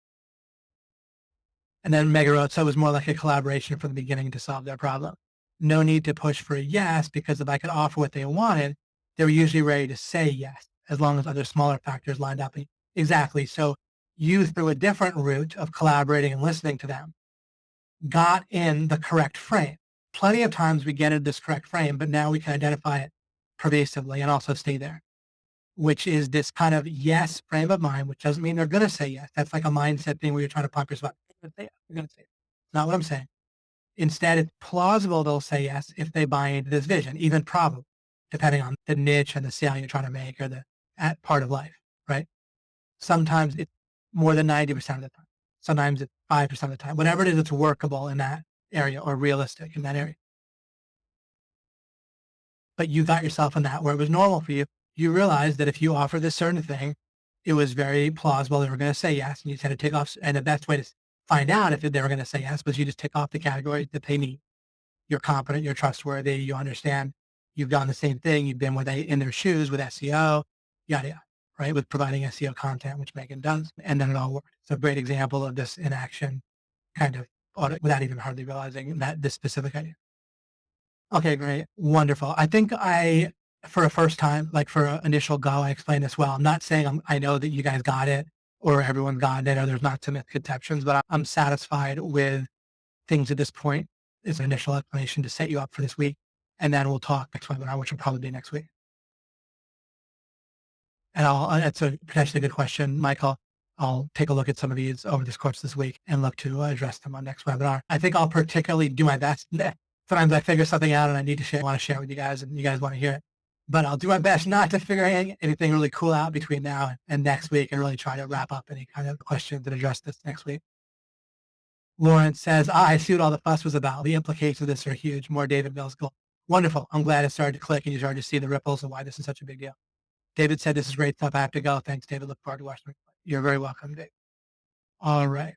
And then Megan wrote, so it was more like a collaboration from the beginning to solve their problem. No need to push for a yes, because if I could offer what they wanted, they were usually ready to say yes, as long as other smaller factors lined up. Exactly. So you, through a different route of collaborating and listening to them, got in the correct frame. Plenty of times we get in this correct frame, but now we can identify it pervasively and also stay there, which is this kind of yes frame of mind, which doesn't mean they're going to say yes. That's like a mindset thing where you're trying to pump yourself up. They're going to say yes. Not what I'm saying. Instead, it's plausible they'll say yes if they buy into this vision, even probable, depending on the niche and the sale you're trying to make or the part of life, right? Sometimes it's more than 90% of the time. Sometimes it's 5% of the time. Whatever it is, it's workable in that area or realistic in that area. But you got yourself in that where it was normal for you. You realized that if you offer this certain thing, it was very plausible they were going to say yes. And you just had to take off. And the best way to find out if they were going to say yes was you just take off the categories that they need. You're competent, you're trustworthy, you understand, you've done the same thing, you've been in their shoes with SEO, yada, yada, right? With providing SEO content, which Megan does. And then it all worked. It's a great example of this in action kind of audit without even hardly realizing this specific idea. Okay, great. Wonderful. I think for a first time, like for an initial go, I explained this well. I'm not saying I know that you guys got it or everyone got it or there's not some misconceptions, but I'm satisfied with things at this point. is an initial explanation to set you up for this week. And then we'll talk next webinar, which will probably be next week. And it's a potentially good question, Michael. I'll take a look at some of these over this course this week and look to address them on next webinar. I think I'll particularly do my best. Sometimes I figure something out and I need to share, want to share with you guys, and you guys want to hear it. But I'll do my best not to figure anything really cool out between now and next week, and really try to wrap up any kind of questions and address this next week. Lawrence says, I see what all the fuss was about. The implications of this are huge. More David Mills goal. Wonderful. I'm glad it started to click and you started to see the ripples and why this is such a big deal. David said, this is great stuff. I have to go. Thanks, David. Look forward to watching it. You're very welcome, Dave. All right.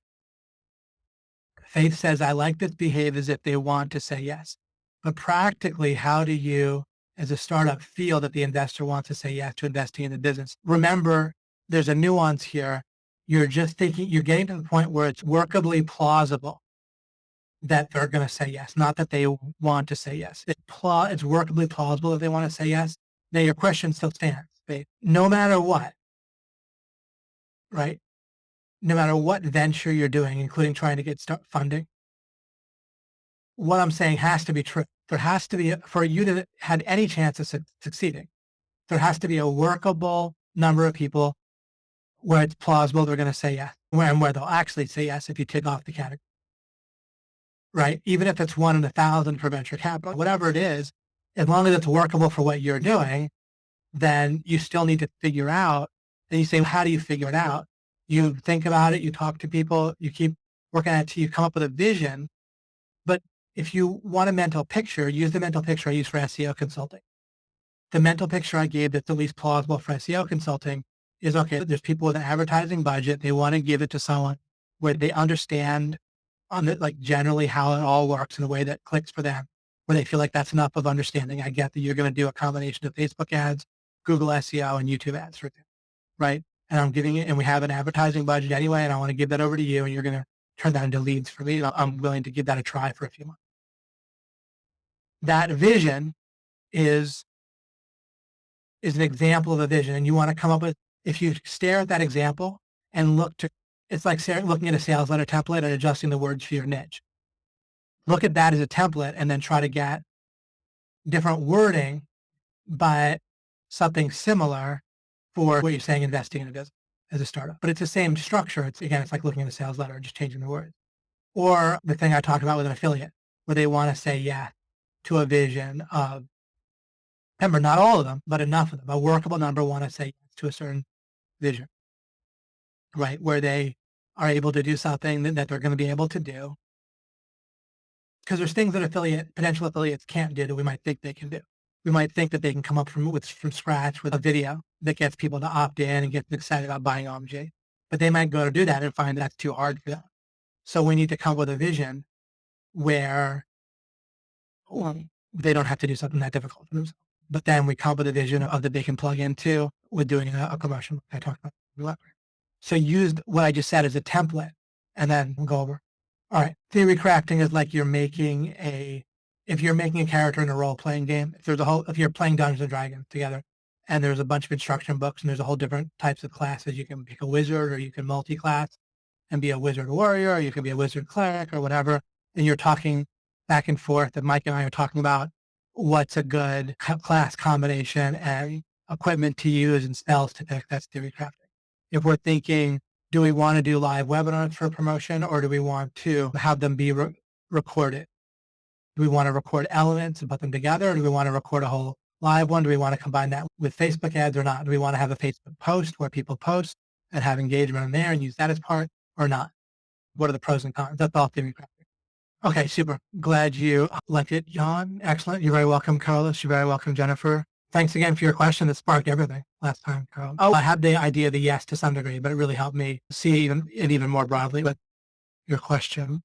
Faith says, I like this behave as if they want to say yes. But practically, how do you, as a startup, feel that the investor wants to say yes to investing in the business? Remember, there's a nuance here. You're just thinking, you're getting to the point where it's workably plausible that they're going to say yes, not that they want to say yes. It's workably plausible that they want to say yes. Now, your question still stands. No matter what, right? No matter what venture you're doing, including trying to get funding, what I'm saying has to be true. There has to be, for you to have any chance of succeeding, there has to be a workable number of people where it's plausible they're going to say yes, where they'll actually say yes if you tick off the category, right? Even if it's 1 in 1,000 for venture capital, whatever it is, as long as it's workable for what you're doing, then you still need to figure out, and you say, how do you figure it out? You think about it, you talk to people, you keep working at it till you come up with a vision. But if you want a mental picture, use the mental picture I use for SEO consulting. The mental picture I gave that's the least plausible for SEO consulting is, okay, there's people with an advertising budget. They want to give it to someone where they understand generally how it all works in a way that clicks for them, where they feel like that's enough of understanding. I get that you're going to do a combination of Facebook ads, Google SEO, and YouTube ads, for example, right? And I'm giving it, and we have an advertising budget anyway, and I want to give that over to you, and you're going to turn that into leads for me. I'm willing to give that a try for a few months. That vision is an example of a vision, and you want to come up with, if you stare at that example and it's like looking at a sales letter template and adjusting the words for your niche. Look at that as a template and then try to get different wording, but something similar for what you're saying, investing in a business as a startup. But it's the same structure. It's like looking at a sales letter, just changing the words. Or the thing I talked about with an affiliate, where they want to say yes to a vision of, remember, not all of them, but enough of them, a workable number want to say yes to a certain vision, right? Where they are able to do something that they're going to be able to do. Because there's things that potential affiliates can't do that we might think they can do. We might think that they can come up from scratch with a video that gets people to opt in and get excited about buying OMG, but they might go to do that and find that's too hard for them. So we need to come up with a vision where they don't have to do something that difficult for themselves. But then we come up with a vision of that they can plug into with doing a promotion I talked about. So use what I just said as a template, and then we'll go over. All right, theory crafting is like if you're making a character in a role-playing game. If you're playing Dungeons and Dragons together, and there's a bunch of instruction books, and there's a whole different types of classes. You can pick a wizard, or you can multi-class and be a wizard warrior, or you can be a wizard cleric, or whatever. And you're talking back and forth, and Mike and I are talking about what's a good class combination and equipment to use and spells to pick. That's theory crafting. If we're thinking, do we want to do live webinars for promotion, or do we want to have them be recorded? Do we want to record elements and put them together, or do we want to record a whole live one? Do we want to combine that with Facebook ads or not? Do we want to have a Facebook post where people post and have engagement in there and use that as part, or not? What are the pros and cons? That's all theory crafting. Okay, super. Glad you liked it, Jan. Excellent. You're very welcome, Carlos. You're very welcome, Jennifer. Thanks again for your question that sparked everything last time, Carl. Oh, I had the idea of the yes to some degree, but it really helped me see it even more broadly with your question.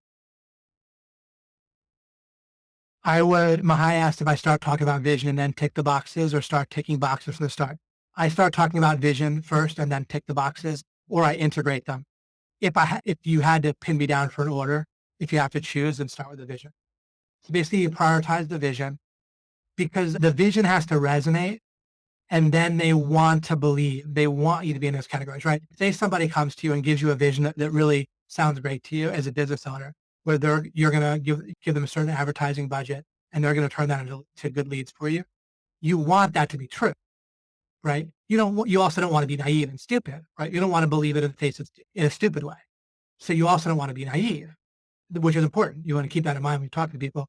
Mahai asked if I start talking about vision and then tick the boxes, or start ticking boxes from the start. I start talking about vision first and then tick the boxes, or I integrate them. If you had to pin me down for an order, if you have to choose, then start with the vision. So basically you prioritize the vision, because the vision has to resonate, and then they want to believe. They want you to be in those categories, right? Say somebody comes to you and gives you a vision that really sounds great to you as a business owner. where you're going to give them a certain advertising budget and they're going to turn that into good leads for you. You want that to be true, right? You also don't want to be naive and stupid, right? You don't want to believe it in the face in a stupid way. So you also don't want to be naive, which is important. You want to keep that in mind when you talk to people.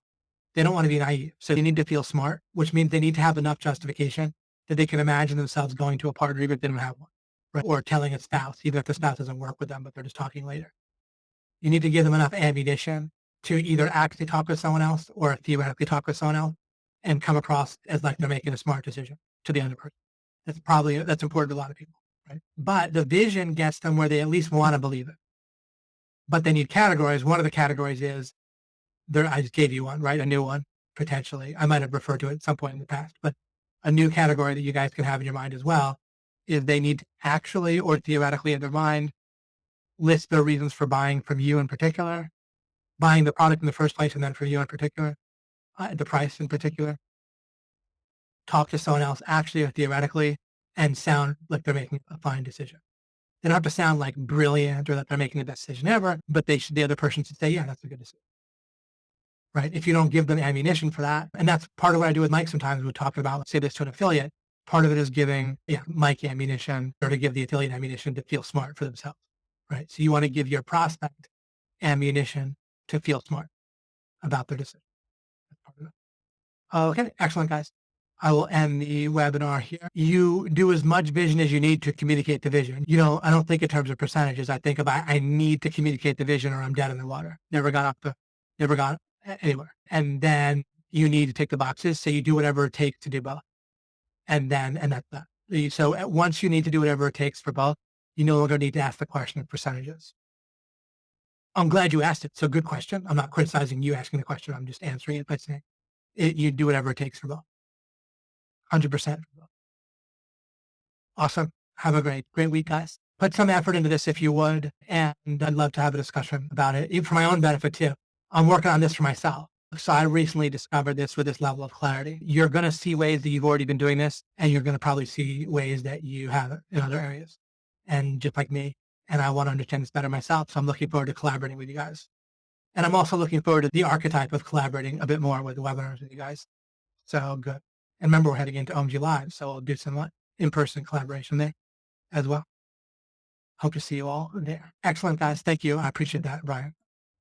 They don't want to be naive. So they need to feel smart, which means they need to have enough justification that they can imagine themselves going to a partner even if they don't have one, right? Or telling a spouse, even if the spouse doesn't work with them, but they're just talking later. You need to give them enough ammunition to either actually talk with someone else or theoretically talk with someone else and come across as like they're making a smart decision to the other person. That's important to a lot of people, right? But the vision gets them where they at least want to believe it. But they need categories. One of the categories is I just gave you one, right? A new one, potentially. I might have referred to it at some point in the past, but a new category that you guys can have in your mind as well is they need to actually or theoretically in their mind list their reasons for buying from you in particular, buying the product in the first place, and then for you in particular, the price in particular. Talk to someone else actually or theoretically and sound like they're making a fine decision. They don't have to sound like brilliant or that they're making the best decision ever, but the other person should say, yeah, that's a good decision. Right? If you don't give them ammunition for that, and that's part of what I do with Mike sometimes. We talk about, let's say this to an affiliate. Part of it is giving Mike ammunition or to give the affiliate ammunition to feel smart for themselves. Right? So you want to give your prospect ammunition to feel smart about their decision. That's part of it. Okay, excellent, guys. I will end the webinar here. You do as much vision as you need to communicate the vision. I don't think in terms of percentages. I think about I need to communicate the vision or I'm dead in the water. Never gone anywhere. And then you need to tick the boxes. So you do whatever it takes to do both. And that's that. So once you need to do whatever it takes for both, you no longer need to ask the question of percentages. I'm glad you asked it. So good question. I'm not criticizing you asking the question. I'm just answering it by saying you do whatever it takes for both. 100%. Awesome. Have a great week, guys. Put some effort into this if you would. And I'd love to have a discussion about it, even for my own benefit too. I'm working on this for myself. So I recently discovered this with this level of clarity. You're going to see ways that you've already been doing this, and you're going to probably see ways that you haven't in other areas. And just like me, and I want to understand this better myself. So I'm looking forward to collaborating with you guys. And I'm also looking forward to the archetype of collaborating a bit more with webinars with you guys. So good. And remember, we're heading into OMG Live, so we'll do some in-person collaboration there as well. Hope to see you all there. Excellent, guys. Thank you. I appreciate that, Brian.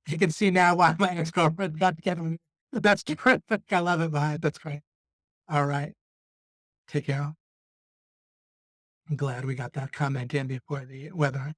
You can see now why my ex-girlfriend got together with me. That's terrific. I love it, Brian. That's great. All right. Take care. I'm glad we got that comment in before the webinar.